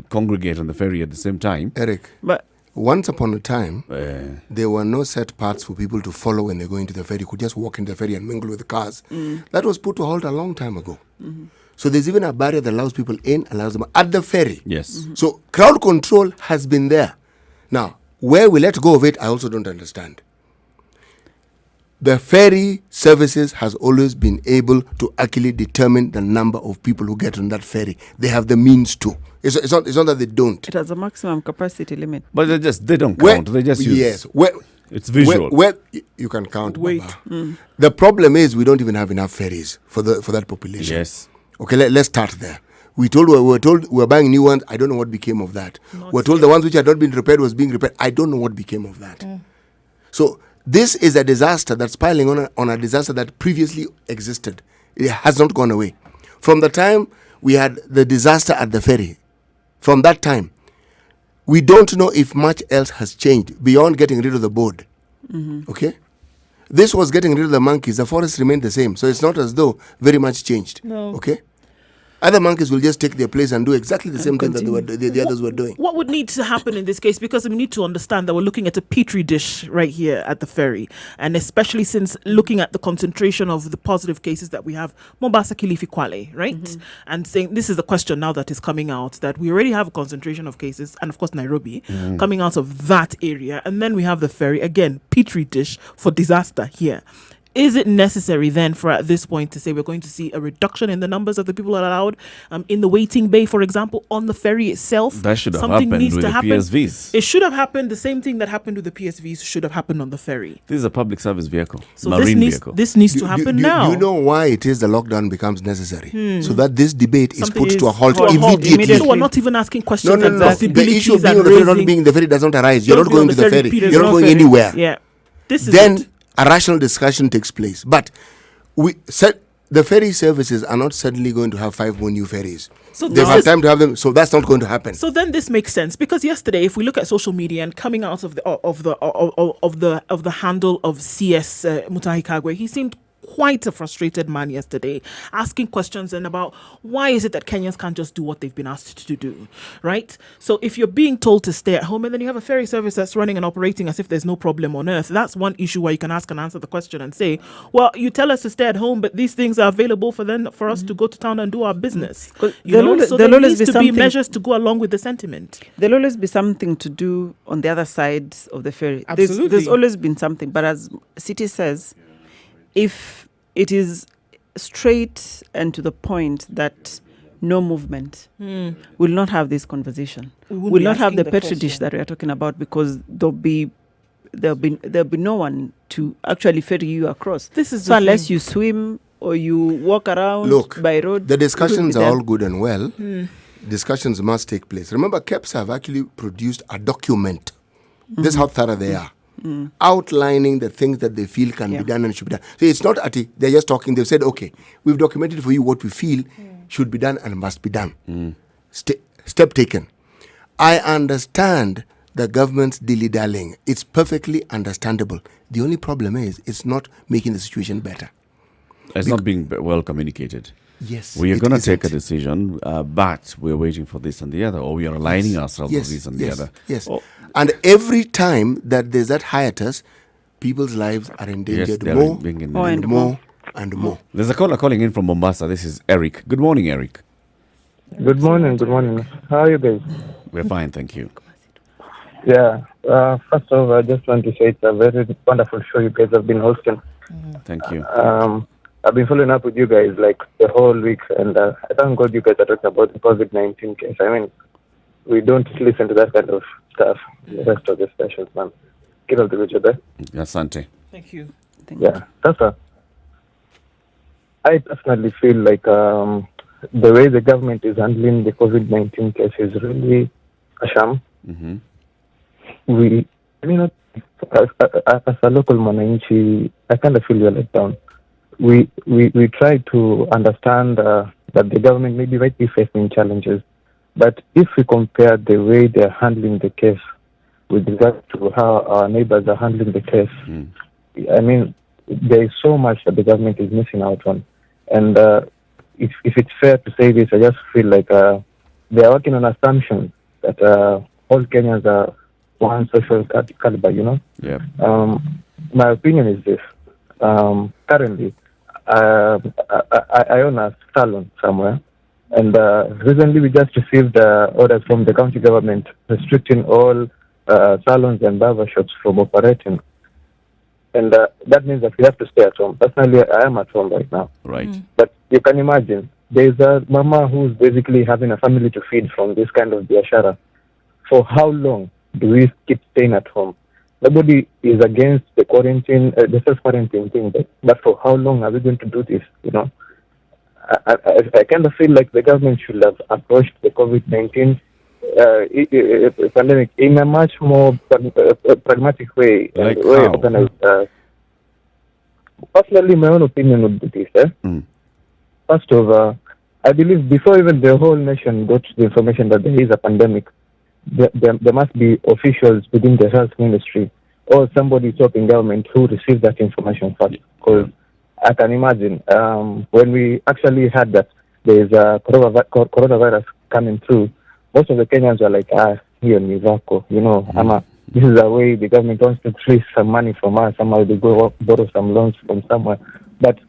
congregate on the ferry at the same time. Eric, But once upon a time, Uh, there were no set paths for people to follow when they're going to the ferry. You could just walk in the ferry and mingle with the cars. That was put to halt a long time ago. So there's even a barrier that allows people in, allows them at the ferry. yes. So crowd control has been there. Now, where we let go of it, I also don't understand. The ferry services has always been able to actually determine the number of people who get on that ferry. They have the means to. It's not that they don't. it has a maximum capacity limit. But they don't count. They just use. Yes. Where, It's visual. Where you can count. Wait. Baba. The problem is we don't even have enough ferries for that population. Yes. Okay, let's start there. We were told we were buying new ones. I don't know what became of that. We're told the ones which had not been repaired was being repaired. I don't know what became of that. So this is a disaster that's piling on a disaster that previously existed. It has not gone away. From the time we had the disaster at the ferry, from that time, we don't know if much else has changed beyond getting rid of the board. Okay? This was getting rid of the monkeys. The forest remained the same. So it's not as though very much changed. No. Okay? Other monkeys will just take their place and do exactly the same thing that the others were doing. What would need to happen in this case? Because we need to understand that we're looking at a petri dish right here at the ferry, and especially since looking at the concentration of the positive cases that we have, Mombasa, Kilifi, Kwale, right? And saying this is the question now that is coming out, that we already have a concentration of cases, and of course Nairobi coming out of that area, and then we have the ferry again, petri dish for disaster here. Is it necessary then for at this point to say we're going to see a reduction in the numbers of the people allowed in the waiting bay, for example, on the ferry itself? That should have happened with the PSVs. It should have happened. The same thing that happened with the PSVs should have happened on the ferry. This is a public service vehicle, So marine vehicle. this needs to happen now. Do you know why it is the lockdown becomes necessary? So that this debate is Something put is to a halt to a halt immediately. So we're not even asking questions No. and The possibilities issue of being and on the ferry, not raising- being the ferry does not arise. You're Don't not be on going to the ferry. Peter, You're not going ferry. anywhere. Yeah. This is Then it. a rational discussion takes place. But we said the ferry services are not suddenly going to have 5 more new ferries. So They've this had is- time to have them, so that's not going to happen. So then this makes sense, because yesterday, if we look at social media and coming out of the handle of CS Mutahi Kagwe, he seemed quite a frustrated man yesterday, asking questions and about why is it that Kenyans can't just do what they've been asked to do, right? So if you're being told to stay at home and then you have a ferry service that's running and operating as if there's no problem on earth, that's one issue where you can ask and answer the question and say, well, you tell us to stay at home, but these things are available for us to go to town and do our business. So there'll there always needs be to be something- measures to go along with the sentiment. There'll always be something to do on the other side of the ferry. Absolutely. There's always been something. But as City says, if it is straight and to the point that no movement, we'll not have this conversation. won't We'll be not have asking the the petri dish question. that we are talking about, because there'll be no one to actually ferry you across. This is so the unless thing. you swim or you walk around Look, by road. the discussions it will are be all good and well. Discussions must take place. Remember, KEPS have actually produced a document. This is how thorough they are. Outlining the things that they feel can be done and should be done. So it's not they're just talking. They've said, okay, we've documented for you what we feel should be done and must be done. Step taken. I understand the government's dilly-dallying. It's perfectly understandable. The only problem is it's not making the situation better. It's not being well communicated. Yes. We are it going to take a isn't. decision, but we're waiting for this and the other, or we are aligning ourselves with this and the other. Yes. Oh, And every time that there's that hiatus, people's lives are endangered they're more being in- More and and more and more. There's a caller calling in from Mombasa. This is Eric. Good morning, Eric. Good morning. How are you guys? We're fine, thank you. Yeah. First of all, I just want to say it's a very wonderful show you guys have been hosting. Thank you. I've been following up with you guys like the whole week, and I thank God you guys are talking about the COVID-19 case. I mean, we don't listen to that kind of stuff in the rest of the stations, man. Keep up the good job there. Asante. Thank you. Yeah, that's all. I personally feel like the way the government is handling the COVID-19 case is really a sham. Mm-hmm. As a local Mwananchi, I kind of feel we're let down. We try to understand that the government might be facing challenges, but if we compare the way they're handling the case with regard to how our neighbors are handling the case, I mean, there is so much that the government is missing out on. And if it's fair to say this, I just feel like they are working on assumptions that all Kenyans are one social caliber, you know? Yeah. My opinion is this. Currently, I own a salon somewhere, and recently we just received orders from the county government restricting all salons and barber shops from operating. And that means that we have to stay at home. Personally, I am at home right now. Right. But you can imagine, there's a mama who's basically having a family to feed from this kind of biashara. For how long do we keep staying at home? Nobody is against the quarantine, the self-quarantine thing, but for how long are we going to do this, you know? I kind of feel like the government should have approached the COVID-19 pandemic in a much more pragmatic way. Like and way how? organized. Personally, my own opinion would be this. First of all, I believe before even the whole nation got the information that there is a pandemic, there must be officials within the health ministry or somebody top in government who received that information first. Because I can imagine when we actually had that there is a coronavirus coming through, most of the Kenyans were like, here ni vako, this is a way the government wants to trace some money from us. Somehow they go borrow some loans from somewhere. But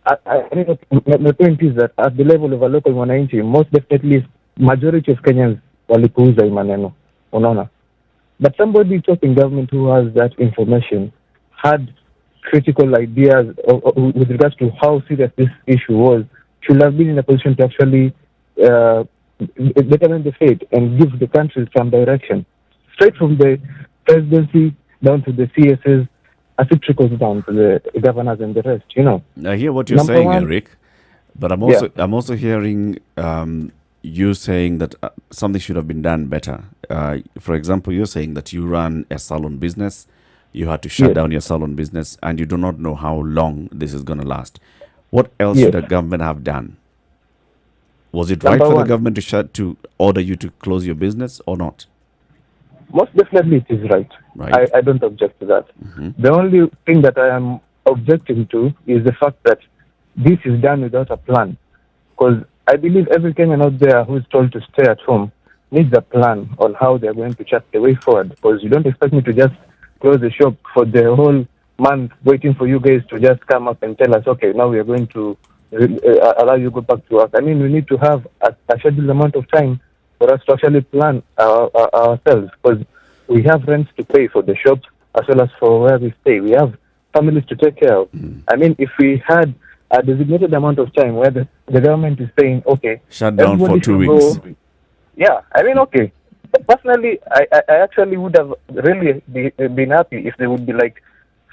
I think the point is that at the level of a local mwananchi, most definitely majority of Kenyans walipuuza hii maneno, unaona. But somebody top in government who has that information had critical ideas with regards to how serious this issue was, should have been in a position to actually determine the fate and give the country some direction. Straight from the presidency down to the CSs, as it trickles down to the governors and the rest, I hear what you're Number saying, one- Eric, but I'm also hearing you saying that something should have been done better. For example, you're saying that you run a salon business, you had to shut Yes. down your salon business, and you do not know how long this is going to last. What else Yes. should the government have done? Was it right Number for the one. government to order you to close your business or not? Most definitely it is right. Right. I don't object to that. The only thing that I am objecting to is the fact that this is done without a plan. Because I believe every Kenyan out there who is told to stay at home needs a plan on how they're going to chart the way forward. Because you don't expect me to just close the shop for the whole month waiting for you guys to just come up and tell us, okay, now we are going to allow you to go back to work. I mean, we need to have a scheduled amount of time for us to actually plan ourselves, because we have rents to pay for the shops as well as for where we stay. We have families to take care of. I mean, if we had a designated amount of time where the government is saying, okay, Shut down for everybody 2 should weeks. go. Yeah, I mean, okay. Personally, I actually would have really been happy if they would be like,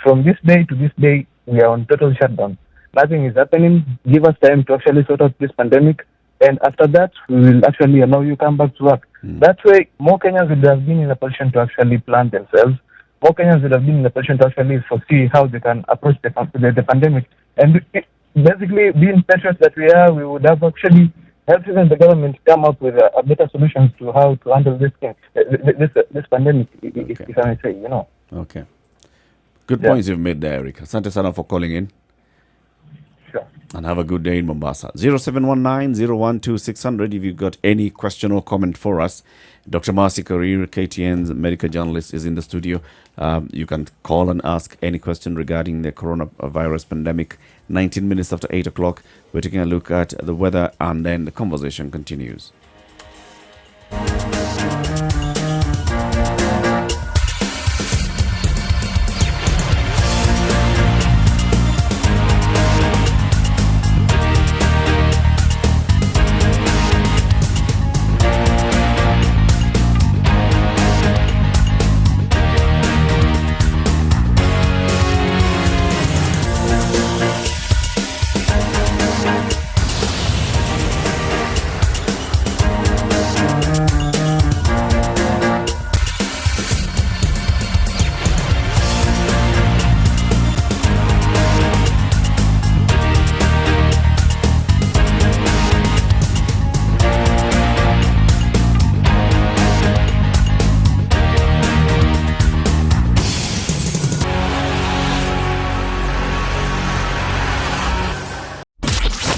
from this day to this day, we are on total shutdown. Nothing is happening. Give us time to actually sort out this pandemic. And after that, we will actually allow you to come back to work. That way, more Kenyans would have been in a position to actually plan themselves. More Kenyans would have been in a position to actually foresee how they can approach the pandemic. And basically, being patriots that we are, we would have actually helped even the government come up with a better solutions to how to handle this thing, this pandemic, if I may say, Okay. Good Yeah. points you've made there, Eric. Asante sana for calling in. Sure. And have a good day in Mombasa. 0719-012-600 if you've got any question or comment for us. Dr. Marcy Karir, KTN's medical journalist, is in the studio. You can call and ask any question regarding the coronavirus pandemic. 19 minutes after 8 o'clock, we're taking a look at the weather and then the conversation continues.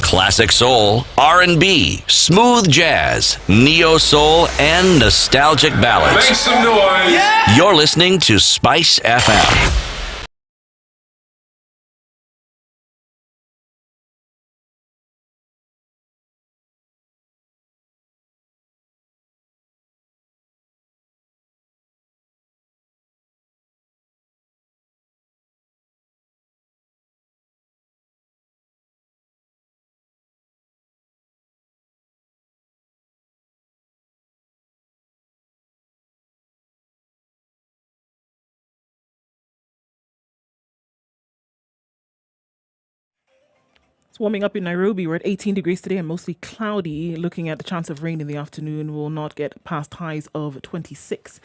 Classic soul, R&B, smooth jazz, neo soul, and nostalgic ballads. Make some noise. You're listening to Spice FM. Warming up in Nairobi, we're at 18 degrees today and mostly cloudy. Looking at the chance of rain in the afternoon, will not get past highs of 26.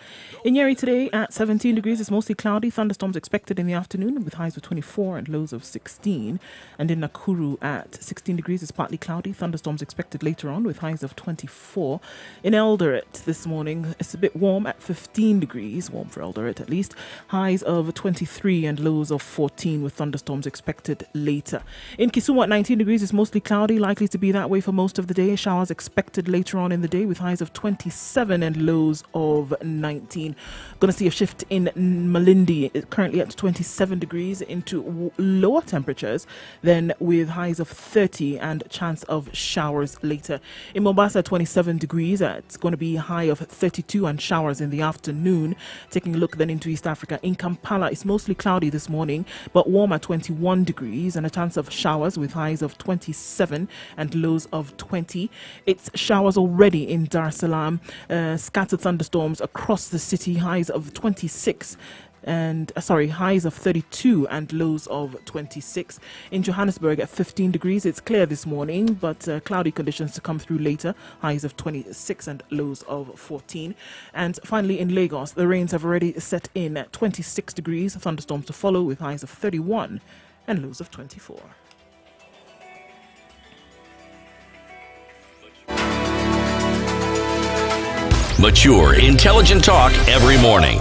In Nyeri today at 17 degrees, it's mostly cloudy. Thunderstorms expected in the afternoon with highs of 24 and lows of 16. And in Nakuru at 16 degrees, it's partly cloudy. Thunderstorms expected later on with highs of 24. In Eldoret this morning, it's a bit warm at 15 degrees, warm for Eldoret at least. Highs of 23 and lows of 14 with thunderstorms expected later. In Kisumu at 19 degrees, it's mostly cloudy, likely to be that way for most of the day. Showers expected later on in the day with highs of 27 and lows of 19. Going to see a shift in Malindi, currently at 27 degrees, into lower temperatures, then with highs of 30 and chance of showers later. In Mombasa, 27 degrees, it's going to be high of 32 and showers in the afternoon. Taking a look then into East Africa, in Kampala, it's mostly cloudy this morning, but warm at 21 degrees and a chance of showers with highs of 27 and lows of 20. It's showers already in Dar es Salaam, scattered thunderstorms across the city, highs of 26 and highs of 32 and lows of 26. In Johannesburg at 15 degrees, it's clear this morning, but cloudy conditions to come through later, highs of 26 and lows of 14. And finally in Lagos, the rains have already set in at 26 degrees, thunderstorms to follow with highs of 31 and lows of 24. Mature, intelligent talk every morning.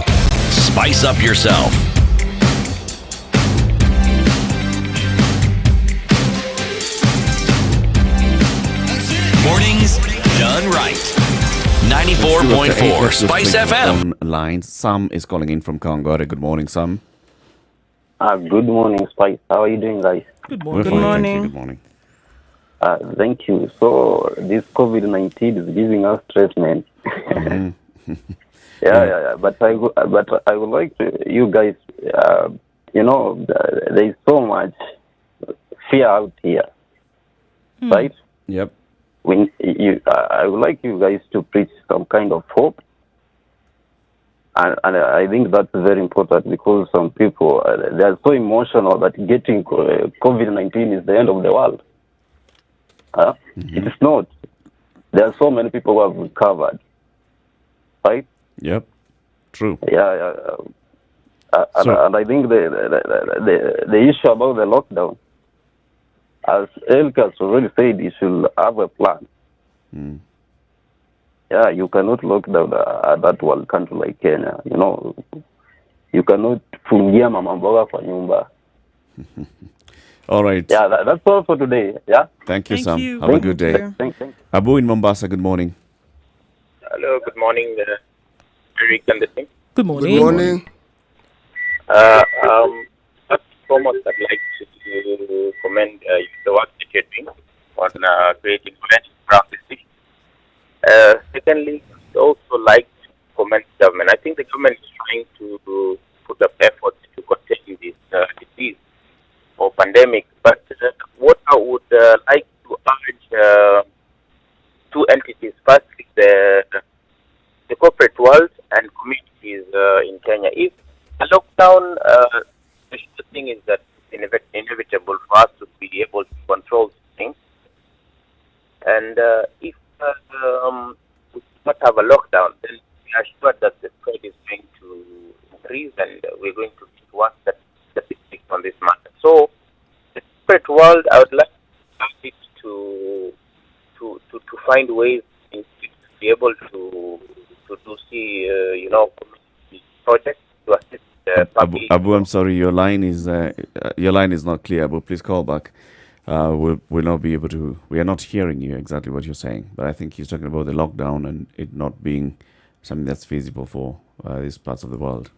Spice up yourself. Mornings done right. 94.4 Spice FM. On lines. Sam is calling in from Kangore. Good morning, Sam. Good morning, Spice. How are you doing, guys? Good We're morning. fine, thank morning. you. Good morning. Thank you. So this COVID-19 is giving us treatment. Yeah. But I would like to, you guys, there is so much fear out here, right? Yep. I would like you guys to preach some kind of hope. And I think that's very important because some people, they are so emotional that getting COVID-19 is the end of the world. It is not. There are so many people who have recovered, right? Yep. True. Yeah. And I think the issue about the lockdown, as Elk has already said, you should have a plan. Yeah, you cannot lock down that one country like Kenya. You cannot fungia mama mboga kwa nyumba. All right. Yeah, that's all for today. Yeah. Thank you, Thank Sam. you. Have a good day. Thanks. Abu in Mombasa, good morning. Hello, good morning, Eric and the team. Good morning. Good morning. First and foremost, I'd like to commend the work that you're doing on creating knowledge around the city. Secondly, I'd also like to commend the government. I think the government is trying to put up efforts to contain this disease or pandemic. But what I would like to urge two entities. Firstly, the corporate world and communities in Kenya. If a lockdown, the thing is that it's inevitable for us to be able to control things. And if we not have a lockdown, then we are sure that the spread is going to increase and we're going to be worse statistics on this matter. So, the corporate world, I would like it to find ways to be able to see, community projects to assist the public. Abu, I'm sorry, your line is not clear. Abu, please call back. We'll not be able to. We are not hearing you exactly what you're saying. But I think he's talking about the lockdown and it not being something that's feasible for these parts of the world.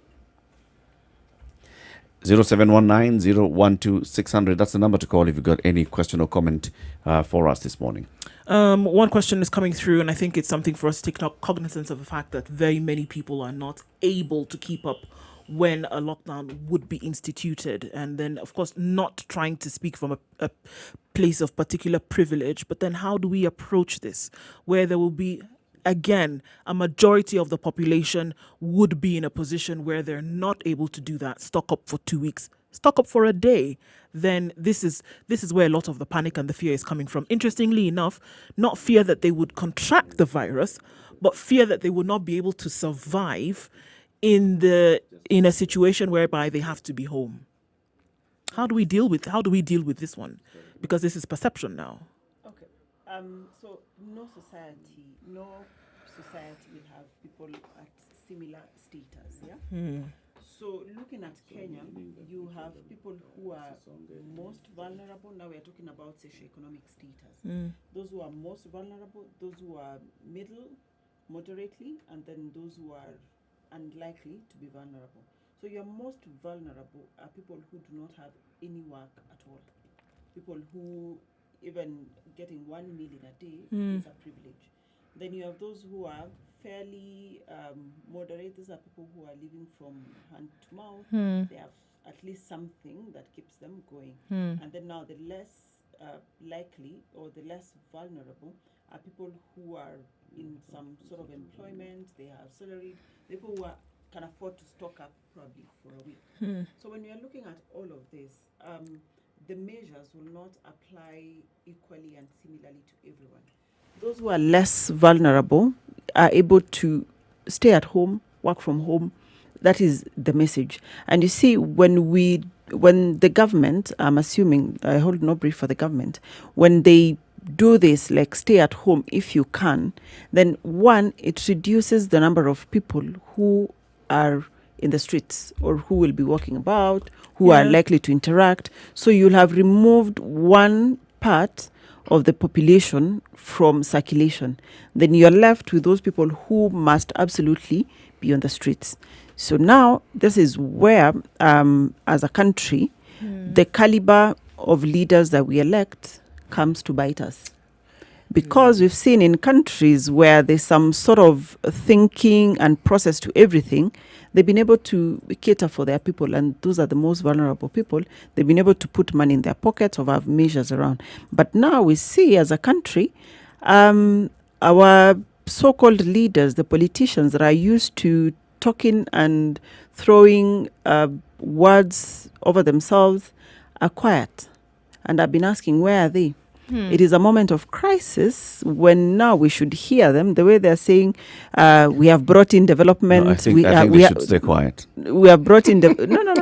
0719-012-600. That's the number to call if you've got any question or comment for us this morning. One question is coming through, and I think it's something for us to take cognizance of the fact that very many people are not able to keep up when a lockdown would be instituted. And then, of course, not trying to speak from a place of particular privilege, but then how do we approach this where there will be, again, a majority of the population would be in a position where they're not able to do that, stock up for 2 weeks, stock up for a day, then this is where a lot of the panic and the fear is coming from. Interestingly enough, not fear that they would contract the virus, but fear that they would not be able to survive in a situation whereby they have to be home. How do we deal with this one? Because this is perception now. Okay. So no society will have people at similar status. Yeah. So looking at Kenya, you have people who are most vulnerable. Now we are talking about socioeconomic status. Those who are most vulnerable, those who are middle, moderately, and then those who are unlikely to be vulnerable. So your most vulnerable are people who do not have any work at all. People who even getting 1 meal in a day is a privilege. Then you have those who are fairly moderate. These are people who are living from hand to mouth. They have at least something that keeps them going. And then now the less likely or the less vulnerable are people who are in some sort of employment. They have salary. People who can afford to stock up probably for a week. So when we are looking at all of this, the measures will not apply equally and similarly to everyone. Those who are less vulnerable are able to stay at home, work from home. That is the message. And you see, when the government, I'm assuming, I hold no brief for the government, when they do this, like stay at home if you can, then one, it reduces the number of people who are in the streets or who will be walking about, who are likely to interact. So you'll have removed one part of the population from circulation. Then you're left with those people who must absolutely be on the streets. So now this is where, as a country, the caliber of leaders that we elect comes to bite us. Because we've seen in countries where there's some sort of thinking and process to everything, they've been able to cater for their people, and those are the most vulnerable people. They've been able to put money in their pockets or have measures around. But now we see, as a country, our so-called leaders, the politicians that are used to talking and throwing words over themselves, are quiet. And I've been asking, where are they? It is a moment of crisis when now we should hear them the way they're saying, we have brought in development. No, I think they should stay quiet. We have brought in no.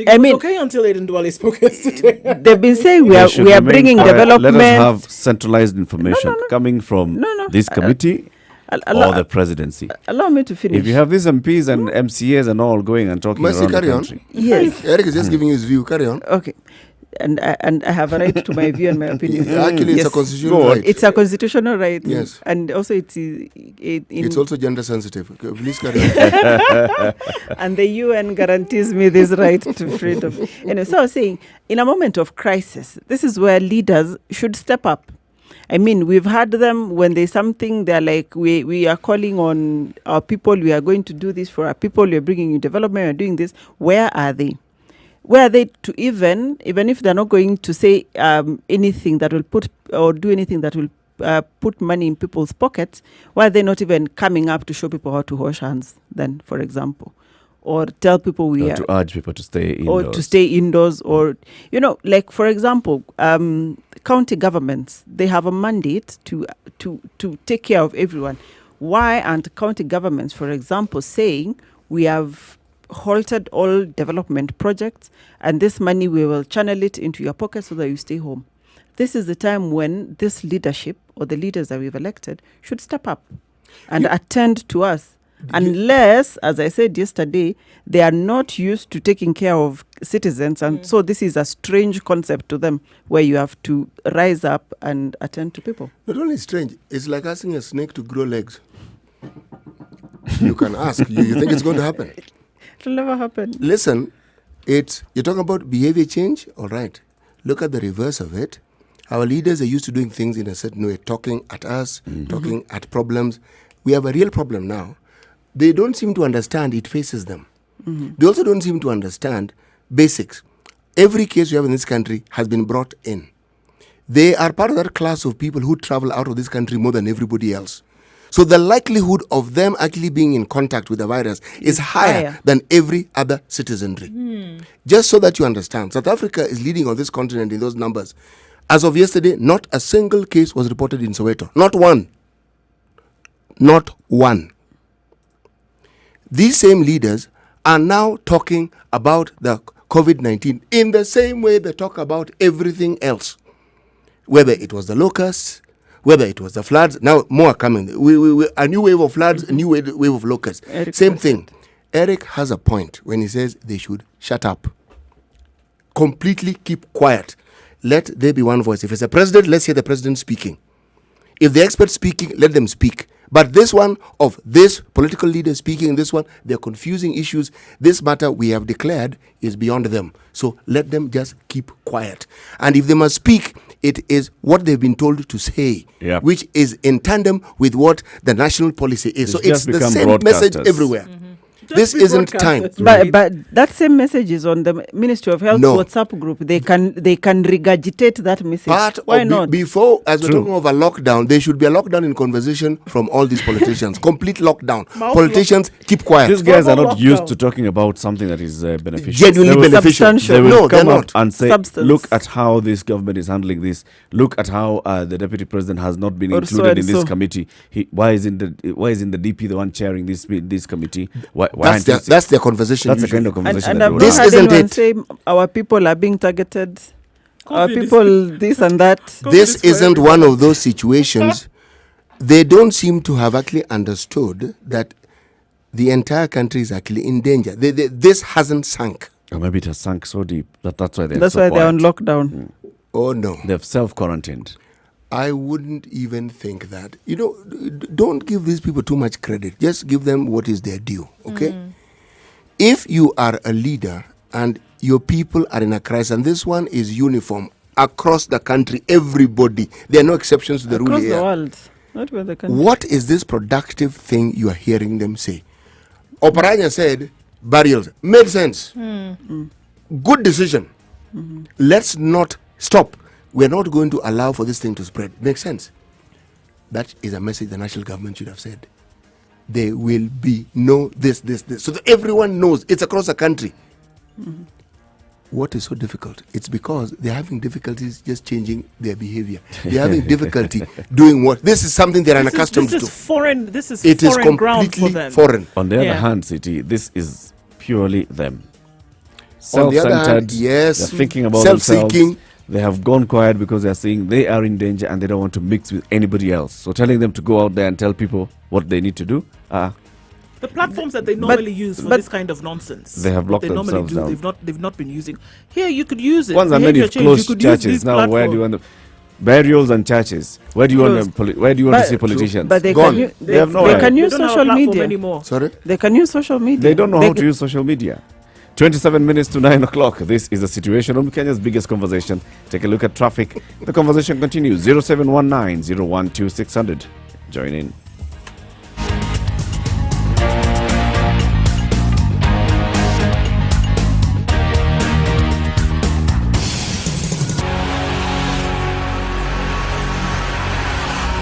I mean, okay until Aiden Duale spoke yesterday. They've been saying we are bringing development. Let us have centralized information coming from this committee or the presidency. Allow me to finish. If you have these MPs and MCAs and all going and talking around the country. Yes. Eric is just giving his view. Carry on. Okay. And I have a right to my view and my opinion. Actually, it's a constitutional right. It's a constitutional right. Yes. And also it's also gender sensitive. Okay, please carry on. And the UN guarantees me this right to freedom. Anyway, so I was saying, in a moment of crisis, this is where leaders should step up. I mean, we've had them when there's something, they're like, we are calling on our people, we are going to do this for our people, we are bringing you development, we are doing this. Where are they? Where are they to even if they're not going to say anything that will put or do anything that will put money in people's pockets, why are they not even coming up to show people how to wash hands then, for example? Or tell people to urge people to stay indoors. Or to stay indoors, or, like, for example, county governments, they have a mandate to take care of everyone. Why aren't county governments, for example, saying we have halted all development projects and this money we will channel it into your pocket so that you stay home? This is the time when this leadership or the leaders that we've elected should step up and attend to us. Unless, as I said yesterday, they are not used to taking care of citizens. And so this is a strange concept to them where you have to rise up and attend to people. Not only strange, it's like asking a snake to grow legs. You can ask. You think it's going to happen? It'll never happen. Listen, you're talking about behavior change? All right. Look at the reverse of it. Our leaders are used to doing things in a certain way, talking at us, talking at problems. We have a real problem now. They don't seem to understand it faces them. They also don't seem to understand basics. Every case we have in this country has been brought in. They are part of that class of people who travel out of this country more than everybody else. So the likelihood of them actually being in contact with the virus is higher than every other citizenry. Just so that you understand, South Africa is leading on this continent in those numbers. As of yesterday, not a single case was reported in Soweto. Not one. Not one. These same leaders are now talking about the COVID-19 in the same way they talk about everything else. Whether it was the locusts, whether it was the floods. Now more are coming. We a new wave of floods, a new wave of locusts. Same thing. Eric has a point when he says they should shut up. Completely keep quiet. Let there be one voice. If it's a president, let's hear the president speaking. If the experts speaking, let them speak. But this one of this political leader speaking, this one, they're confusing issues. This matter we have declared is beyond them. So let them just keep quiet. And if they must speak, it is what they've been told to say, which is in tandem with what the national policy is. So it's the same message everywhere. This isn't time. But that same message is on the Ministry of Health WhatsApp group. They can regurgitate that message. Why not? Before, as we're talking of a lockdown, there should be a lockdown in conversation from all these politicians. Complete lockdown. Politicians, keep quiet. These guys are not used to talking about something that is beneficial. Genuinely beneficial. They will come up and say, look at how this government is handling this. Look at how the deputy president has not been included in this committee. Why isn't the DP the one chairing this committee? That's their conversation. That's the kind of conversation. And this isn't it. Say our people are being targeted. Our people, this and that. This isn't one of those situations. They don't seem to have actually understood that the entire country is actually in danger. This hasn't sunk. Or maybe it has sunk so deep that's why they're on lockdown. Oh no, they've self-quarantined. I wouldn't even think that. Don't give these people too much credit. Just give them what is their due, okay? If you are a leader and your people are in a crisis, and this one is uniform across the country, everybody, there are no exceptions to the rule here. Across the world, not where the country. What is this productive thing you are hearing them say? Oparanya said, burials. Made sense. Good decision. Let's not stop. We're not going to allow for this thing to spread. Makes sense. That is a message the national government should have said. There will be no this. So that everyone knows it's across the country. What is so difficult? It's because they're having difficulties just changing their behavior. They're having difficulty doing what? This is something they're unaccustomed to. This is foreign. This is it foreign is ground for completely them. foreign. On the other hand, City, this is purely them. On the other Self-centered. hand, yes, They're thinking about self-seeking. themselves. They have gone quiet because they're saying they are in danger and they don't want to mix with anybody else. So telling them to go out there and tell people what they need to do, the platforms that they normally use for this kind of nonsense, they have locked themselves down. They've not been using. Here you could use it. Once and then you've closed churches. Now where do you want the burials and churches? Where do you want to see politicians? But they Gone. they can use social media anymore. Sorry? They can use social media. They don't know how to use social media. 27 minutes to 9 o'clock. This is the Situation Room, Kenya's biggest conversation. Take a look at traffic. The conversation continues. 0719 012 600. Join in.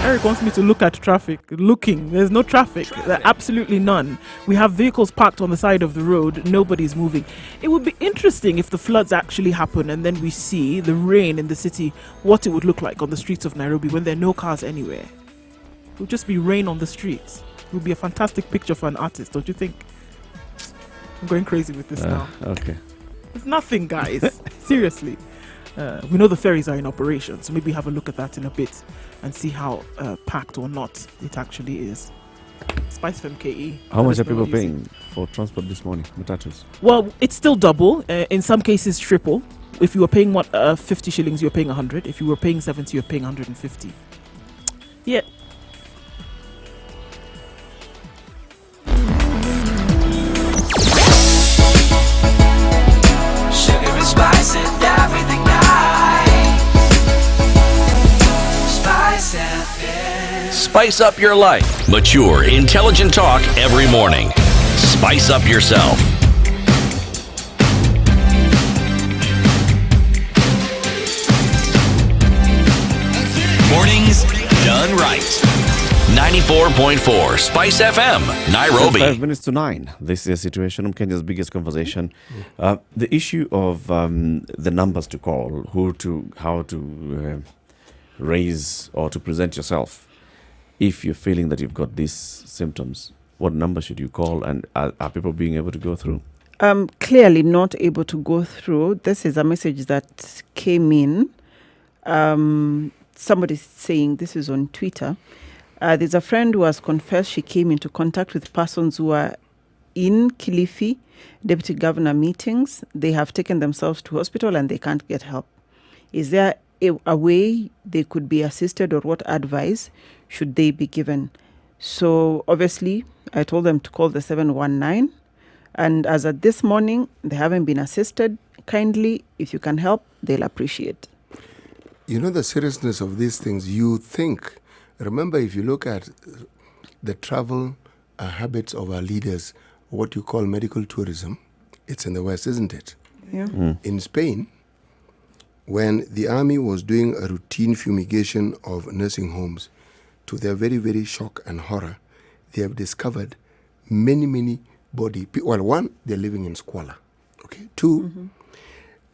Eric wants me to look at traffic. Looking. There's no traffic. Absolutely none. We have vehicles parked on the side of the road. Nobody's moving. It would be interesting if the floods actually happen and then we see the rain in the city, what it would look like on the streets of Nairobi when there are no cars anywhere. It would just be rain on the streets. It would be a fantastic picture for an artist, don't you think? I'm going crazy with this now. Okay. It's nothing, guys. Seriously. We know the ferries are in operation, so maybe have a look at that in a bit and see how packed or not it actually is. Spice from KE. How much are people paying for transport this morning? Matatus? Well, it's still double. In some cases, triple. If you were paying 50 shillings, you're paying 100. If you were paying 70, you're paying 150. Yeah. Sugar and spice and everything nice. Spice FM. Spice up your life. Mature, intelligent talk every morning. Spice up yourself. Mornings done right. 94.4 Spice FM, Nairobi. 5 minutes to 9. This is a situation on Kenya's biggest conversation. The issue of the numbers to call, how to raise or to present yourself. If you're feeling that you've got these symptoms, what number should you call, and are people being able to go through? Clearly not able to go through. This is a message that came in. Somebody's saying, this is on Twitter. There's a friend who has confessed she came into contact with persons who are in Kilifi deputy governor meetings. They have taken themselves to hospital and they can't get help. Is there a way they could be assisted, or what advice should they be given? So obviously, I told them to call the 719. And as of this morning, they haven't been assisted. Kindly, if you can help, they'll appreciate. You know the seriousness of these things. You think, remember, if you look at the travel habits of our leaders, what you call medical tourism, it's in the West, isn't it? Yeah. In Spain, when the army was doing a routine fumigation of nursing homes, to their very, very shock and horror, they have discovered many body. Well, one, they're living in squalor. Okay. Two,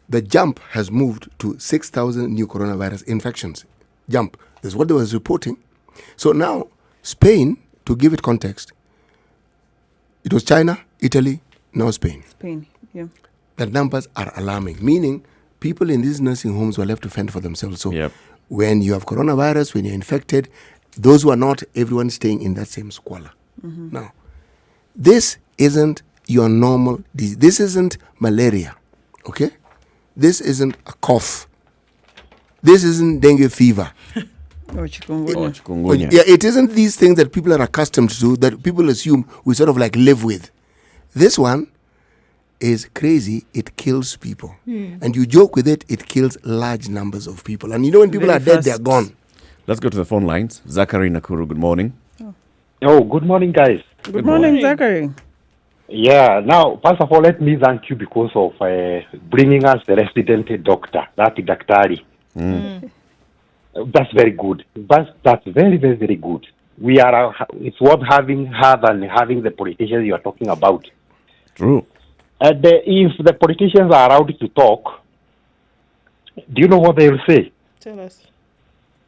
the jump has moved to 6,000 new coronavirus infections. Jump. That's what they was reporting. So now, Spain, to give it context, it was China, Italy, now Spain. Spain, yeah. The numbers are alarming, meaning people in these nursing homes were left to fend for themselves. So when you have coronavirus, when you're infected, those who are not, everyone's staying in that same squalor. Now, this isn't your normal disease. This isn't malaria, okay? This isn't a cough. This isn't dengue fever. Or chikungunya. Yeah, it isn't these things that people are accustomed to, that people assume we sort of like live with. This one is crazy. It kills people. And you joke with it, it kills large numbers of people. And you know when people are dead, they're gone. Let's go to the phone lines. Zachary Nakuru, good morning. Oh, good morning, guys. Good morning, Zachary. Yeah, now, first of all, let me thank you because of bringing us the resident doctor, that Daktari. That's very good. That's very, very, very good. It's worth having her than having the politicians you are talking about. True. If the politicians are allowed to talk, do you know what they will say? Tell us.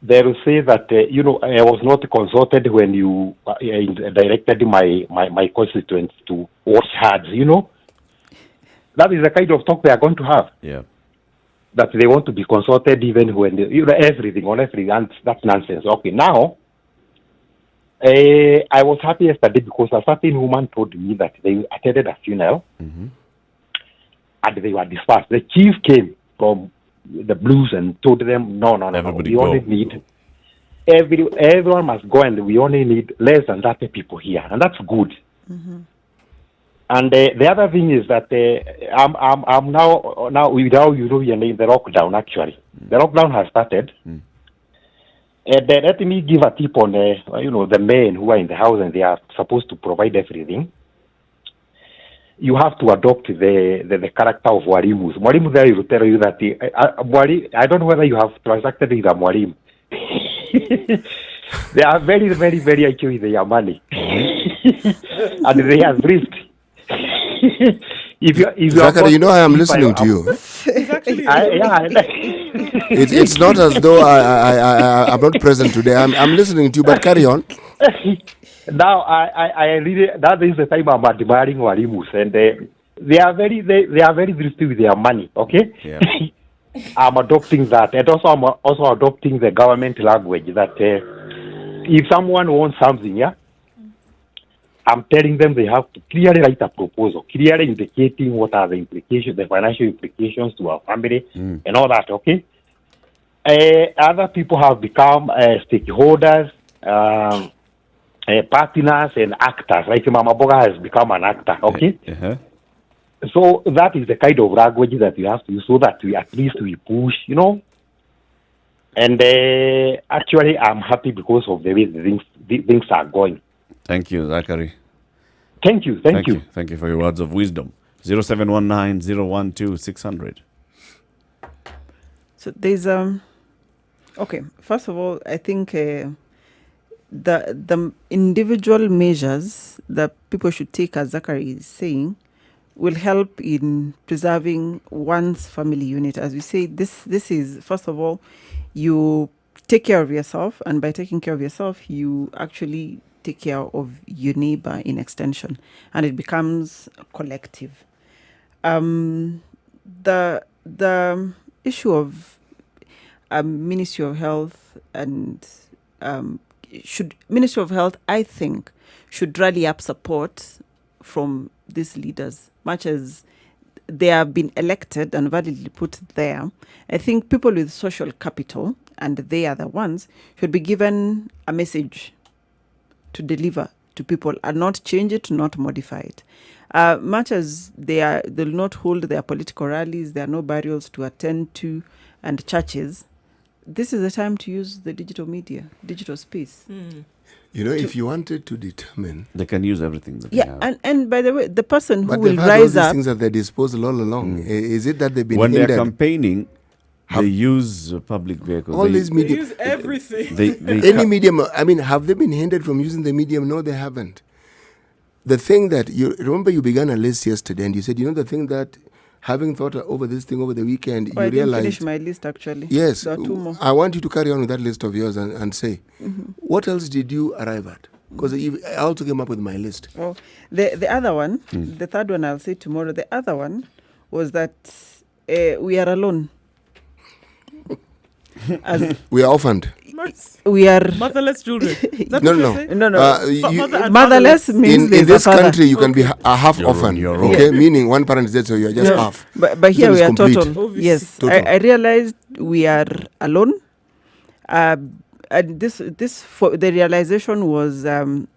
They will say that, I was not consulted when you directed my constituents to wash hands, That is the kind of talk they are going to have. Yeah. That they want to be consulted even when, everything, and that's nonsense. Okay, now, I was happy yesterday because a certain woman told me that they attended a funeral and they were dispersed. The chief came from the Blues and told them, no, we only need everyone must go, and we only need less than 30 people here, and that's good. And the other thing is that I'm now we are in the lockdown. Actually, the lockdown has started. And let me give a tip on the men who are in the house and they are supposed to provide everything. You have to adopt the character of Mwalimu. Mwalimu there will tell you that I don't know whether you have transacted with a Mwalimu. They are very, very, very IQ with their money. And they have risk. Zachary, I am listening to you. It's not as though I'm not present today. I'm listening to you, but carry on. Now, I really, that is the time I'm admiring Walimus, and they are very risky with their money. Okay, yeah. I'm adopting that, and also I'm also adopting the government language that if someone wants something, I'm telling them they have to clearly write a proposal, clearly indicating what are the implications, the financial implications to our family, and all that. Okay. Other people have become stakeholders. Partners and actors, like Mama Boga has become an actor, okay? So that is the kind of language that we have to use so that we at least we push, And actually, I'm happy because of the way things are going. Thank you, Zachary. Thank you. Thank you for your words of wisdom. 0719-012-600. So there's okay. First of all, I think the individual measures that people should take, as Zachary is saying, will help in preserving one's family unit. As we say, this is, first of all, you take care of yourself, and by taking care of yourself, you actually take care of your neighbor in extension, and it becomes collective. The issue of Ministry of Health and Ministry of Health, I think, should rally up support from these leaders, much as they have been elected and validly put there. I think people with social capital, and they are the ones, should be given a message to deliver to people and not change it, not modify it. Much as they'll not hold their political rallies, there are no burials to attend to, and churches, this is the time to use the digital media, digital space. If you wanted to determine, they can use everything that they have. And by the way, the person who but will they've had rise all these up, things at their disposal all along. Is it that they've been when hindered? they're campaigning, they use public vehicles. All these media, They use everything. Any medium. I mean, have they been hindered from using the medium? No, they haven't. The thing that you remember, you began a list yesterday, and you said, the thing that, having thought over this thing over the weekend, I you didn't realized. finish my list actually. Yes, There are two more. I want you to carry on with that list of yours and say, what else did you arrive at? Because I also came up with my list. Oh, the other one, the third one I'll say tomorrow. The other one was that we are alone. As We are orphaned. we are Motherless children. Is that No, what no, you're saying? no. Mother and Motherless means In there's this a father. country, you can be a half You're orphan. you're Okay, meaning one parent is dead, so you are just No, half. But here This we are one is total. complete. Yes, Total. I realized we are alone. And this for the realization was, and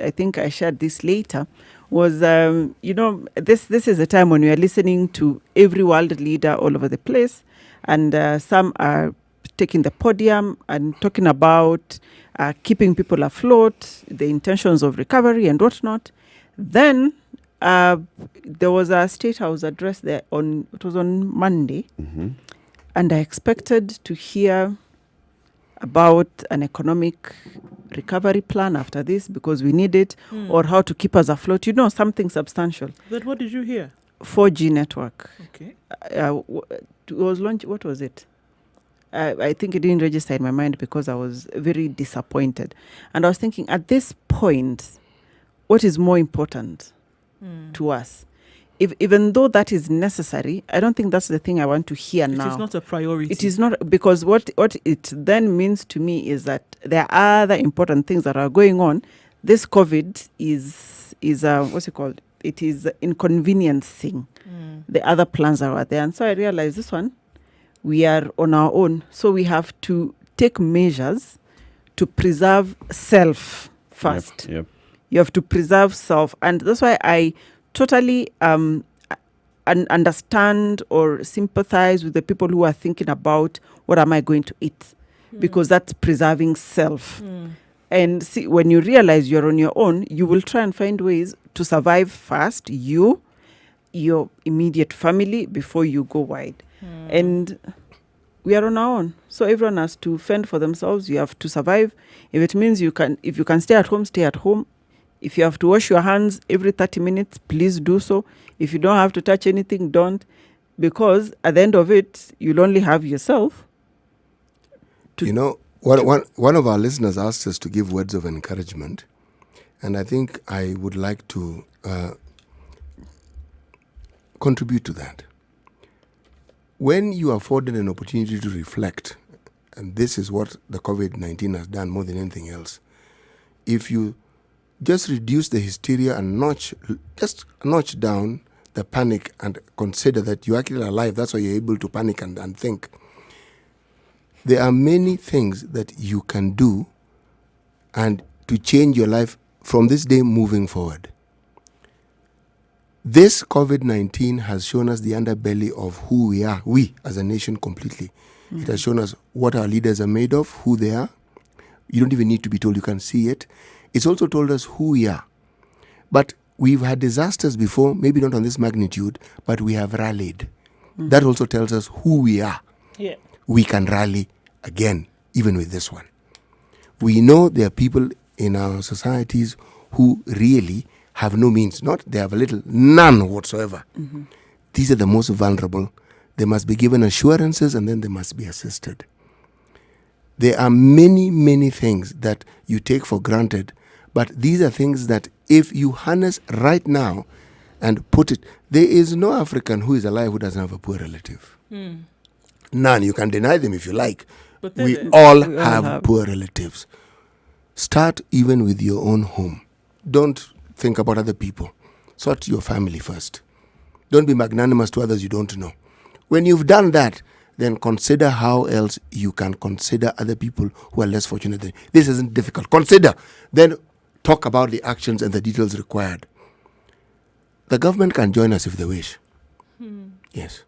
I think I shared this later, was this is a time when we are listening to every world leader all over the place, and some are taking the podium and talking about keeping people afloat, the intentions of recovery and whatnot. Then there was a State House address there it was on Monday, and I expected to hear about an economic recovery plan after this, because we need it, or how to keep us afloat, something substantial. But what did you hear? 4G network. Okay. It was launched, what was it? I think it didn't register in my mind because I was very disappointed. And I was thinking, at this point, what is more important to us? Even though that is necessary, I don't think that's the thing I want to hear now. It is not a priority. It is not, because what it then means to me is that there are other important things that are going on. This COVID is what's it called? It is inconveniencing the other plans that are there. And so I realized this one, we are on our own. So we have to take measures to preserve self first. Yep. You have to preserve self. And that's why I totally understand or sympathize with the people who are thinking about what am I going to eat, because that's preserving self. And see, when you realize you're on your own, you will try and find ways to survive first, your immediate family, before you go wide. And we are on our own, so everyone has to fend for themselves. You have to survive. If it means if you can stay at home, stay at home. If you have to wash your hands every 30 minutes, please do so. If you don't have to touch anything, don't. Because at the end of it, you'll only have yourself. One of our listeners asked us to give words of encouragement. And I think I would like to contribute to that. When you are afforded an opportunity to reflect, and this is what the COVID-19 has done more than anything else, if you just reduce the hysteria and notch down the panic and consider that you're actually alive, that's why you're able to panic and think. There are many things that you can do and to change your life from this day moving forward. This COVID-19 has shown us the underbelly of who we are, we as a nation completely. It has shown us what our leaders are made of, who they are. You don't even need to be told, you can see it. It's also told us who we are. But we've had disasters before, maybe not on this magnitude, but we have rallied. That also tells us who we are. Yeah. We can rally again, even with this one. We know there are people in our societies who really have no means. Not they have a little, none whatsoever. These are the most vulnerable. They must be given assurances and then they must be assisted. There are many, many things that you take for granted, but these are things that if you harness right now and put it, there is no African who is alive who doesn't have a poor relative. None. You can deny them if you like. But We all have poor relatives. Start even with your own home. Don't think about other people. Sort your family first. Don't be magnanimous to others you don't know. When you've done that, then consider how else you can consider other people who are less fortunate than you. This isn't difficult. Consider. Then talk about the actions and the details required. The government can join us if they wish. Yes.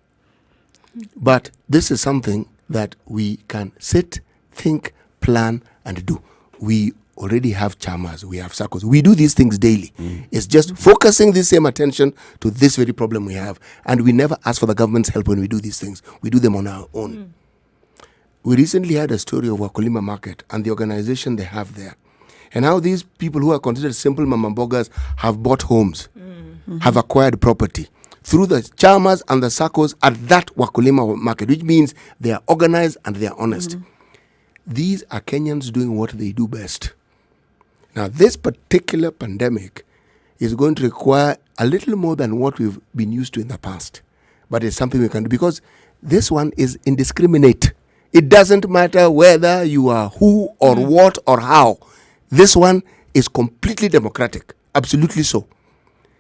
But this is something that we can sit, think, plan, and do. We already have chamas, we have circles. We do these things daily. It's just focusing the same attention to this very problem we have. And we never ask for the government's help when we do these things. We do them on our own. We recently had a story of Wakulima Market and the organization they have there. And how these people who are considered simple mamambogas have bought homes, have acquired property through the chamas and the circles at that Wakulima Market, which means they are organized and they are honest. These are Kenyans doing what they do best. Now, this particular pandemic is going to require a little more than what we've been used to in the past. But it's something we can do because this one is indiscriminate. It doesn't matter whether you are who or what or how. This one is completely democratic. Absolutely so.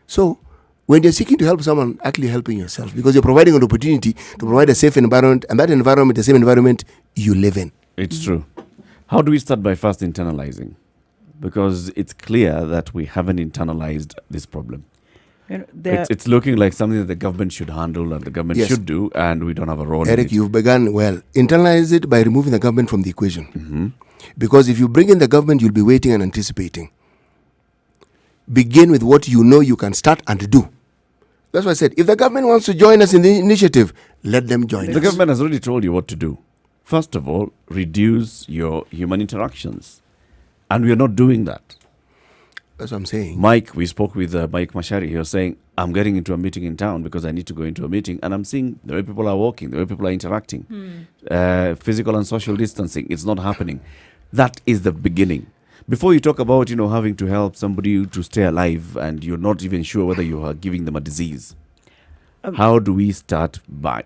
So, when you're seeking to help someone, actually helping yourself because you're providing an opportunity to provide a safe environment, and that environment, the same environment you live in. It's true. How do we start by first internalizing? Because it's clear that we haven't internalized this problem. It's looking like something that the government should handle and the government should do, and we don't have a role in it. Eric, you've begun well. Internalize it by removing the government from the equation. Because if you bring in the government, you'll be waiting and anticipating. Begin with what you know you can start and do. That's why I said, if the government wants to join us in the initiative, let them join us. The government has already told you what to do. First of all, reduce your human interactions. And we are not doing that. That's what I'm saying. Mike, we spoke with Mike Mashari. He was saying, I'm getting into a meeting in town because I need to go into a meeting. And I'm seeing the way people are walking, the way people are interacting. Physical and social distancing, it's not happening. That is the beginning. Before you talk about, having to help somebody to stay alive and you're not even sure whether you are giving them a disease, how do we start by...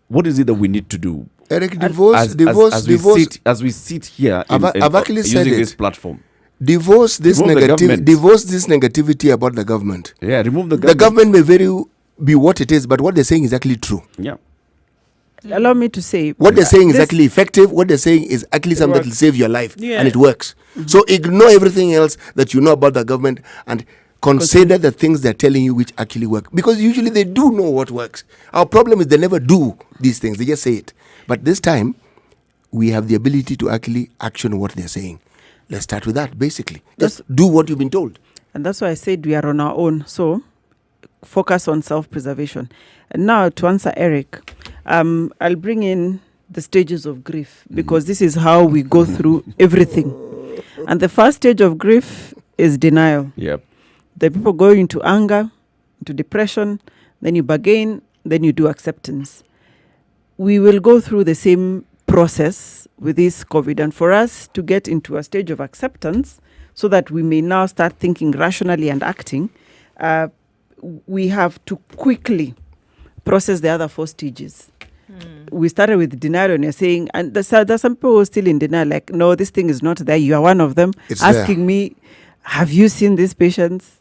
what is it that we need to do? Eric, As we sit here I've actually said using it. this platform. Divorce this Divorce negativity about the government. Yeah, remove the government. The government may be what it is, but what they're saying is actually true. Yeah. Allow me to say... What they're saying is actually effective. What they're saying is actually something that will save your life. And it works. So ignore everything else that you know about the government and consider the things they're telling you which actually work. Because usually they do know what works. Our problem is they never do these things. They just say it. But this time, we have the ability to actually action what they're saying. Let's start with that, basically. Just do what you've been told. And that's why I said we are on our own. So, focus on self-preservation. And now, to answer Eric, I'll bring in the stages of grief because this is how we go through everything. And the first stage of grief is denial. Yep. The people go into anger, into depression, then you bargain, then you do acceptance. We will go through the same process with this COVID. And for us to get into a stage of acceptance so that we may now start thinking rationally and acting, we have to quickly process the other 4 stages. We started with denial and you're saying, and there's some people who are still in denial, like, no, this thing is not there. You are one of them. It's asking there. Me, have you seen these patients?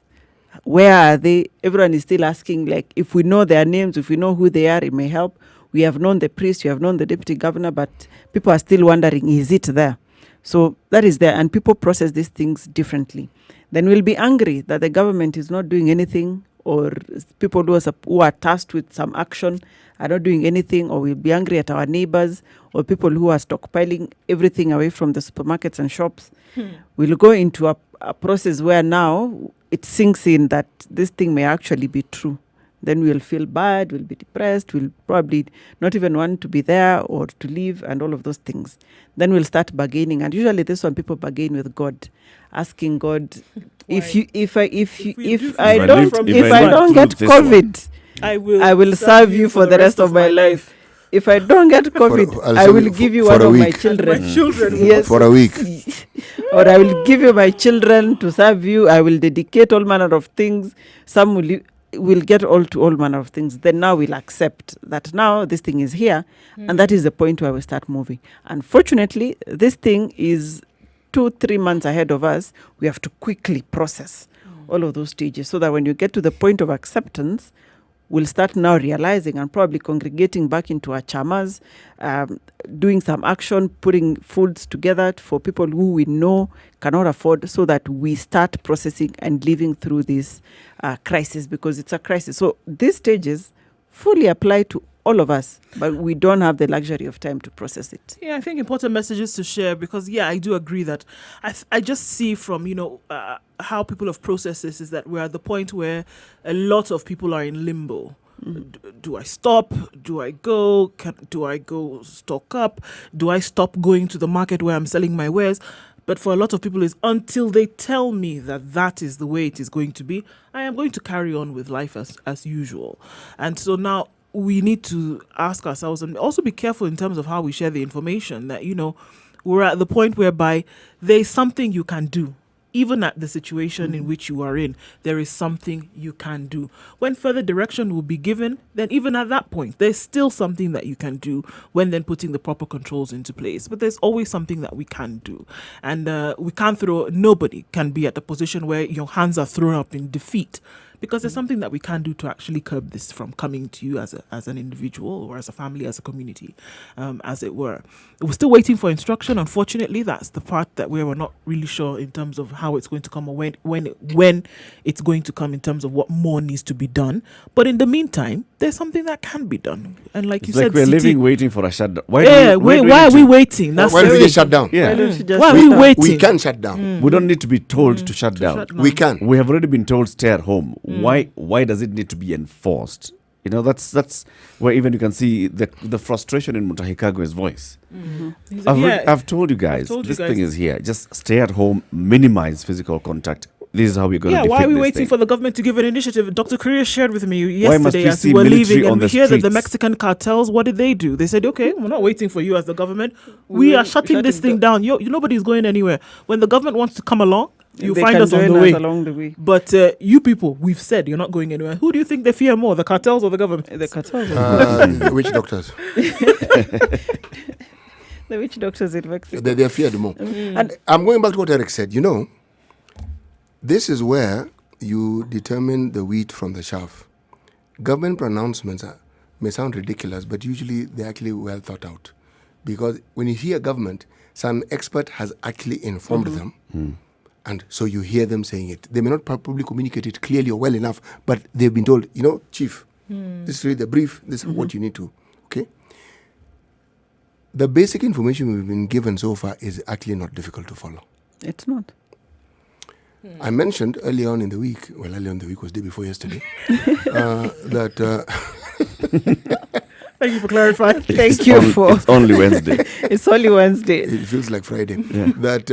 Where are they? Everyone is still asking, like, if we know their names, if we know who they are, it may help. We have known the priest, we have known the deputy governor, but people are still wondering, is it there? So that is there, and people process these things differently. Then we'll be angry that the government is not doing anything, or people who are tasked with some action are not doing anything, or we'll be angry at our neighbors, or people who are stockpiling everything away from the supermarkets and shops. We'll go into a process where now it sinks in that this thing may actually be true. then we'll feel bad, we'll be depressed, we'll probably not even want to be there or to leave and all of those things. Then we'll start bargaining, and usually this one people bargain with God, asking God, if I don't get COVID, I will serve you for the rest of my life. If I don't get COVID, I will give you one of my children. Yes. For a week. Or I will give you my children to serve you. I will dedicate all manner of things. Some will get all manner of things. Then now we'll accept that now this thing is here, and that is the point where we start moving. Unfortunately, this thing is 2-3 months ahead of us. We have to quickly process all of those stages so that when you get to the point of acceptance, we'll start now realizing and probably congregating back into our chamas, doing some action, putting foods together for people who we know cannot afford, so that we start processing and living through this crisis, because it's a crisis. So these stages fully apply to all of us, but we don't have the luxury of time to process it. Yeah, I think important messages to share, because I do agree that I just see from how people have processed this is that we're at the point where a lot of people are in limbo. Do I stop? Do I go? Do I go stock up? Do I stop going to the market where I'm selling my wares? But for a lot of people, is until they tell me that is the way it is going to be, I am going to carry on with life as usual. And so now we need to ask ourselves, and also be careful in terms of how we share the information, that, we're at the point whereby there's something you can do. Even at the situation in which you are in, there is something you can do. When further direction will be given, then even at that point, there's still something that you can do when then putting the proper controls into place. But there's always something that we can do. And nobody can be at a position where your hands are thrown up in defeat, because there's something that we can do to actually curb this from coming to you as an individual or as a family, as a community, as it were. We're still waiting for instruction. Unfortunately, that's the part that we're not really sure in terms of how it's going to come or when it's going to come, in terms of what more needs to be done. But in the meantime, there's something that can be done. And like you said, we're living waiting for a shutdown. Why are we waiting? Why don't we just shut down? Yeah. Why are we waiting? We can shut down. We don't need to be told to shut down. We can. We have already been told stay at home. Why does it need to be enforced? That's where even you can see the frustration in Mutahi Kagwe's voice. I've told you guys, this thing is here. Just stay at home, minimize physical contact. This is how we're going to defeat why are we this waiting thing. for the government to give an initiative? Dr. Korea shared with me yesterday as we were leaving, and we hear that the Mexican cartels, what did they do? They said, okay, we're not waiting for you as the government. We are shutting this thing down. Nobody's going anywhere. When the government wants to come along, you find us on the way. But you people, we've said you're not going anywhere. Who do you think they fear more, the cartels or the government? The cartels. The witch doctors. The witch doctors in Mexico. They are feared more. And I'm going back to what Eric said. This is where you determine the wheat from the chaff. Government pronouncements may sound ridiculous, but usually they're actually well thought out. Because when you hear government, some expert has actually informed them. And so you hear them saying it. They may not probably communicate it clearly or well enough, but they've been told, Chief, this is really the brief, this is what you need to, okay? The basic information we've been given so far is actually not difficult to follow. It's not. I mentioned early on in the week was day before yesterday, that... Thank you for clarifying. It's only Wednesday. It's only Wednesday. It feels like Friday. Yeah. That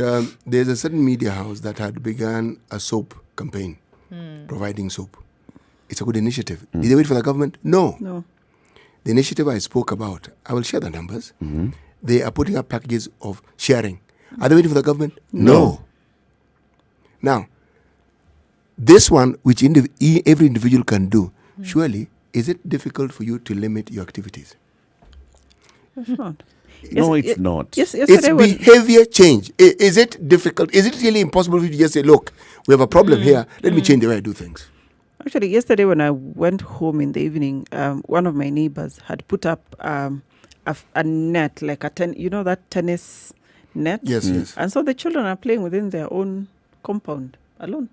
there's a certain media house that had begun a soap campaign, providing soap. It's a good initiative. Did they wait for the government? No. The initiative I spoke about, I will share the numbers. They are putting up packages of sharing. Are they waiting for the government? No. Now, this one, which every individual can do, surely, is it difficult for you to limit your activities? It's not. No, it's not. It's behavior change. Is it difficult? Is it really impossible for you to just say, look, we have a problem here, let me change the way I do things? Actually, yesterday when I went home in the evening, one of my neighbors had put up a net, like that tennis net? Yes. And so the children are playing within their own compound alone.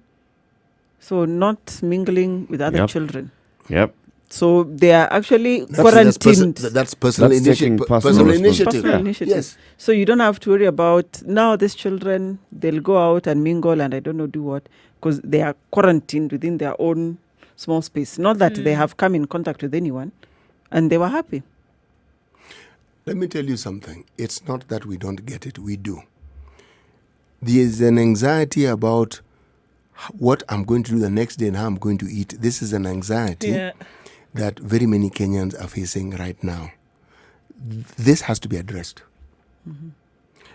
So not mingling with other children. Yep. So they are actually quarantined. That's personal initiative. Personal initiative. Yes. So you don't have to worry about now these children, they'll go out and mingle and I don't know do what, because they are quarantined within their own small space. Not that they have come in contact with anyone, and they were happy. Let me tell you something. It's not that we don't get it. We do. There is an anxiety about what I'm going to do the next day and how I'm going to eat. This is an anxiety that very many Kenyans are facing right now. This has to be addressed.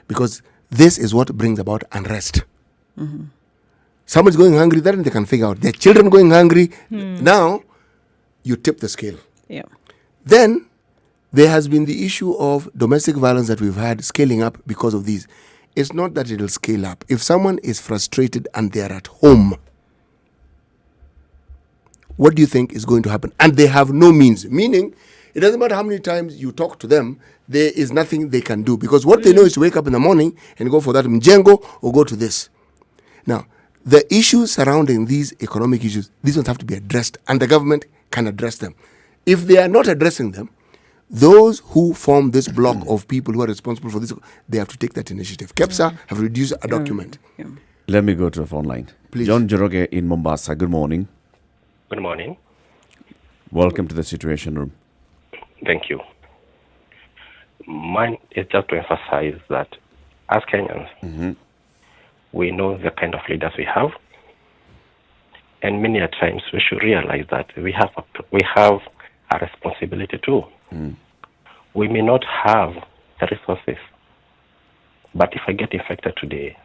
Because this is what brings about unrest. Someone's going hungry, then they can figure out. Their children going hungry. Now, you tip the scale. Yeah. Then, there has been the issue of domestic violence that we've had scaling up because of these. It's not that it'll scale up. If someone is frustrated and they're at home, what do you think is going to happen? And they have no means. Meaning, it doesn't matter how many times you talk to them, there is nothing they can do. Because what they know is to wake up in the morning and go for that mjengo or go to this. Now, the issues surrounding these economic issues, these ones have to be addressed, and the government can address them. If they are not addressing them, those who form this block of people who are responsible for this, they have to take that initiative. KEPSA have reduced a document. Let me go to the phone line. Please. John Joroge in Mombasa. Good morning. Good morning. Welcome to the Situation Room. Thank you. Mine is just to emphasize that as Kenyans, we know the kind of leaders we have, and many a times we should realize that we have a responsibility too. We may not have the resources, but if I get infected today,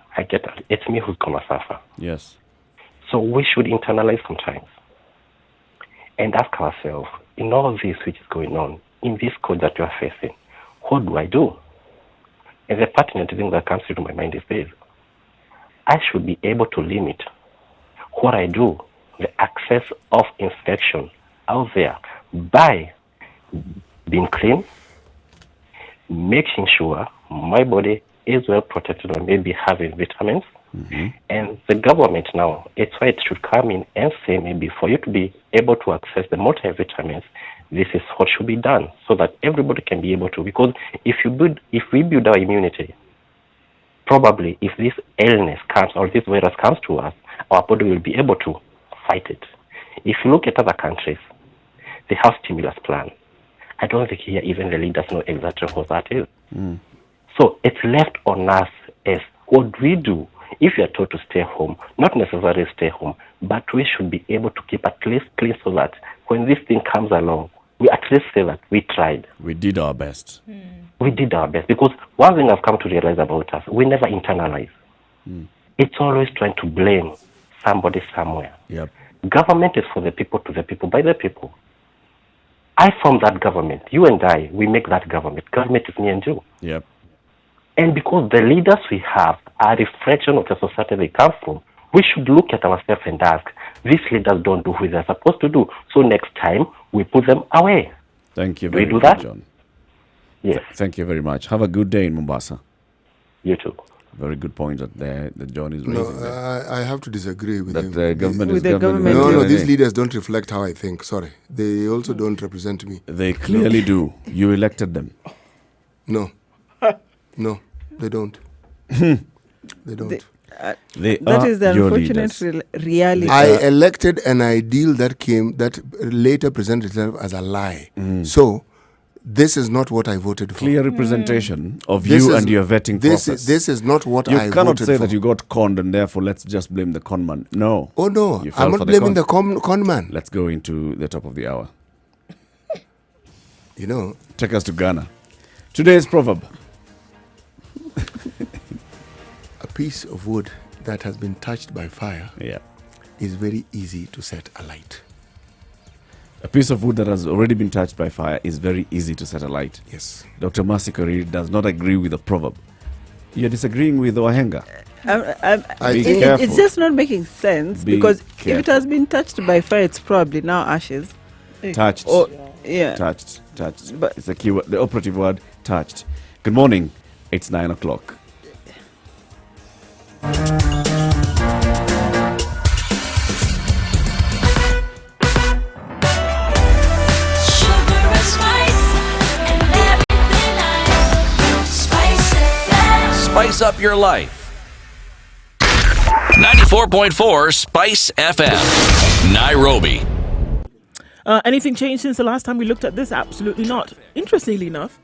it's me who's gonna suffer. Yes. So we should internalize sometimes and ask ourselves, in all this which is going on, in this code that we are facing, what do I do? And the pertinent thing that comes into my mind is this: I should be able to limit what I do, the access of infection out there, by being clean, making sure my body is well protected or maybe having vitamins. And the government now, it's why it should come in and say, maybe for you to be able to access the multivitamins, this is what should be done, so that everybody can be able to. Because if we build our immunity, probably if this illness comes or this virus comes to us, our body will be able to fight it. If you look at other countries, they have stimulus plan. I don't think here even the leaders know exactly what that is. So it's left on us as what we do. If you are told to stay home, not necessarily stay home, but we should be able to keep at least clean so that when this thing comes along, we at least say that we tried. We did our best. We did our best. Because one thing I've come to realize about us, we never internalize. It's always trying to blame somebody somewhere. Yep. Government is for the people, to the people, by the people. I form that government. You and I, we make that government. Government is me and you. Yep. And because the leaders we have are a reflection of the society they come from, we should look at ourselves and ask, these leaders don't do what they're supposed to do. So next time, we put them away. Thank you Do we very do much, that? John. Yes. Thank you very much. Have a good day in Mombasa. You too. Very good point that John is No, raising. I have to disagree with him. That the government With is the government. government, No, yeah. these leaders don't reflect how I think. Sorry. They also don't represent me. They clearly do. You elected them. No. No, they don't. They don't. That is the your unfortunate leaders. reality. I elected an ideal that later presented itself as a lie. So, this is not what I voted for. Clear representation of This you is- and your vetting process. This is not what You I cannot voted say for. that you got conned and therefore let's just blame the con man. No. Oh no, You fell I'm for not blaming the con. con man. Let's go into the top of the hour. You know, Take us to Ghana. Today's proverb. a piece of wood that has been touched by fire Yeah. is very easy to set alight. A piece of wood that has already been touched by fire is very easy to set alight. Yes. Dr. Masikori does not agree with the proverb. You're disagreeing with Wahenga. Be careful. It's just not making sense, Be because if careful. it has been touched by fire, it's probably now ashes. Touched. Or yeah. Touched. But- It's a keyword, the operative word, touched. Good morning. It's 9 o'clock. Sugar and spice and everything nice. Spice FM. Spice up your life. 94.4 Spice FM, Nairobi. Anything changed since the last time we looked at this? Absolutely not. Interestingly enough,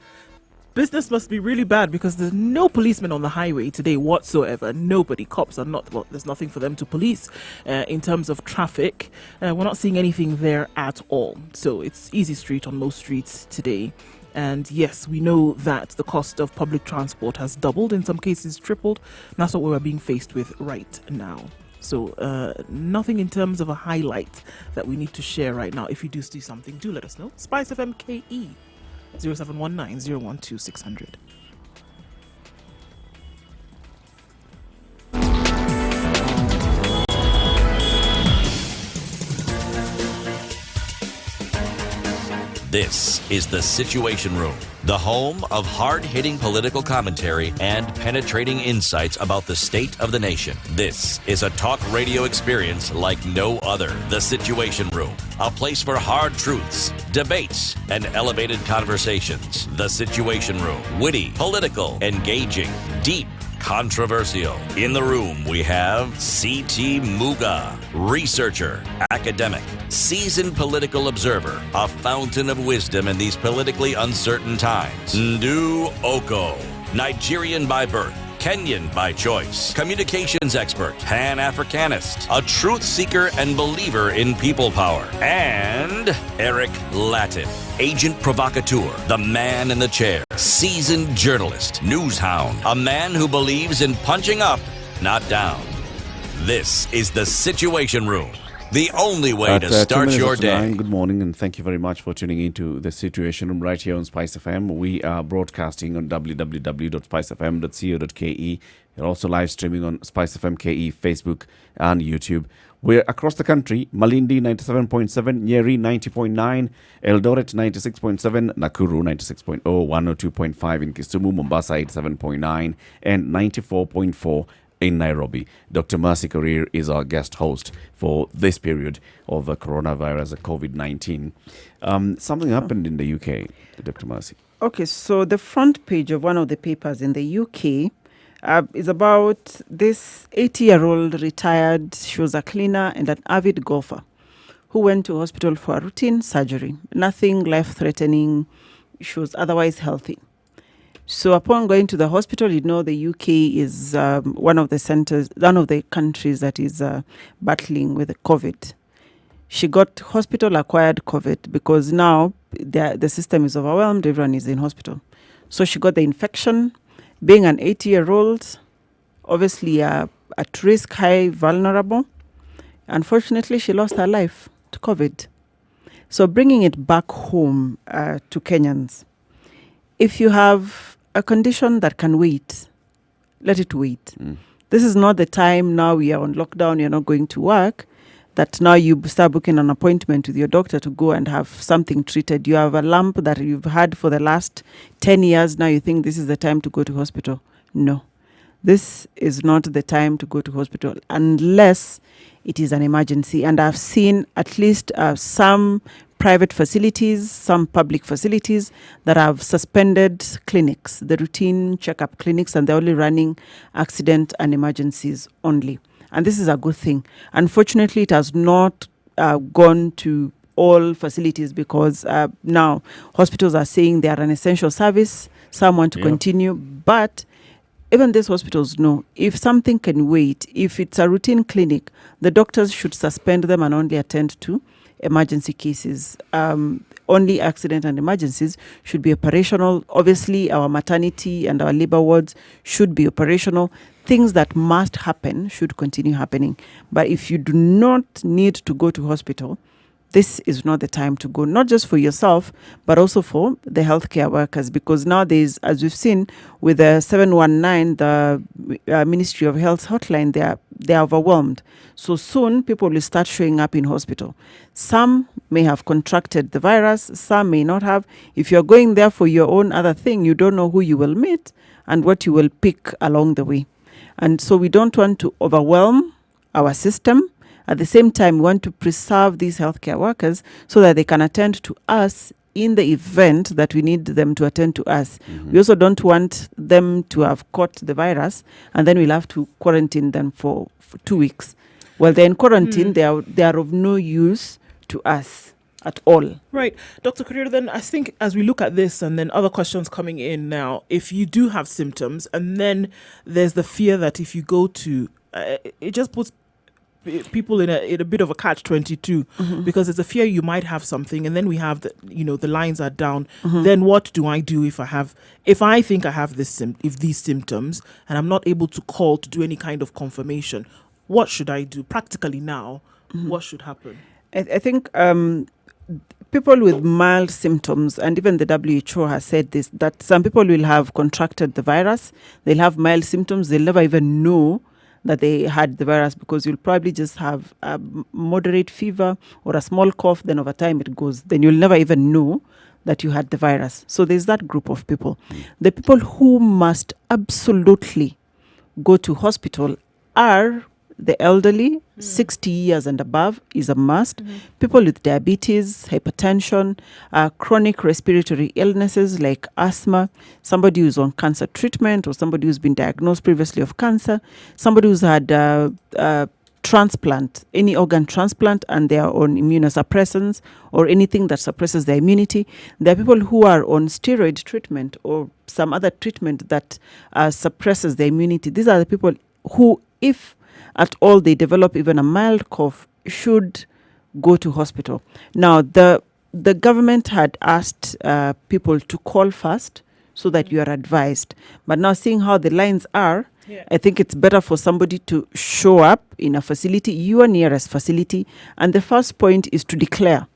business must be really bad because there's no policemen on the highway today whatsoever. Nobody. Cops are not, well, there's nothing for them to police in terms of traffic. We're not seeing anything there at all. So it's easy street on most streets today. And yes, we know that the cost of public transport has doubled, in some cases tripled. And that's what we're being faced with right now. So nothing in terms of a highlight that we need to share right now. If you do see something, do let us know. Spice FM KE 0719 012 600. This is The Situation Room, the home of hard-hitting political commentary and penetrating insights about the state of the nation. This is a talk radio experience like no other. The Situation Room, a place for hard truths, debates, and elevated conversations. The Situation Room, witty, political, engaging, deep, controversial. In the room, we have C.T. Muga, researcher, academic, seasoned political observer, a fountain of wisdom in these politically uncertain times. Ndu Oko, Nigerian by birth, Kenyan by choice, communications expert, Pan-Africanist, a truth seeker and believer in people power, and Eric Latin, agent provocateur, the man in the chair, seasoned journalist, news hound, a man who believes in punching up, not down. This is The Situation Room, the only way to start your day. Good morning, and thank you very much for tuning into The Situation Room right here on Spice FM. We are broadcasting on www.spicefm.co.ke. You're also live streaming on Spice FM KE, Facebook, and YouTube. We're across the country: Malindi 97.7, Nyeri 90.9, Eldoret 96.7, Nakuru 96.0, 102.5 in Kisumu, Mombasa 87.9, and 94.4 in Nairobi. Dr. Mercy Career is our guest host for this period of coronavirus, COVID-19. Something happened in the UK, Dr. Mercy. Okay, so the front page of one of the papers in the UK is about this 80-year-old retired, she was a cleaner and an avid golfer, who went to hospital for a routine surgery. Nothing life-threatening. She was otherwise healthy. So upon going to the hospital, you know, the UK is one of the countries that is battling with COVID. She got hospital-acquired COVID because now the system is overwhelmed, everyone is in hospital. So she got the infection. Being an 80-year-old, obviously at risk, high, vulnerable. Unfortunately, she lost her life to COVID. So bringing it back home to Kenyans, if you have a condition that can wait, let it wait. This is not the time now we are on lockdown, you're not going to work, that now you start booking an appointment with your doctor to go and have something treated. You have a lump that you've had for the last 10 years. Now you think this is the time to go to hospital. No, this is not the time to go to hospital unless it is an emergency. And I've seen at least some private facilities, some public facilities that have suspended clinics, the routine checkup clinics, and they're only running accident and emergencies only. And this is a good thing. Unfortunately, it has not gone to all facilities because now hospitals are saying they are an essential service. Some want to continue. But even these hospitals know if something can wait, if it's a routine clinic, the doctors should suspend them and only attend to emergency cases. Only accident and emergencies should be operational. Obviously, our maternity and our labor wards should be operational. Things that must happen should continue happening. But if you do not need to go to hospital, this is not the time to go, not just for yourself, but also for the healthcare workers. Because nowadays, as we've seen with the 719, the Ministry of Health hotline, they are overwhelmed. So soon, people will start showing up in hospital. Some may have contracted the virus, some may not have. If you're going there for your own other thing, you don't know who you will meet and what you will pick along the way. And so we don't want to overwhelm our system. At the same time, we want to preserve these healthcare workers so that they can attend to us in the event that we need them to attend to us. We also don't want them to have caught the virus and then we'll have to quarantine them for 2 weeks. Well, they're in quarantine, they are of no use to us at all. Right. Dr. Korir, then I think as we look at this and then other questions coming in now, if you do have symptoms and then there's the fear that if you go to, it just puts people in a bit of a catch-22 because there's a fear you might have something and then we have the lines are down. Then what do I do if I think I have these symptoms and I'm not able to call to do any kind of confirmation? What should I do practically now? What should happen? I think people with mild symptoms, and even the WHO has said this, that some people will have contracted the virus, they'll have mild symptoms, they'll never even know that they had the virus because you'll probably just have a moderate fever or a small cough, then over time it goes. Then you'll never even know that you had the virus. So there's that group of people. The people who must absolutely go to hospital are the elderly, 60 years and above is a must. People with diabetes, hypertension, chronic respiratory illnesses like asthma, somebody who's on cancer treatment or somebody who's been diagnosed previously of cancer, somebody who's had transplant, any organ transplant, and they are on immunosuppressants or anything that suppresses their immunity. There are people who are on steroid treatment or some other treatment that suppresses their immunity. These are the people who, if at all they develop even a mild cough, should go to hospital. Now, the government had asked people to call first so that you are advised. But now seeing how the lines are, I think it's better for somebody to show up in a facility, your nearest facility. And the first point is to declare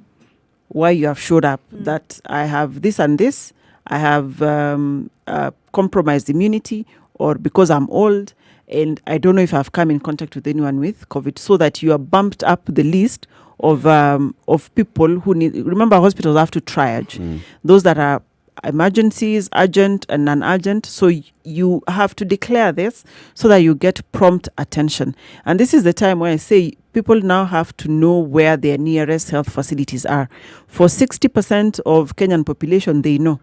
why you have showed up, that I have this and this, I have compromised immunity, or because I'm old, and I don't know if I've come in contact with anyone with COVID, so that you are bumped up the list of people who need. Remember, hospitals have to triage those that are emergencies, urgent and non-urgent. So you have to declare this so that you get prompt attention. And this is the time where I say people now have to know where their nearest health facilities are. For 60% of Kenyan population, they know.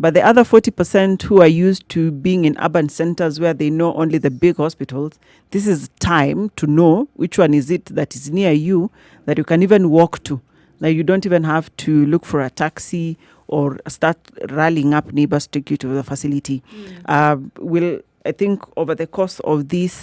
But the other 40% who are used to being in urban centers where they know only the big hospitals, this is time to know which one is it that is near you, that you can even walk to. That you don't even have to look for a taxi or start rallying up neighbors to take you to the facility. I think over the course of this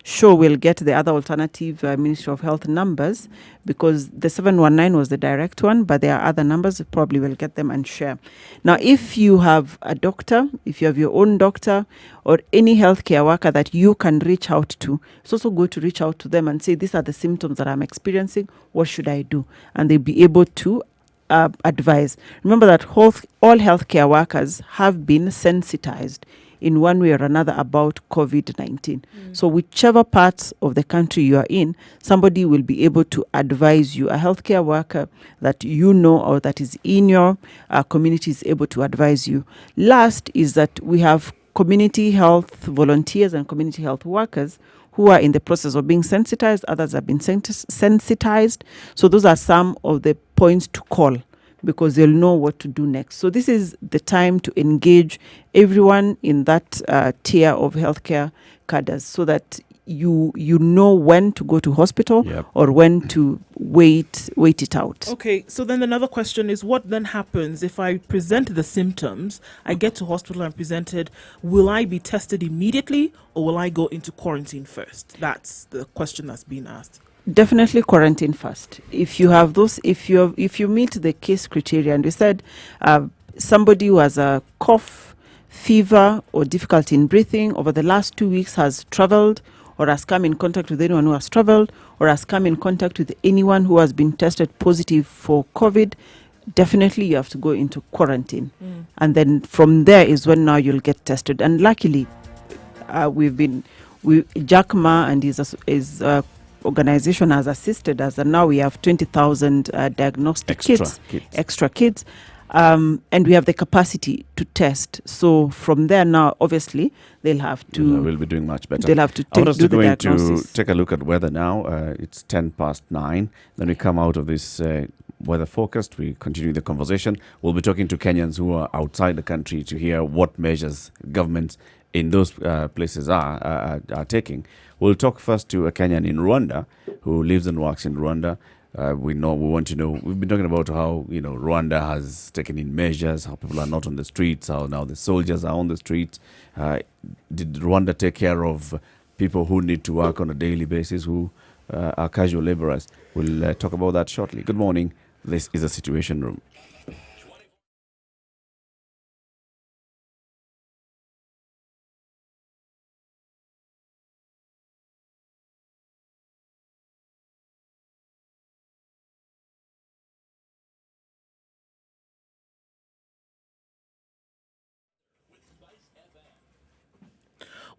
show, we'll get the other alternative Ministry of Health numbers, because the 719 was the direct one, but there are other numbers. Probably we'll get them and share. Now, if you have a doctor, if you have your own doctor or any healthcare worker that you can reach out to, it's also good to reach out to them and say, these are the symptoms that I'm experiencing. What should I do? And they'll be able to advise. Remember that all healthcare workers have been sensitized in one way or another about COVID-19. So whichever parts of the country you are in, somebody will be able to advise you. A healthcare worker that you know or that is in your community is able to advise you. Last is that we have community health volunteers and community health workers who are in the process of being sensitized. Others have been sensitized. So those are some of the points to call, because they'll know what to do next. So this is the time to engage everyone in that tier of healthcare cadres, so that you know when to go to hospital or when to wait it out. Okay, so then another question is, what then happens if I present the symptoms, I get to hospital and presented, will I be tested immediately or will I go into quarantine first? That's the question that's being asked. Definitely quarantine first. If you have those, if you meet the case criteria, and we said somebody who has a cough, fever, or difficulty in breathing over the last 2 weeks has traveled or has come in contact with anyone who has traveled or has come in contact with anyone who has been tested positive for COVID, definitely you have to go into quarantine. And then from there is when now you'll get tested. And luckily, Jack Ma and his organization has assisted us, and now we have 20,000 diagnostic extra kits, and we have the capacity to test. So from there now, obviously, they'll have to. We'll be doing much better. They'll have to to take a look at weather now. It's 9:10. Then we come out of this weather forecast. We continue the conversation. We'll be talking to Kenyans who are outside the country to hear what measures governments in those places are taking. We'll talk first to a Kenyan in Rwanda who lives and works in Rwanda. We want to know. We've been talking about how Rwanda has taken in measures, how people are not on the streets, how now the soldiers are on the streets. Did Rwanda take care of people who need to work on a daily basis, who are casual laborers? We'll talk about that shortly. Good morning. This is a Situation Room.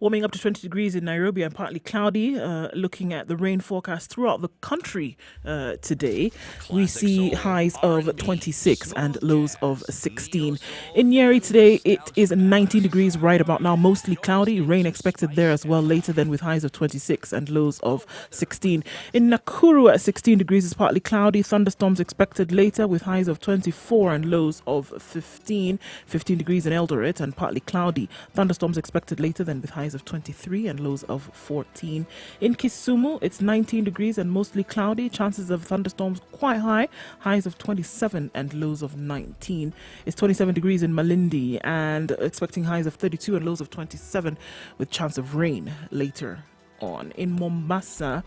Warming up to 20 degrees in Nairobi and partly cloudy. Looking at the rain forecast throughout the country today, we see highs of 26 and lows of 16. In Nyeri today, it is 19 degrees right about now, mostly cloudy. Rain expected there as well later, then with highs of 26 and lows of 16. In Nakuru at 16 degrees, is partly cloudy. Thunderstorms expected later with highs of 24 and lows of 15. 15 degrees in Eldoret and partly cloudy. Thunderstorms expected later, then with highs of 23 and lows of 14. In Kisumu, it's 19 degrees and mostly cloudy. Chances of thunderstorms quite high. Highs of 27 and lows of 19. It's 27 degrees in Malindi and expecting highs of 32 and lows of 27 with chance of rain later on. In Mombasa,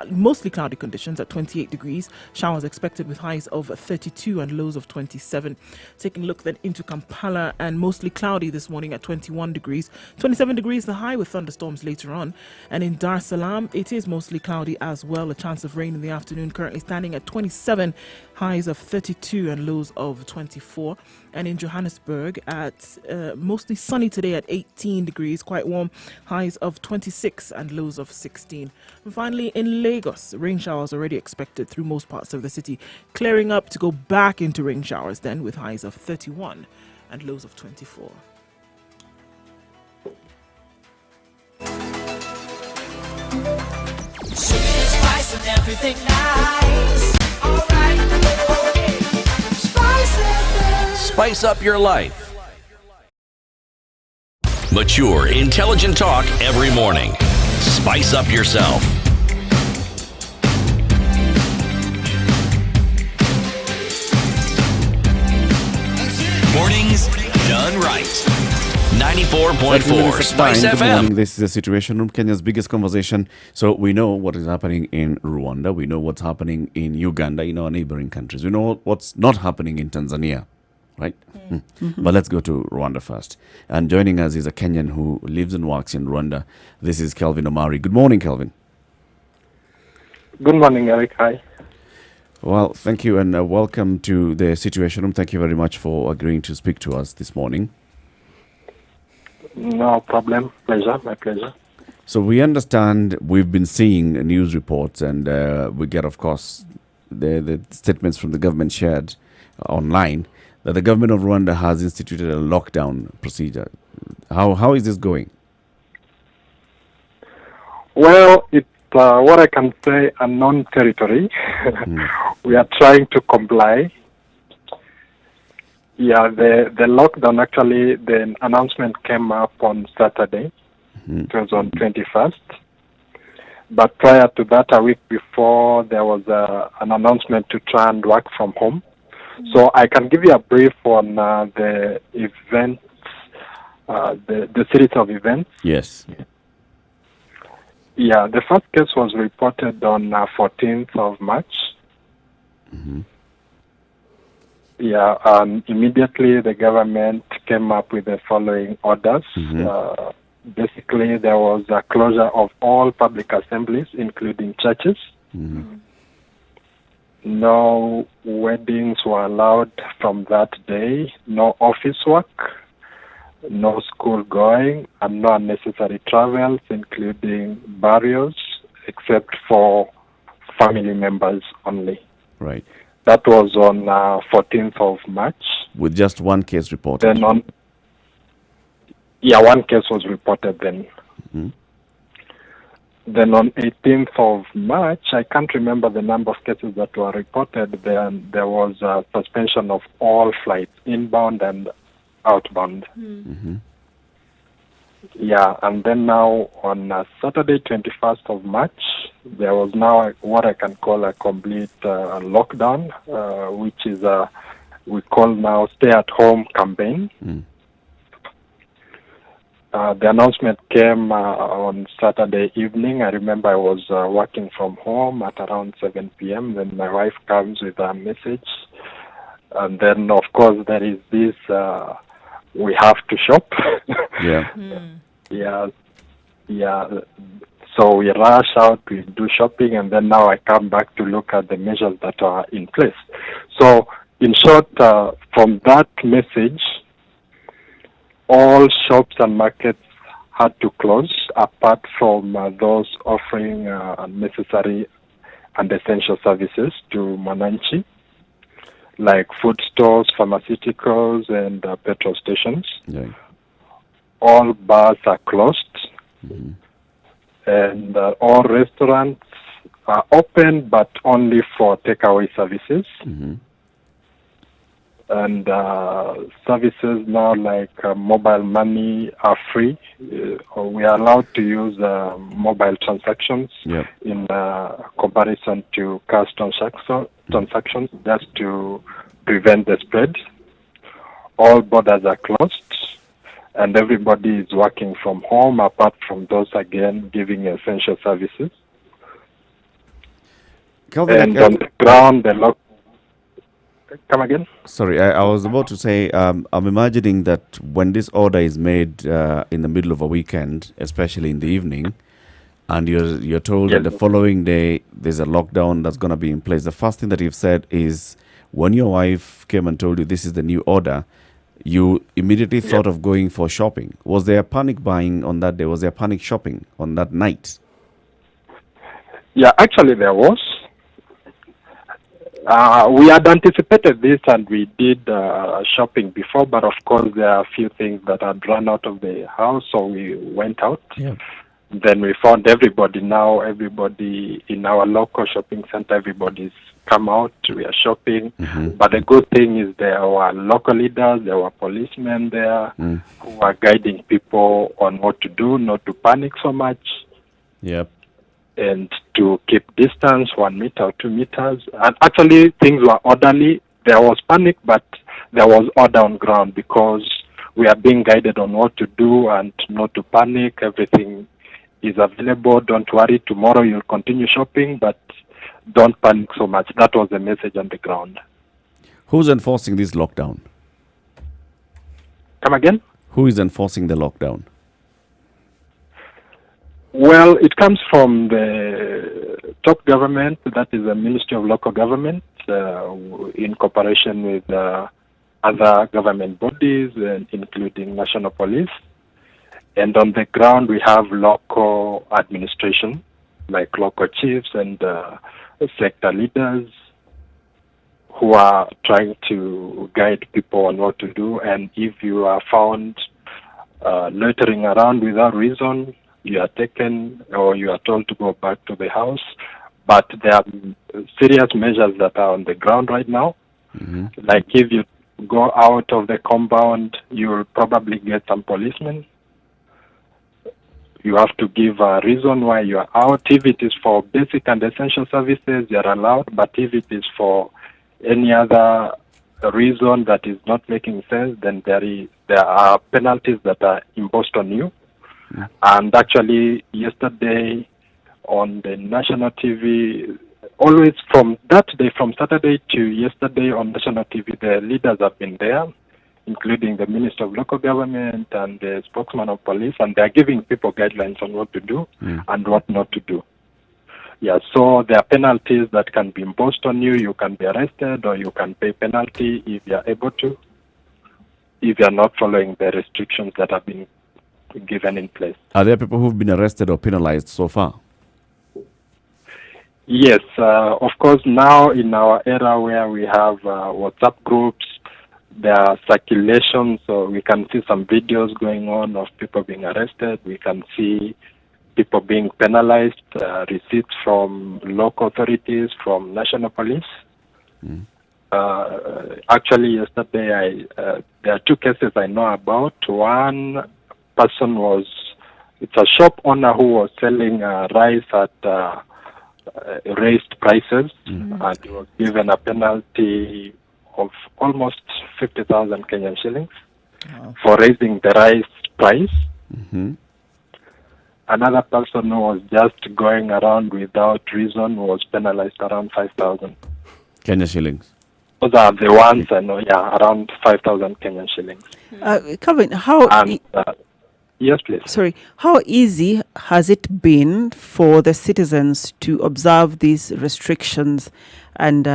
mostly cloudy conditions at 28 degrees. Showers expected with highs of 32 and lows of 27. Taking a look then into Kampala, and mostly cloudy this morning at 21 degrees. 27 degrees the high with thunderstorms later on. And in Dar es Salaam, it is mostly cloudy as well. A chance of rain in the afternoon, currently standing at 27, highs of 32 and lows of 24. And in Johannesburg, at mostly sunny today at 18 degrees, quite warm, highs of 26 and lows of 16. And finally, in Lagos, rain showers already expected through most parts of the city, clearing up to go back into rain showers then with highs of 31 and lows of 24. Spice and everything nice. Alright, okay. Spice up your life. Mature, intelligent talk every morning. Spice up yourself. Mornings done right. 94.4 Spice Good FM. morning. This is a Situation Room, Kenya's biggest conversation. So we know what is happening in Rwanda. We know what's happening in Uganda, in our neighboring countries. We know what's not happening in Tanzania, right? But let's go to Rwanda first. And joining us is a Kenyan who lives and works in Rwanda. This is Kelvin Omari. Good morning, Kelvin. Good morning, Eric. Hi. Well, thank you and welcome to the Situation Room. Thank you very much for agreeing to speak to us this morning. No problem. Pleasure. My pleasure. So we understand, we've been seeing news reports and we get, of course, the statements from the government shared online that the government of Rwanda has instituted a lockdown procedure. How is this going? Well, it's what I can say, unknown territory. We are trying to comply. Yeah, the lockdown, actually, the announcement came up on Saturday. It was on 21st. But prior to that, a week before, there was an announcement to try and work from home. So I can give you a brief on the events, the series of events. Yes. Yeah, the first case was reported on 14th of March. Yeah, immediately the government came up with the following orders. Basically, there was a closure of all public assemblies, including churches. No weddings were allowed from that day, no office work, no school going, and no unnecessary travels, including burials, except for family members only. Right. That was on 14th of March. With just one case reported. Then one case was reported then. Then on 18th of March, I can't remember the number of cases that were reported. Then there was a suspension of all flights, inbound and outbound. Yeah, and then now on Saturday, 21st of March, there was now what I can call a complete lockdown, which is we call now stay-at-home campaign. The announcement came on Saturday evening. I remember I was working from home at around 7 p.m. Then my wife comes with a message. And then, of course, there is this, we have to shop. Yeah. Yeah. So we rush out, we do shopping, and then now I come back to look at the measures that are in place. So, in short, from that message, all shops and markets had to close, apart from those offering necessary and essential services to Mwananchi, like food stores, pharmaceuticals, and petrol stations. Yeah. All bars are closed, and all restaurants are open, but only for takeaway services. And services now like mobile money are free. We are allowed to use mobile transactions in comparison to cash transactions just to prevent the spread. All borders are closed, and everybody is working from home apart from those, again, giving essential services. Calvin, and on the ground, Come again? Sorry, I was about to say, I'm imagining that when this order is made in the middle of a weekend, especially in the evening, and you're told that the following day there's a lockdown that's going to be in place, the first thing that you've said is when your wife came and told you this is the new order, you immediately thought of going for shopping. Was there panic buying on that day? Was there panic shopping on that night? Yeah, actually there was. We had anticipated this and we did shopping before, but of course there are a few things that had run out of the house, so we went out. Yeah. Then we found everybody in our local shopping center, everybody's come out, we are shopping. But the good thing is there were local leaders, there were policemen there who are guiding people on what to do, not to panic so much. Yep. And to keep distance, 1 meter or 2 meters. And actually, things were orderly. There was panic, but there was order on ground because we are being guided on what to do and not to panic. Everything is available. Don't worry. Tomorrow you'll continue shopping, but don't panic so much. That was the message on the ground. Who's enforcing this lockdown? Come again? Who is enforcing the lockdown? Well, it comes from the top government, that is the Ministry of Local Government, in cooperation with other government bodies, including National Police. And on the ground, we have local administration, like local chiefs and sector leaders who are trying to guide people on what to do. And if you are found loitering around without reason, you are taken or you are told to go back to the house. But there are serious measures that are on the ground right now. Like if you go out of the compound, you'll probably get some policemen. You have to give a reason why you are out. If it is for basic and essential services, you are allowed. But if it is for any other reason that is not making sense, then there are penalties that are imposed on you. And actually, yesterday on the national TV, always from that day, from Saturday to yesterday on national TV, the leaders have been there, including the Minister of Local Government and the spokesman of police, and they are giving people guidelines on what to do and what not to do. Yeah, so there are penalties that can be imposed on you. You can be arrested or you can pay penalty if you are able to, if you are not following the restrictions that have been given in place. Are there people who've been arrested or penalized so far? Yes, of course, now in our era where we have WhatsApp groups, there are circulation, so we can see some videos going on of people being arrested. We can see people being penalized, receipts from local authorities, from national police. Actually, yesterday, there are two cases I know about. One person it's a shop owner who was selling rice at raised prices, and he was given a penalty of almost 50,000 Kenyan shillings for raising the rice price. Another person who was just going around without reason was penalized around 5,000 Kenya shillings. Those are the ones I know, around 5,000 Kenyan shillings. Kevin, yes, please. Sorry, how easy has it been for the citizens to observe these restrictions and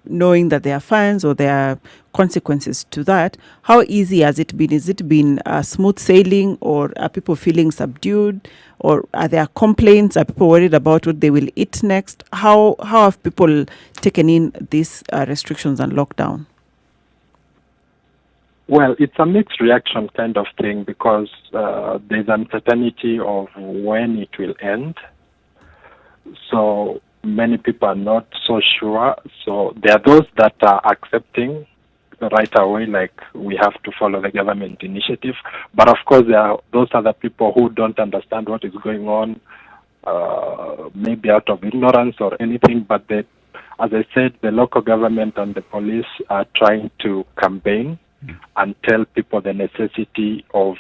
knowing that there are fines or there are consequences to that? How easy has it been? Has it been smooth sailing, or are people feeling subdued, or are there complaints? Are people worried about what they will eat next? How have people taken in these restrictions and lockdown? Well, it's a mixed reaction kind of thing, because there's uncertainty of when it will end. So many people are not so sure. So there are those that are accepting right away, like we have to follow the government initiative. But of course, there are those other people who don't understand what is going on, maybe out of ignorance or anything. But as I said, the local government and the police are trying to campaign and tell people the necessity of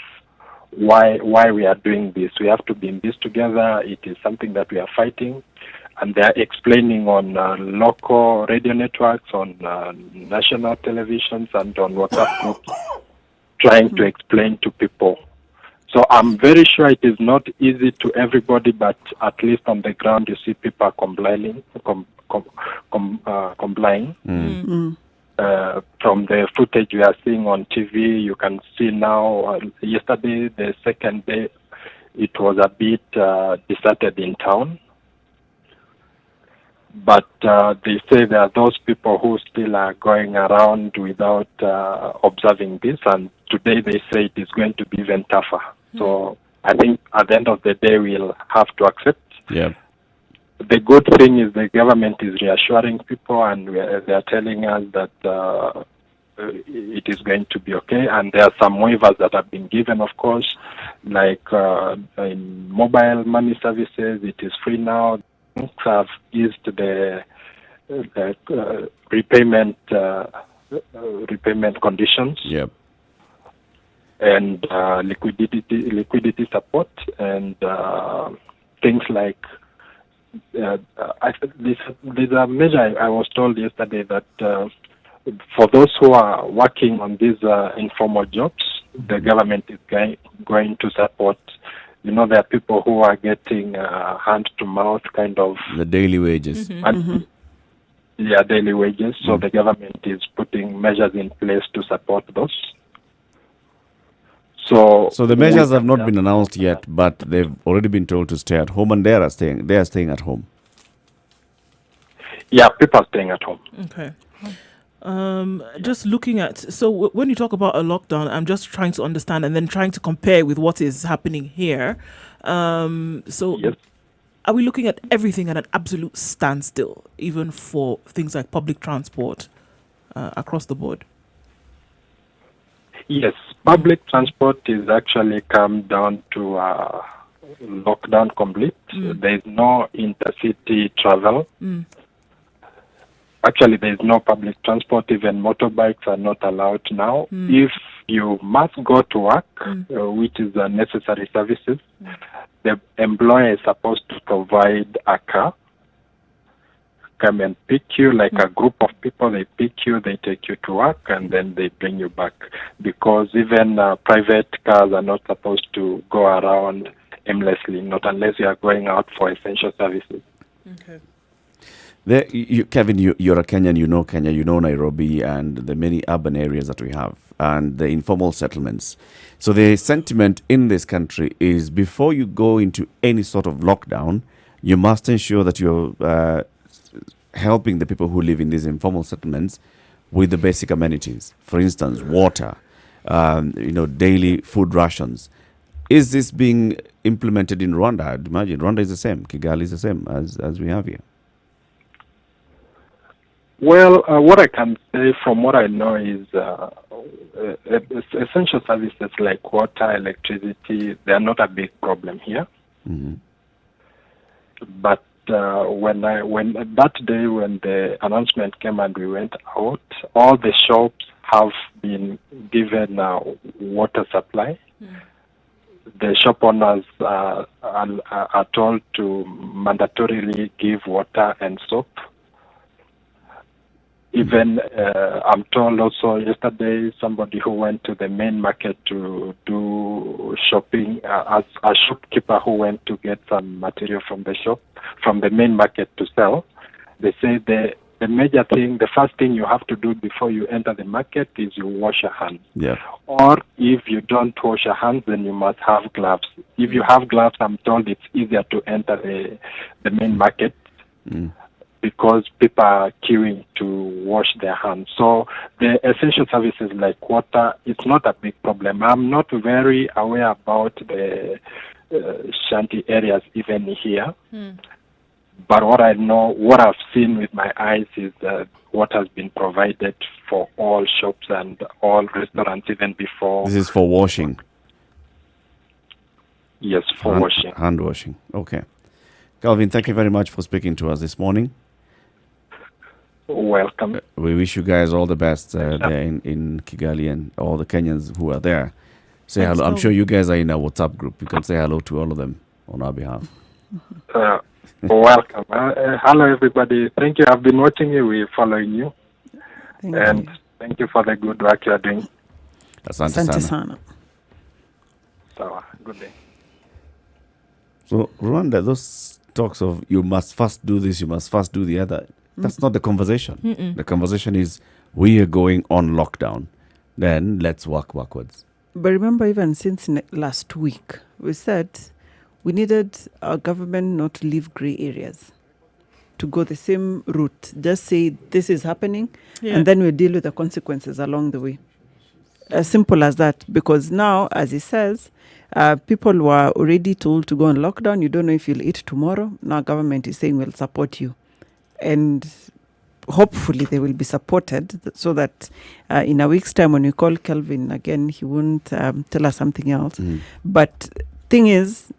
why we are doing this. We have to be in this together. It is something that we are fighting. And they are explaining on local radio networks, on national televisions, and on WhatsApp groups, trying to explain to people. So I'm very sure it is not easy to everybody, but at least on the ground you see people complying. From the footage we are seeing on TV, you can see now, yesterday, the second day, it was a bit deserted in town. But they say there are those people who still are going around without observing this, and today they say it is going to be even tougher. So I think at the end of the day, we'll have to accept. Yeah. The good thing is the government is reassuring people, and they are telling us that it is going to be okay. And there are some waivers that have been given, of course, like in mobile money services, it is free now. Banks have eased the repayment conditions. Yep. And liquidity support, and things like there's a measure I was told yesterday that for those who are working on these informal jobs, the government is going to support. You know, there are people who are getting hand-to-mouth kind of... The daily wages. Daily wages. So the government is putting measures in place to support those. So the measures have not been announced yet, but they've already been told to stay at home, and they are staying at home. Yeah, people are staying at home. Okay. Just looking at, so when you talk about a lockdown, I'm just trying to understand and then trying to compare with what is happening here. Yes. Are we looking at everything at an absolute standstill, even for things like public transport across the board? Yes, public transport is actually come down to lockdown complete. There is no intercity travel. Actually, there is no public transport. Even motorbikes are not allowed now. If you must go to work, which is a necessary services, the employer is supposed to provide a car, come and pick you, like a group of people. They pick you, they take you to work, and then they bring you back. Because even private cars are not supposed to go around aimlessly, not unless you are going out for essential services. Okay. Kevin, you're a Kenyan, you know Kenya, you know Nairobi and the many urban areas that we have and the informal settlements. So the sentiment in this country is before you go into any sort of lockdown, you must ensure that you're helping the people who live in these informal settlements with the basic amenities. For instance, water, daily food rations. Is this being implemented in Rwanda? I'd imagine Rwanda is the same, Kigali is the same as we have here. Well, what I can say from what I know is essential services like water, electricity, they are not a big problem here. Mm-hmm. But when that day when the announcement came and we went out, all the shops have been given water supply. The shop owners are told to mandatorily give water and soap. Even I'm told also yesterday somebody who went to the main market to do shopping, as a shopkeeper who went to get some material from the main market to sell, they say the major thing, the first thing you have to do before you enter the market is you wash your hands. Yeah. Or if you don't wash your hands, then you must have gloves. If you have gloves, I'm told it's easier to enter the main market. Because people are queuing to wash their hands. So the essential services like water, it's not a big problem. I'm not very aware about the shanty areas even here. But what I know, what I've seen with my eyes is that what has been provided for all shops and all restaurants even before. This is for washing? Yes, for washing. Hand washing. Okay. Calvin, thank you very much for speaking to us this morning. Welcome. We wish you guys all the best there in Kigali and all the Kenyans who are there. Say hello. I'm sure you guys are in a WhatsApp group. You can say hello to all of them on our behalf. Welcome. Hello, everybody. Thank you. I've been watching you. We're following you. Thank you for the good work you're doing. Asante sana. So, good day. So, Rwanda, those talks of you must first do this, you must first do the other, that's not the conversation. The conversation is we are going on lockdown. Then let's work backwards. But remember, even since last week, we said we needed our government not to leave grey areas, to go the same route. Just say this is happening, and then we deal with the consequences along the way. As simple as that. Because now, as he says, people were already told to go on lockdown. You don't know if you'll eat tomorrow. Now government is saying we'll support you. And hopefully they will be supported so that in a week's time when we call Kelvin again, he won't tell us something else. But thing is,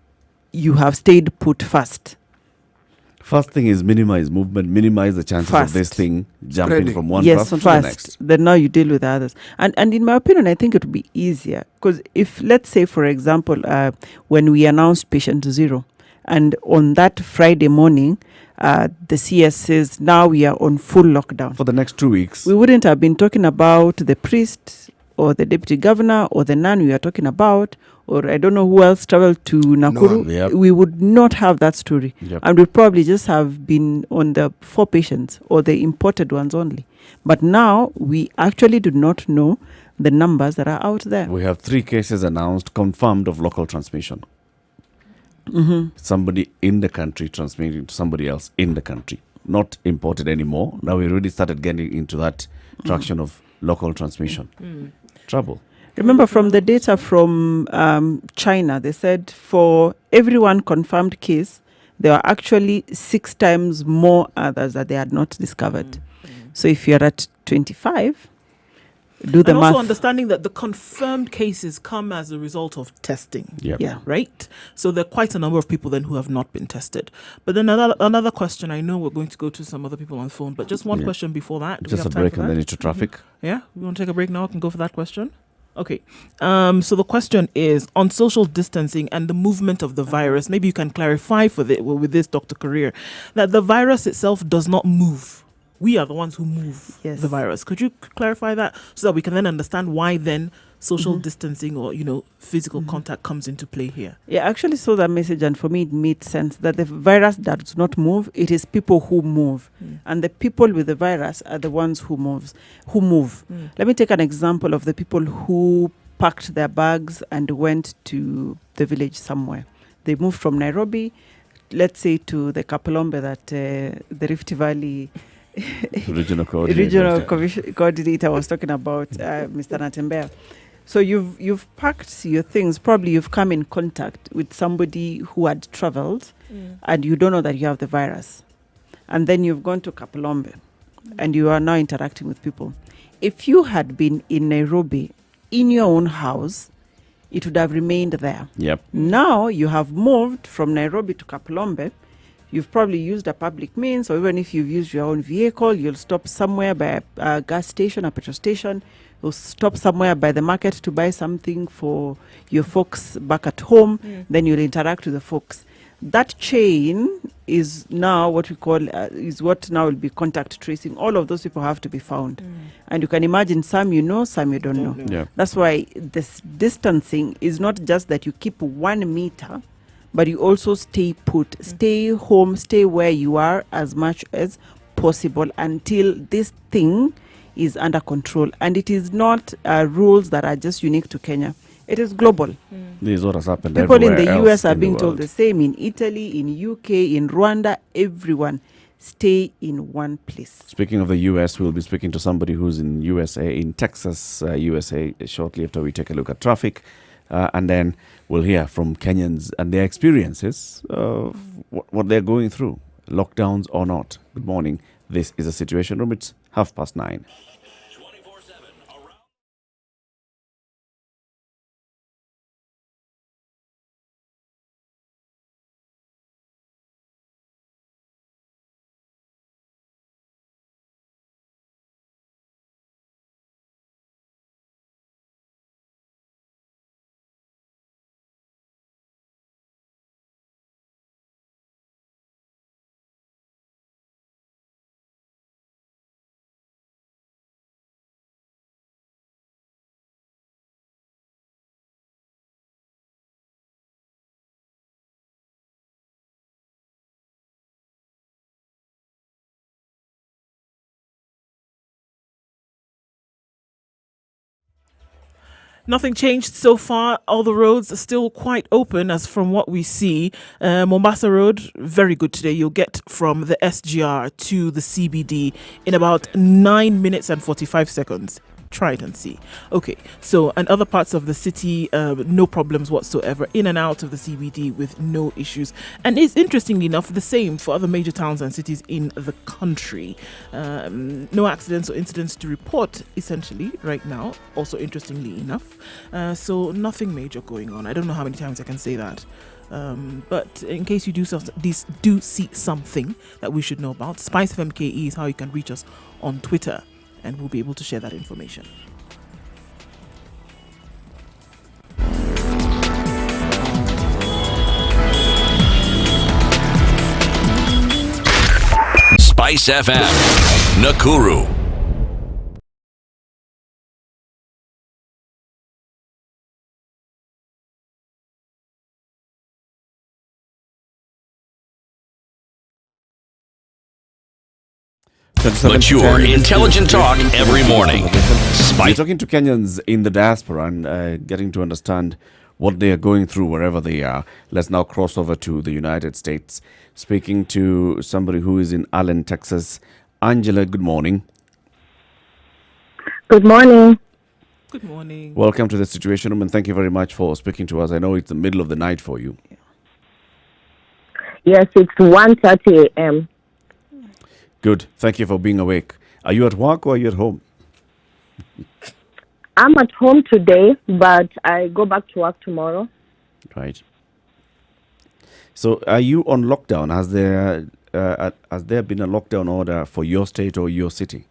you have stayed put first. First thing is minimize movement, minimize the chances of this thing jumping from one person to the next. Then now you deal with others. And in my opinion, I think it would be easier. Because if, let's say, for example, when we announced patient zero, and on that Friday morning, the CS says, now we are on full lockdown. For the next 2 weeks. We wouldn't have been talking about the priest or the deputy governor or the nun we are talking about, or I don't know who else traveled to Nakuru. No. We would not have that story. And we'd probably just have been on the 4 patients or the imported ones only. But now we actually do not know the numbers that are out there. We have 3 cases announced, confirmed of local transmission. Somebody in the country transmitting to somebody else in the country, not imported anymore. Now we already started getting into that traction of local transmission. Trouble. Remember from the data from China, they said for every one confirmed case, there are actually 6 times more others that they had not discovered. So if you're at 25, do the and math. also understanding that the confirmed cases come as a result of testing. Right? So there are quite a number of people then who have not been tested. But then another question, I know we're going to go to some other people on the phone, but just one question before that. Do just we have a time break for and that? then into traffic. Yeah? We want to take a break now? I can go for that question? Okay. So the question is on social distancing and the movement of the virus. Maybe you can clarify with this, Dr. Career, that the virus itself does not move. We are the ones who move the virus. Could you clarify that so that we can then understand why then social distancing or, physical contact comes into play here? Yeah, I actually saw that message, and for me it made sense that the virus does not move. It is people who move. And the people with the virus are the ones who move. Let me take an example of the people who packed their bags and went to the village somewhere. They moved from Nairobi, let's say, to the Kapolombe that the Rift Valley regional coordinator was talking about, Mr. Natembea. So you've packed your things. Probably you've come in contact with somebody who had traveled, and you don't know that you have the virus. And then you've gone to Kapolombe, and you are now interacting with people. If you had been in Nairobi in your own house, it would have remained there. Yep. Now you have moved from Nairobi to Kapulombe. You've probably used a public means, or even if you've used your own vehicle, you'll stop somewhere by a gas station, a petrol station. You'll stop somewhere by the market to buy something for your folks back at home. Then you'll interact with the folks. That chain is now what we call, is what now will be contact tracing. All of those people have to be found. And you can imagine some you know, some you don't know. Yeah. That's why this distancing is not just that you keep 1 meter, but you also stay put, stay home, stay where you are as much as possible until this thing is under control. And it is not rules that are just unique to Kenya. It is global. This is what has happened People in everywhere the else US are in being the told world. the same, in Italy, in UK, in Rwanda, everyone. Stay in one place. Speaking of the US, we'll be speaking to somebody who's in USA, in Texas, USA, shortly after we take a look at traffic. And then we'll hear from Kenyans and their experiences of what they're going through, lockdowns or not. Good morning. This is a Situation Room. It's 9:30. Nothing changed so far. All the roads are still quite open as from what we see. Mombasa Road, very good today. You'll get from the SGR to the CBD in about 9 minutes and 45 seconds. Try it and see. Okay, so and other parts of the city, no problems whatsoever. In and out of the CBD with no issues. And it's interestingly enough the same for other major towns and cities in the country. No accidents or incidents to report essentially right now. Also interestingly enough. So nothing major going on. I don't know how many times I can say that. But in case you do see something that we should know about, Spice FMKE is how you can reach us on Twitter. And we'll be able to share that information. Spice FM, Nakuru. Mature, intelligent talk every morning. We're talking to Kenyans in the diaspora and getting to understand what they are going through wherever they are. Let's now cross over to the United States. Speaking to somebody who is in Allen, Texas. Angela, good morning. Good morning. Good morning. Welcome to the Situation Room and thank you very much for speaking to us. I know it's the middle of the night for you. Yes, it's 1:30 a.m. Good. Thank you for being awake. Are you at work or are you at home? I'm at home today, but I go back to work tomorrow. Right. So are you on lockdown? Has there been a lockdown order for your state or your city?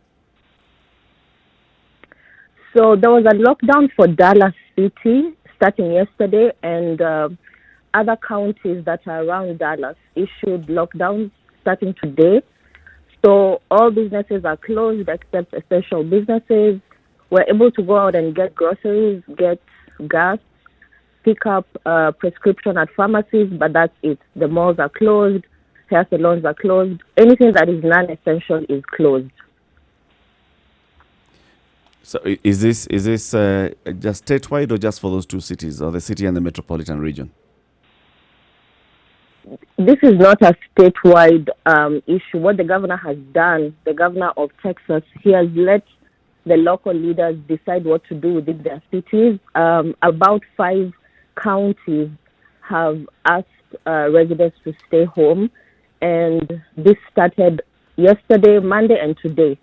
So there was a lockdown for Dallas City starting yesterday, and other counties that are around Dallas issued lockdowns starting today. So all businesses are closed except essential businesses. We're able to go out and get groceries, get gas, pick up prescription at pharmacies, but that's it. The malls are closed, hair salons are closed. Anything that is non-essential is closed. So is this just statewide or just for those two cities, or the city and the metropolitan region? This is not a statewide issue. What the governor has done, the governor of Texas, he has let the local leaders decide what to do within their cities. About 5 counties have asked residents to stay home, and this started yesterday, Monday, and today.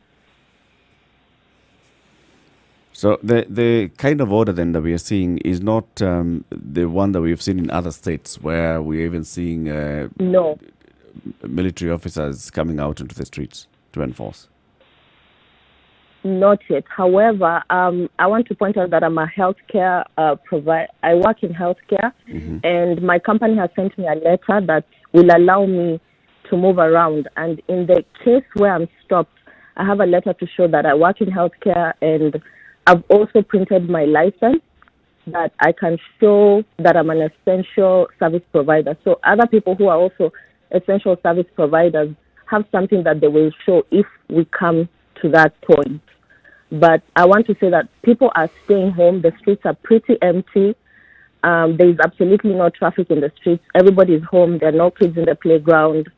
So the kind of order then that we are seeing is not the one that we've seen in other states, where we're even seeing No. military officers coming out into the streets to enforce. Not yet. However, I want to point out that I'm a healthcare provider. I work in healthcare, and my company has sent me a letter that will allow me to move around. And in the case where I'm stopped, I have a letter to show that I work in healthcare, and I've also printed my license that I can show that I'm an essential service provider. So other people who are also essential service providers have something that they will show if we come to that point. But I want to say that people are staying home. The streets are pretty empty. There is absolutely no traffic in the streets. Everybody is home. There are no kids in the playground.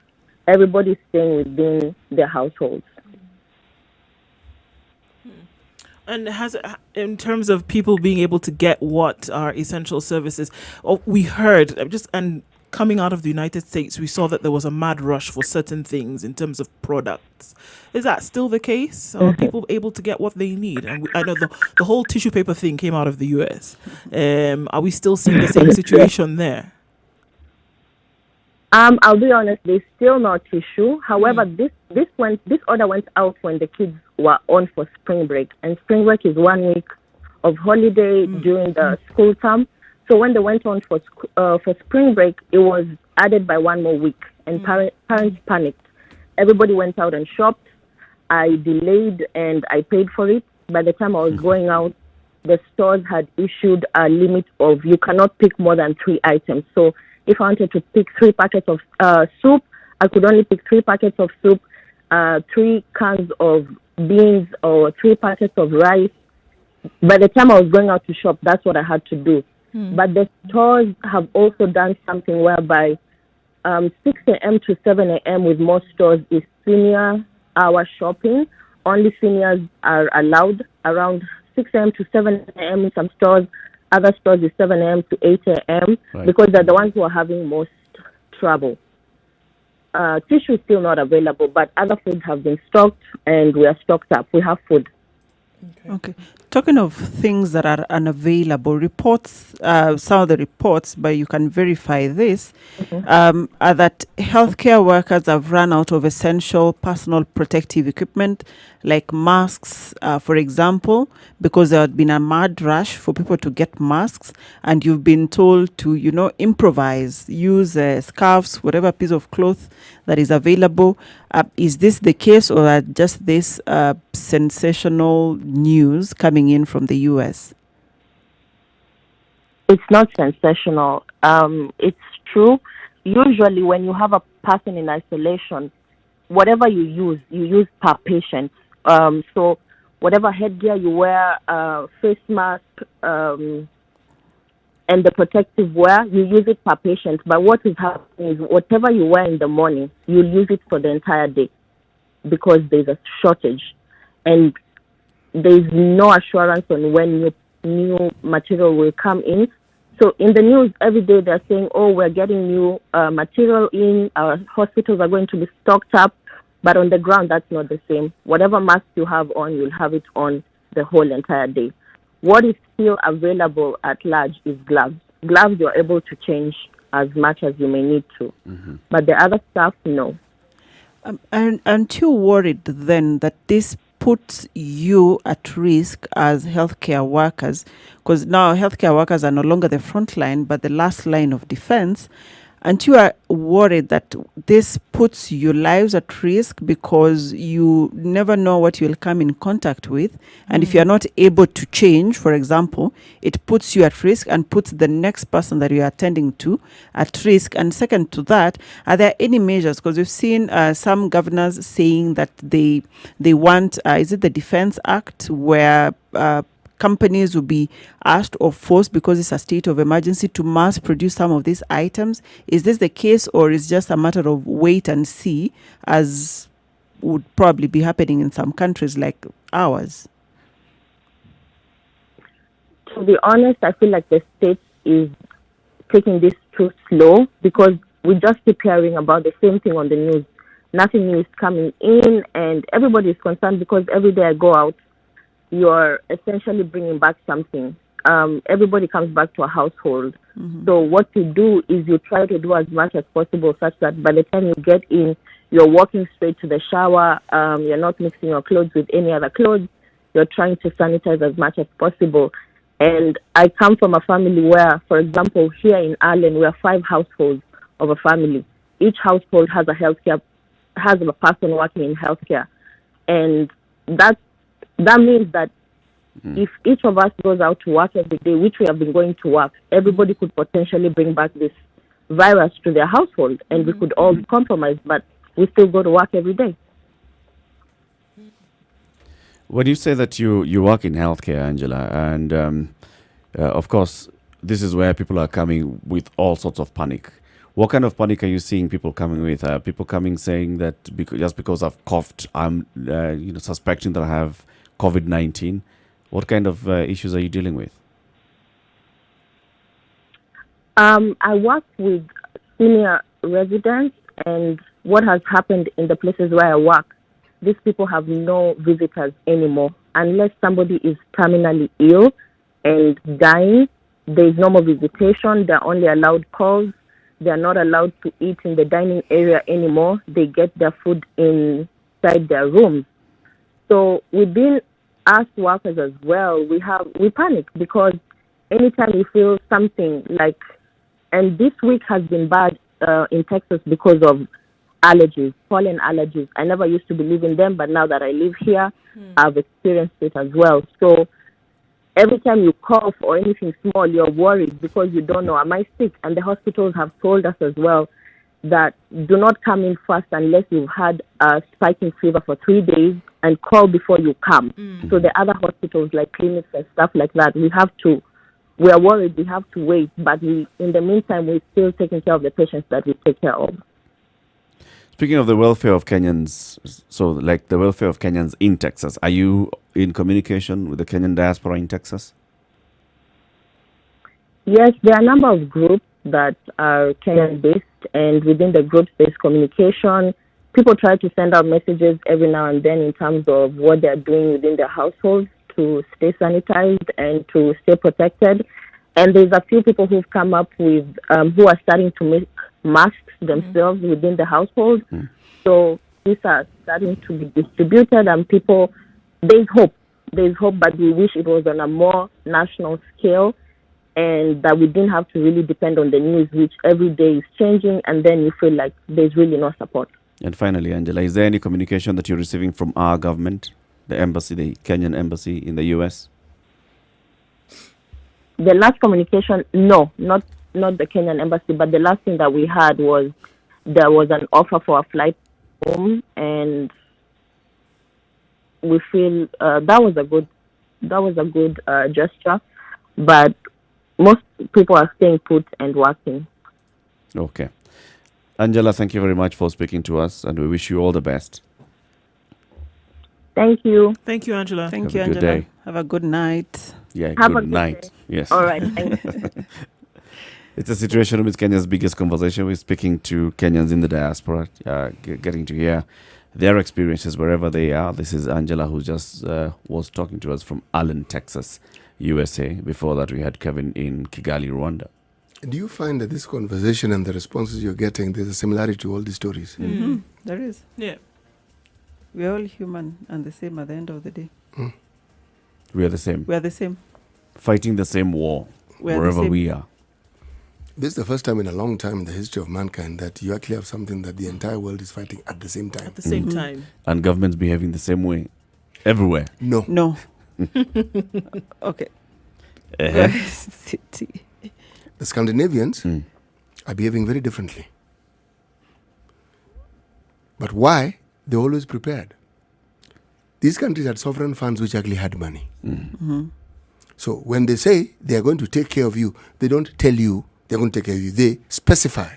Everybody's staying within their households. And in terms of people being able to get what are essential services, we heard and coming out of the United States, we saw that there was a mad rush for certain things in terms of products. Is that still the case? Are people able to get what they need? And I know the whole tissue paper thing came out of the US. Are we still seeing the same situation there? I'll be honest, there's still no tissue. However, this order went out when the kids were on for spring break, and spring break is 1 week of holiday during the school term. So when they went on for spring break, it was added by 1 more week, and parents panicked. Everybody went out and shopped. I delayed and I paid for it. By the time I was going out, the stores had issued a limit of you cannot pick more than 3 items. So if I wanted to pick 3 packets of soup, I could only pick 3 packets of soup, 3 cans of beans, or 3 packets of rice. By the time I was going out to shop, that's what I had to do. But the stores have also done something whereby 6 a.m. to 7 a.m. with most stores is senior hour shopping. Only seniors are allowed around 6 a.m. to 7 a.m. in some stores. Other stores is 7 a.m. to 8 a.m. because they're the ones who are having most trouble. Tissue is still not available, but other foods have been stocked, and we are stocked up. We have food. Okay. Talking of things that are unavailable, reports, some of the reports, but you can verify this, are that healthcare workers have run out of essential personal protective equipment, like masks, for example, because there had been a mad rush for people to get masks, and you've been told to, improvise, use scarves, whatever piece of cloth that is available. Is this the case, or are just this sensational news coming in from the US? It's not sensational. It's true. Usually when you have a person in isolation, whatever you use per patient. So whatever headgear you wear, face mask, and the protective wear, you use it per patient. But what is happening is whatever you wear in the morning, you'll use it for the entire day because there's a shortage. And there's no assurance on when new material will come in. So in the news every day they're saying, we're getting new material in, our hospitals are going to be stocked up. But on the ground, that's not the same. Whatever mask you have on, you'll have it on the whole entire day. What is still available at large is gloves. Gloves you're able to change as much as you may need to. But the other stuff, no. Aren't you worried then that this puts you at risk as healthcare workers? Because now healthcare workers are no longer the front line, but the last line of defense. And you are worried that this puts your lives at risk because you never know what you'll come in contact with. And if you're not able to change, for example, it puts you at risk and puts the next person that you're attending to at risk. And second to that, are there any measures? Because we've seen some governors saying that they want, is it the Defense Act, where companies will be asked or forced, because it's a state of emergency, to mass produce some of these items. Is this the case, or is just a matter of wait and see, as would probably be happening in some countries like ours? To be honest, I feel like the state is taking this too slow because we just keep hearing about the same thing on the news. Nothing new is coming in, and everybody is concerned because every day I go out, you're essentially bringing back something. Everybody comes back to a household. So what you do is you try to do as much as possible such that by the time you get in, you're walking straight to the shower. You're not mixing your clothes with any other clothes. You're trying to sanitize as much as possible. And I come from a family where, for example, here in Ireland, we are 5 households of a family. Each household has a person working in healthcare. And that means that if each of us goes out to work every day, which we have been going to work, everybody could potentially bring back this virus to their household, and we could all be compromised, but we still go to work every day. When you say that you work in healthcare, Angela, and of course, this is where people are coming with all sorts of panic. What kind of panic are you seeing people coming with? People coming saying that just because I've coughed, I'm suspecting that I have COVID-19. What kind of issues are you dealing with? I work with senior residents, and what has happened in the places where I work, these people have no visitors anymore. Unless somebody is terminally ill and dying, there is no more visitation. They're only allowed calls. They're not allowed to eat in the dining area anymore. They get their food inside their rooms. So within us workers as well, we panic because anytime we feel something like, and this week has been bad in Texas because of allergies, pollen allergies. I never used to believe in them, but now that I live here, I've experienced it as well. So every time you cough or anything small, you're worried because you don't know, am I sick? And the hospitals have told us as well that do not come in first unless you've had a spiking fever for 3 days, and call before you come. So the other hospitals like clinics and stuff like that, we are worried, we have to wait, but in the meantime, we're still taking care of the patients that we take care of. Speaking of the welfare of Kenyans, so like the welfare of Kenyans in Texas, are you in communication with the Kenyan diaspora in Texas? Yes, there are a number of groups that are Kenyan-based, and within the groups, there's communication. People try to send out messages every now and then in terms of what they're doing within their households to stay sanitized and to stay protected. And there's a few people who've come up with, who are starting to make masks themselves within the household. So these are starting to be distributed, and people, there's hope, but we wish it was on a more national scale, and that we didn't have to really depend on the news, which every day is changing, and then you feel like there's really no support. And finally, Angela, is there any communication that you're receiving from our government, the embassy, the Kenyan embassy in the US? The last communication, no, not the Kenyan embassy, but the last thing that we had was there was an offer for a flight home, and we feel that was a good gesture, but most people are staying put and working. Okay. Angela, thank you very much for speaking to us, and we wish you all the best. Thank you. Thank you, Angela. Thank Have you, a good Angela. day. Have a good night. Yeah, Have a good good night. day. Yes. All right. Thank you. It's a situation with Kenya's biggest conversation. We're speaking to Kenyans in the diaspora, getting to hear their experiences wherever they are. This is Angela, who just was talking to us from Allen, Texas, USA. Before that, we had Kevin in Kigali, Rwanda. Do you find that this conversation and the responses you're getting, there's a similarity to all these stories? There is. Yeah. We're all human and the same at the end of the day. We are the same. We are the same. Fighting the same war We are the wherever same. we are. This is the first time in a long time in the history of mankind that you actually have something that the entire world is fighting at the same time. At the same time. And governments behaving the same way everywhere. No. No. Okay. City. The Scandinavians are behaving very differently. But why? They're always prepared. These countries had sovereign funds which actually had money. So when they say they are going to take care of you, they don't tell you they're going to take care of you. They specify.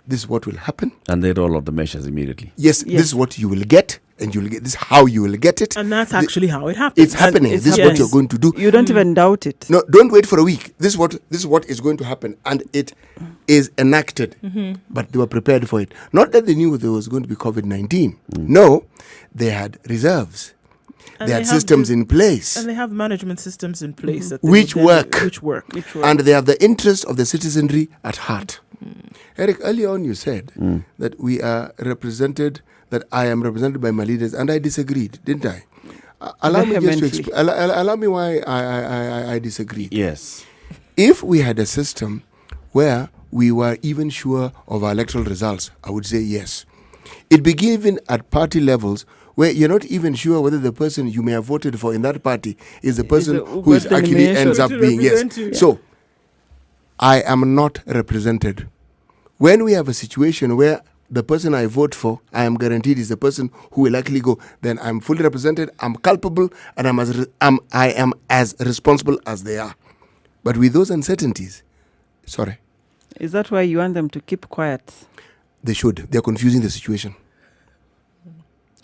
This is what will happen. And they roll out the measures immediately. Yes, this is what you will get, and you'll get this is how you will get it. And that's actually how it happens. It's happening. It's This is what you're going to do. You don't even doubt it. No, don't wait for a week. This is what is going to happen, and it is enacted. But they were prepared for it. Not that they knew there was going to be COVID-19. No, they had reserves. And They they had have systems in place And they have management systems in place that they which would then- work. Which work. And they have the interest of the citizenry at heart. Eric, earlier on you said that we are represented, that I am represented by my leaders, and I disagreed, didn't I? Allow me just to Vehemently. allow me why I disagreed. Yes. If we had a system where we were even sure of our electoral results, I would say yes. It be given at party levels where you're not even sure whether the person you may have voted for in that party is the person who is actually ends up being, yes. So, I am not represented. When we have a situation where the person I vote for, I am guaranteed is the person who will actually go, then I'm fully represented, I'm culpable, and I am as responsible as they are. But with those uncertainties, sorry. Is that why you want them to keep quiet? They should. They're confusing the situation.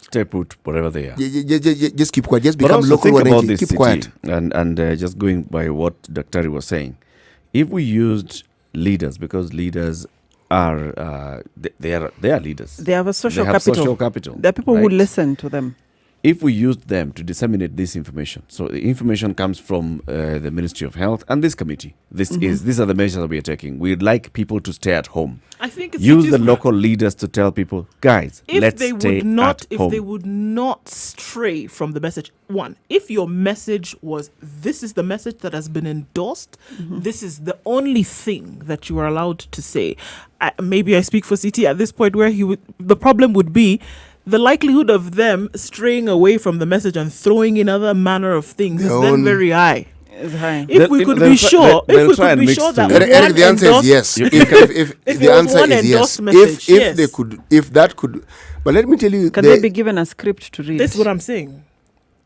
Stay put, wherever they are. Just keep quiet. Just But become also local think about wananchi. this Keep city, quiet. and just going by what Dr. was saying, if we used leaders, because leaders are they are leaders. They have a social They have capital. social capital. There are people who right? listen to them. If we used them to disseminate this information, so the information comes from the Ministry of Health and this committee. These are the measures that we are taking. We'd like people to stay at home. I think it's Use the local leaders to tell people, guys, let's stay at home. If they would not stray from the message. One, if your message was, this is the message that has been endorsed, this is the only thing that you are allowed to say. Maybe I speak for CT at this point, where the problem would be the likelihood of them straying away from the message and throwing in other manner of things is then very high. It's high. If we could be sure, that Eric, the answer is yes. If the answer is yes, if that could, but let me tell you, can they be given a script to read? That's what I'm saying.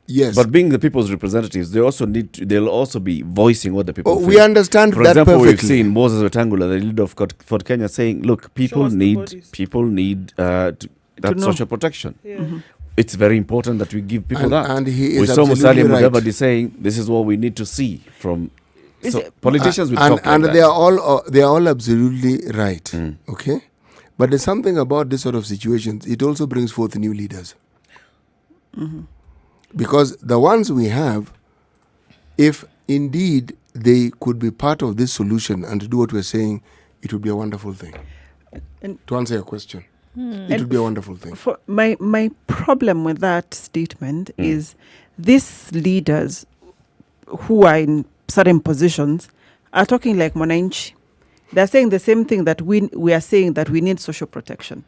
Yes, but being the people's representatives, they also they'll also be voicing what the people feel. We understand For that example, perfectly. we've seen Moses Wetangula, the leader of Ford Kenya, saying, "Look, people need that social protection. It's very important that we give people that." And he is we saw absolutely Musalia right. Mudavadi saying, "This is what we need to see from." Politicians will talk like and that. they are all absolutely right. Okay, but there's something about this sort of situations. It also brings forth new leaders. Because the ones we have, if indeed they could be part of this solution and to do what we're saying, it would be a wonderful thing. To answer your question, it would be a wonderful thing. For my problem with that statement is these leaders who are in certain positions are talking like Mwananchi. They're saying the same thing that we are saying, that we need social protection.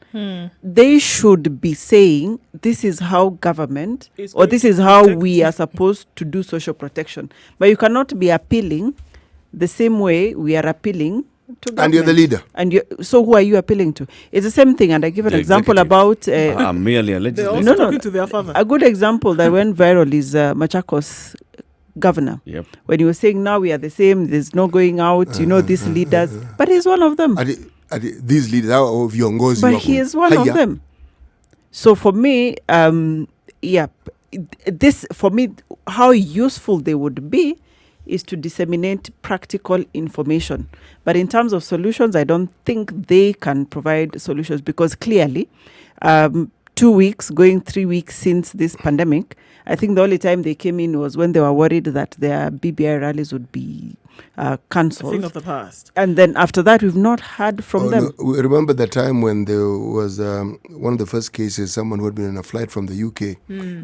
They should be saying this is how government or this is how we are supposed to do social protection. But you cannot be appealing the same way we are appealing to government. And you're the leader. So who are you appealing to? It's the same thing. And I give an example about... I'm merely a legislator. They're also talking to their father. A good example that went viral is Machakos governor. Yep. When he was saying now we are the same, there's no going out, these leaders. But he's one of them. These leaders are of Viongozi. But he is one of them. So for me, this, for me, how useful they would be is to disseminate practical information. But in terms of solutions, I don't think they can provide solutions, because clearly 2 weeks, going 3 weeks since this pandemic, I think the only time they came in was when they were worried that their BBI rallies would be cancelled. A thing of the past. And then after that, we've not heard from them. No, we remember the time when there was one of the first cases, someone who had been on a flight from the UK.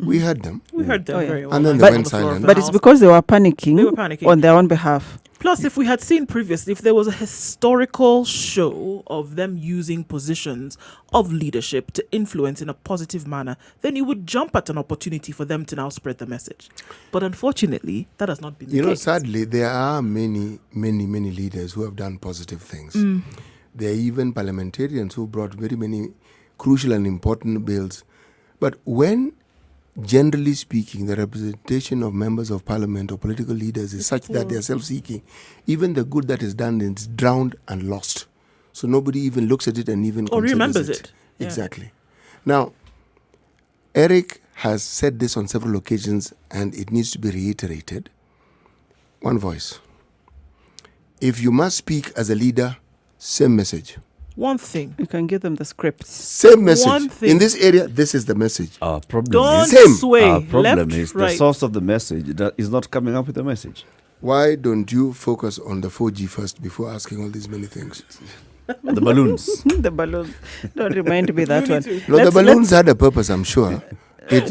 We heard them. We heard them very well. And then they went silent. But it's because they were panicking on their own behalf. Plus, if we had seen previously, if there was a historical show of them using positions of leadership to influence in a positive manner, then you would jump at an opportunity for them to now spread the message. But unfortunately, that has not been the case. Sadly, there are many leaders who have done positive things. There are even parliamentarians who brought very many crucial and important bills. But when, generally speaking, the representation of members of parliament or political leaders is such that they are self-seeking, even the good that is done is drowned and lost. So nobody even looks at it and even considers remembers it. Yeah. Exactly. Now, Eric has said this on several occasions, and it needs to be reiterated. One voice. If you must speak as a leader, same message. One thing. You can give them the scripts. Same message. One thing. In this area, this is the message. Our problem Don't is, Same. sway. our problem left, is the right. source of the message that is not coming up with the message. Why don't you focus on the 4G first before asking all these many things? The balloons. The balloons. Don't remind me that one. No, the balloons had a purpose, I'm sure.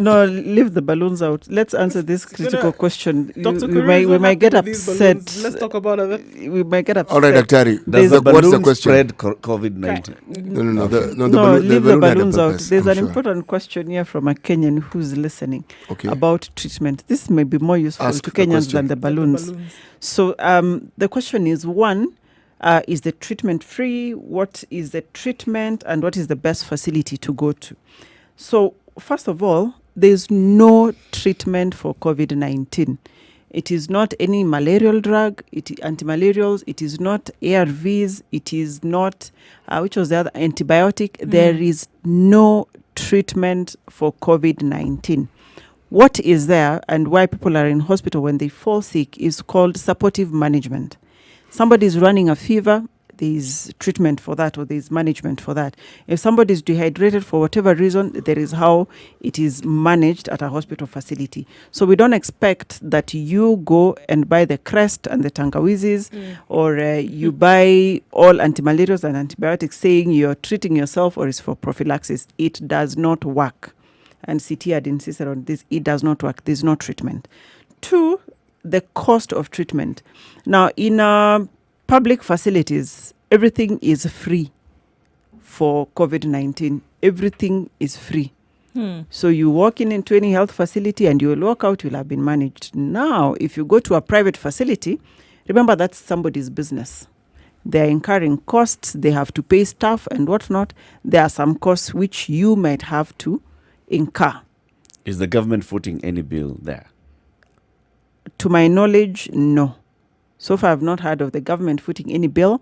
No, leave the balloons out. Let's answer this critical question. Dr. We might get upset. Let's talk about it. We might get upset. All right, Daktari. Does the What's the balloon question? spread COVID-19? No. The No, balloon, leave the the balloon had a balloons out. purpose, There's I'm an sure. important question here from a Kenyan who's listening Okay. about treatment. This may be more useful Ask to the Kenyans question. than the balloons. So the question is, one, is the treatment free? What is the treatment and what is the best facility to go to? So first of all, there's no treatment for COVID-19. It is not any malarial drug, antimalarials, it is not ARVs, it is not, which was the other, antibiotic. There is no treatment for COVID-19. What is there and why people are in hospital when they fall sick is called supportive management. Somebody is running a fever, there is treatment for that or there is management for that. If somebody is dehydrated for whatever reason, there is how it is managed at a hospital facility. So we don't expect that you go and buy the Crest and the Tangawizis or you buy all antimalarials and antibiotics saying you're treating yourself or it's for prophylaxis. It does not work. And CT had insisted on this. It does not work. There's no treatment. Two, the cost of treatment. Now, in public facilities, everything is free for COVID-19. Everything is free. So you walk into any health facility and you will walk out, you'll have been managed. Now, if you go to a private facility, remember that's somebody's business. They're incurring costs. They have to pay staff and whatnot. There are some costs which you might have to incur. Is the government footing any bill there? To my knowledge, no. So far, I've not heard of the government footing any bill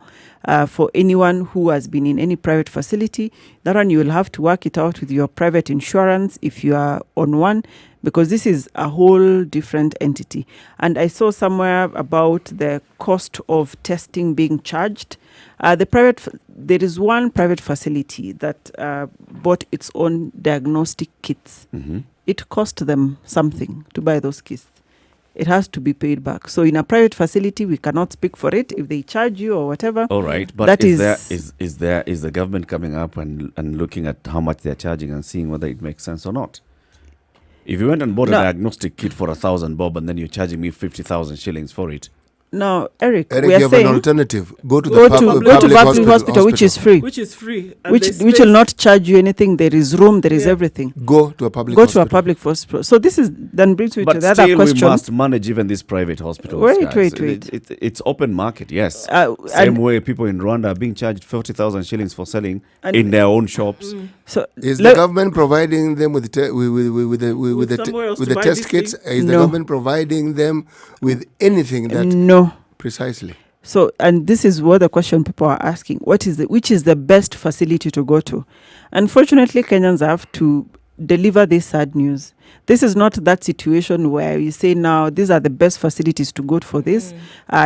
for anyone who has been in any private facility. That one, you will have to work it out with your private insurance if you are on one, because this is a whole different entity. And I saw somewhere about the cost of testing being charged. There is one private facility that bought its own diagnostic kits. It cost them something to buy those kits. It has to be paid back. So in a private facility, we cannot speak for it. If they charge you or whatever. All right, but that is the government coming up and looking at how much they're charging and seeing whether it makes sense or not? If you went and bought a diagnostic kit for 1,000 bob and then you're charging me 50,000 shillings for it. No, Eric, Eric, we are you have saying an alternative. Go to go the to public hospital, which is free. Which is free. And Which will not charge you anything. There is room, there is everything. Go to a public Go hospital. to a public hospital. So this is then brings me But to the other still, question. we must manage even these private hospitals. Wait. guys. It's open market, yes. Same way people in Rwanda are being charged 40,000 shillings for selling in their own shops. So is the government providing them with the test kits? Is the government providing them with anything that? No. Precisely. So, and this is what the question people are asking: which is the best facility to go to? Unfortunately, Kenyans have to deliver this sad news. This is not that situation where you say now these are the best facilities to go for this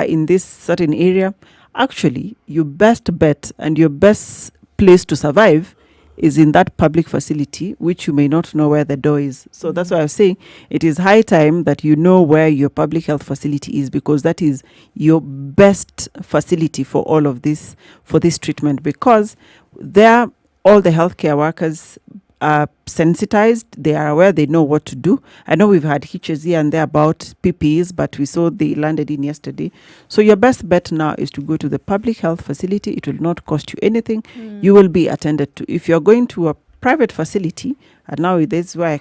in this certain area. Actually, your best bet and your best place to survive is in that public facility, which you may not know where the door is. So that's why I'm saying it is high time that you know where your public health facility is, because that is your best facility for all of this, for this treatment, because there all the healthcare workers are sensitized. They are aware. They know what to do. I know we've had hitches here and there about PPEs, but we saw they landed in yesterday. So your best bet now is to go to the public health facility. It will not cost you anything. You will be attended to. If you're going to a private facility, and now this is why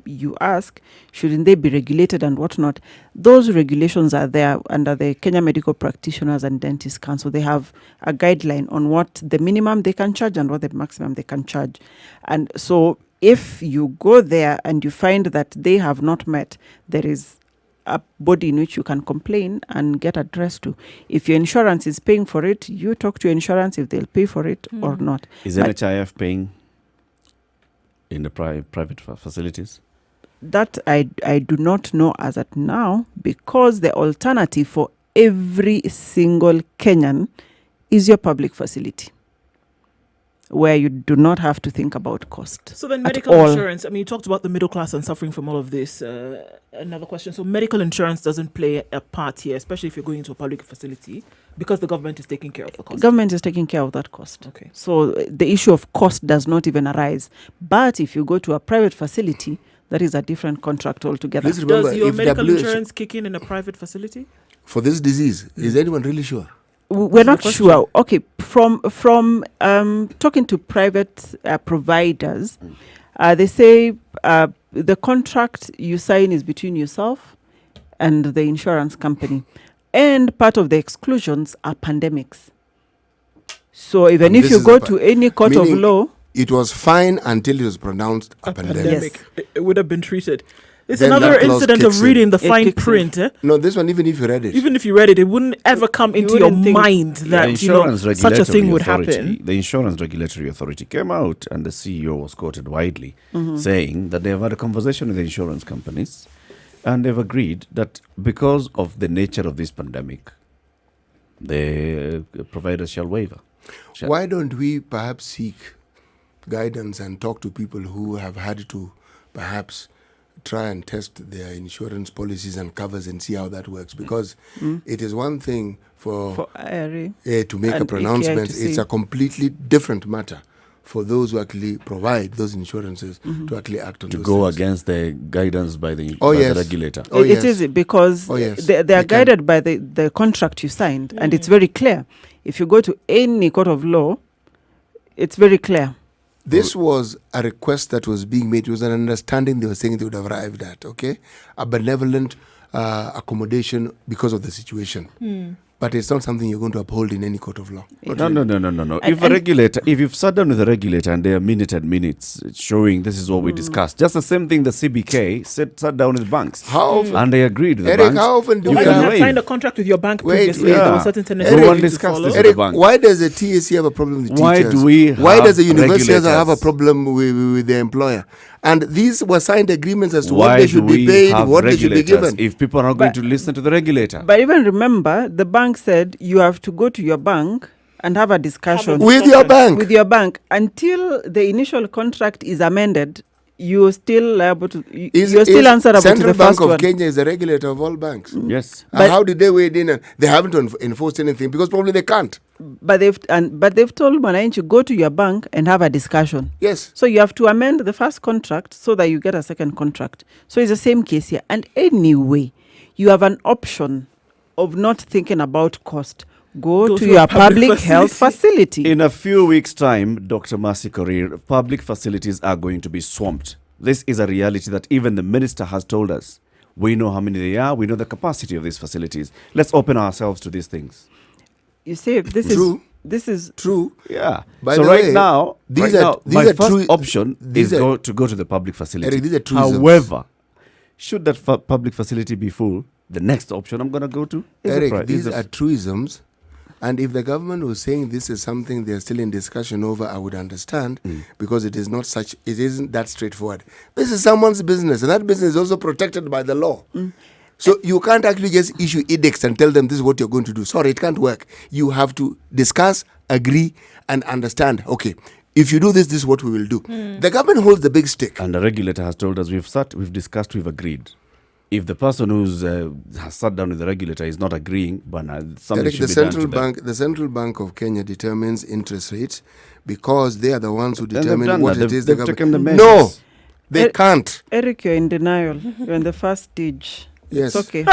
you ask, shouldn't they be regulated and whatnot? Those regulations are there under the Kenya Medical Practitioners and Dentists Council. They have a guideline on what the minimum they can charge and what the maximum they can charge. And so if you go there and you find that they have not met, there is a body in which you can complain and get addressed to. If your insurance is paying for it, you talk to your insurance if they'll pay for it or not. Is NHIF paying in the private facilities? That I do not know as at now, because the alternative for every single Kenyan is your public facility. where you do not have to think about cost. So then at medical all. insurance, I mean, you talked about the middle class and suffering from all of this. Another question. So medical insurance doesn't play a part here, especially if you're going into a public facility, because the government is taking care of the cost. Government is taking care of that cost. Okay. So the issue of cost does not even arise. But if you go to a private facility, that is a different contract altogether. Please remember, Does your if medical WHO insurance kick in a private facility? for this disease, is anyone really sure? We're not sure. Okay, from talking to private providers, they say the contract you sign is between yourself and the insurance company, and part of the exclusions are pandemics. So even And if this you is go a to any court of meaning law, it was fine until it was pronounced a pandemic. Pandemic. It would have been treated. It's Then another that clause incident kicks of in. reading the It fine kicks in. print. No, this one, even if you read it. Even if you read it, it wouldn't ever come into your wouldn't think- mind that such a thing would happen. The Insurance Regulatory Authority came out, and the CEO was quoted widely saying that they have had a conversation with the insurance companies, and they've agreed that because of the nature of this pandemic, the providers shall waiver. Why don't we perhaps seek guidance and talk to people who have had to perhaps try and test their insurance policies and covers and see how that works? Because it is one thing for IRA to make a and pronouncement. AKI to It's say. a completely different matter for those who actually provide those insurances to actually act on To those go things. against the guidance by the, Oh, by yes. the regulator. Oh, it yes. is because Oh, yes. they are They can. guided by the contract you signed, and it's very clear. If you go to any court of law, it's very clear. This was a request that was being made. It was an understanding they were saying they would have arrived at, okay? A benevolent accommodation because of the situation. But it's not something you're going to uphold in any court of law. No. And- If a regulator, if you've sat down with a regulator and they are minutes showing this is what we discussed, just the same thing the CBK sat down with banks. And they agreed with the Eric, banks. how often do You Why we can don't you have... have waive. signed a contract with your bank Wait, previously? yeah. There were certain tenets Go you and needed to discuss follow. this with Eric, the bank. why does the TSC have a problem with Why teachers? do we Why have does the university have a regulators? problem with their employer? And these were signed agreements as to what Why they do should be we paid, have what they should be regulators given. if people are not going to listen to the regulator? But even remember, the bank said you have to go to your bank and have a discussion With your bank. with your bank until the initial contract is amended. You're still liable to. You're still answerable to Central the Bank first of one. Kenya is the regulator of all banks. Yes. And how did they wade in? They haven't enforced anything because probably they can't. But they've told Mwananchi go to your bank and have a discussion. Yes. So you have to amend the first contract so that you get a second contract. So it's the same case here. And anyway, you have an option of not thinking about cost. Go to your public health facility. In a few weeks' time, Dr. Mercy Korir, public facilities are going to be swamped. This is a reality that even the minister has told us. We know how many they are. We know the capacity of these facilities. Let's open ourselves to these things. You see, this is true. Yeah. By so the right way, now, these my are first true- option these is are- to go to the public facility. Eric, these are truisms. However, should that public facility be full, the next option I'm going to go to is Eric, these are truisms. And if the government was saying this is something they're still in discussion over, I would understand because it isn't that straightforward. This is someone's business, and that business is also protected by the law. So you can't actually just issue edicts and tell them this is what you're going to do. Sorry, it can't work. You have to discuss, agree, and understand. Okay, if you do this, this is what we will do. The government holds the big stick. And the regulator has told us we've discussed, we've agreed. If the person who's has sat down with the regulator is not agreeing, but something Eric, should be done to them. the Central Bank of Kenya determines interest rates because they are the ones who Then they've determine done what that. it is They've the taken government. the No, measures. they can't. Eric, you're in denial. You're in the first stage. Yes. It's okay.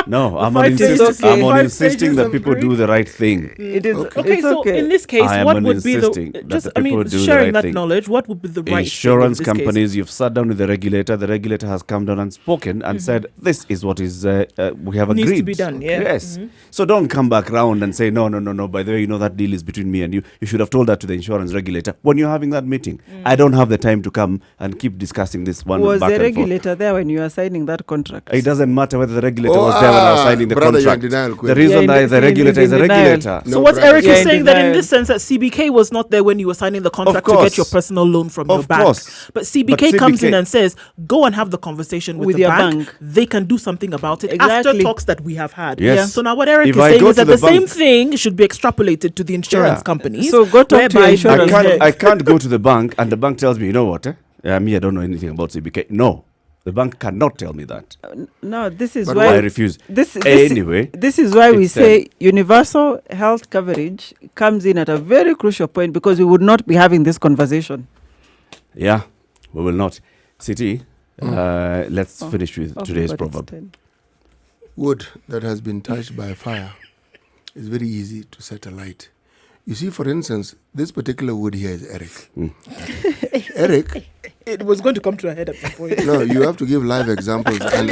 No, I'm five pages I'm on five insisting pages that of people grief. do the right thing. It is Okay, it's so okay. in this case, I am what would be insisting the that the people do the sharing right that thing. knowledge? What would be the right Insurance thing in this companies, you've sat down with the regulator. The regulator has come down and spoken and said, this is what is we have Needs to agreed. be done, yeah. Yes. So don't come back round and say, no. By the way, that deal is between me and you. You should have told that to the insurance regulator when you're having that meeting. I don't have the time to come and keep discussing this one Was back the and forth. regulator there when you were signing that contract? It doesn't matter whether the regulator was there when I was signing the brother, you're in contract. denial, The Quinn. reason Yeah, that the regulator is a regulator. So what brother. Eric Yeah, is in saying that in denial. this sense that CBK was not there when you were signing the contract to course. get your personal loan from your Of bank. course. But CBK But comes in CBK and says, go and have the conversation with the your bank. bank. They can do something about it after Exactly. talks that we have had. Yes. Yeah. So now what Eric If is I saying go is to that the the same bank- thing should be extrapolated to the insurance Yeah. companies. So go talk to your whereby insurance they- I can't go to the bank and the bank tells me, you know what? Me, I don't know anything about CBK. No, the bank cannot tell me that. No, this is But why I refuse. This Anyway, this is why we it's say universal health coverage comes in at a very crucial point, because we would not be having this conversation. Yeah, we will not. City, let's finish with Oh, today's but it's proverb. 10. Wood that has been touched by fire is very easy to set alight. You see, for instance, this particular wood here is Eric. Eric, it was going to come to a head at some point. no, you have to give live examples and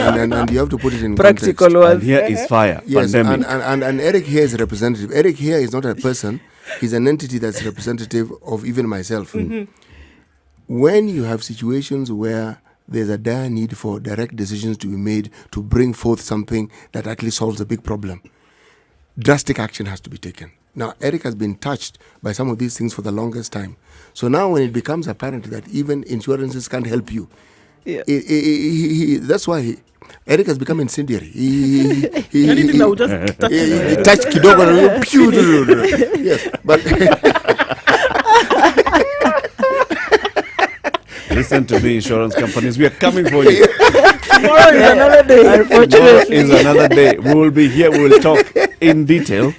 you have to put it in Practical context. ones. And here is fire. Yes, Pandemic. and Eric here is a representative. Eric here is not a person. He's an entity that's representative of even myself. When you have situations where there's a dire need for direct decisions to be made to bring forth something that actually solves a big problem, drastic action has to be taken. Now, Eric has been touched by some of these things for the longest time. So now when it becomes apparent that even insurances can't help you, Yeah. that's why Eric has become incendiary. Anything that would just touch he touched kidogo. Pew. Yes, but Listen to me, insurance companies. We are coming for you. tomorrow is another day. Tomorrow Unfortunately. is another day. We will be here. We will talk in detail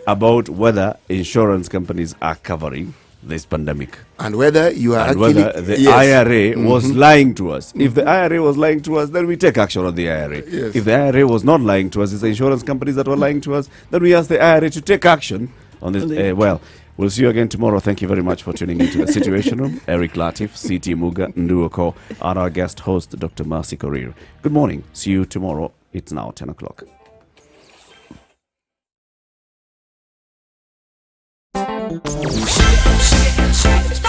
about whether insurance companies are covering this pandemic and whether you are and actually whether the yes. IRA was lying to us. If the IRA was lying to us, then we take action on the IRA. Yes. If the IRA was not lying to us, it's the insurance companies that were lying to us, then we ask the IRA to take action on this. Well, we'll see you again tomorrow. Thank you very much for tuning into the Situation Room. Eric Latif, CT Muga, Nduoko, and our guest host, Dr. Mercy Korir. Good morning. See you tomorrow. It's now 10 o'clock. Shake it, shake it, shake it.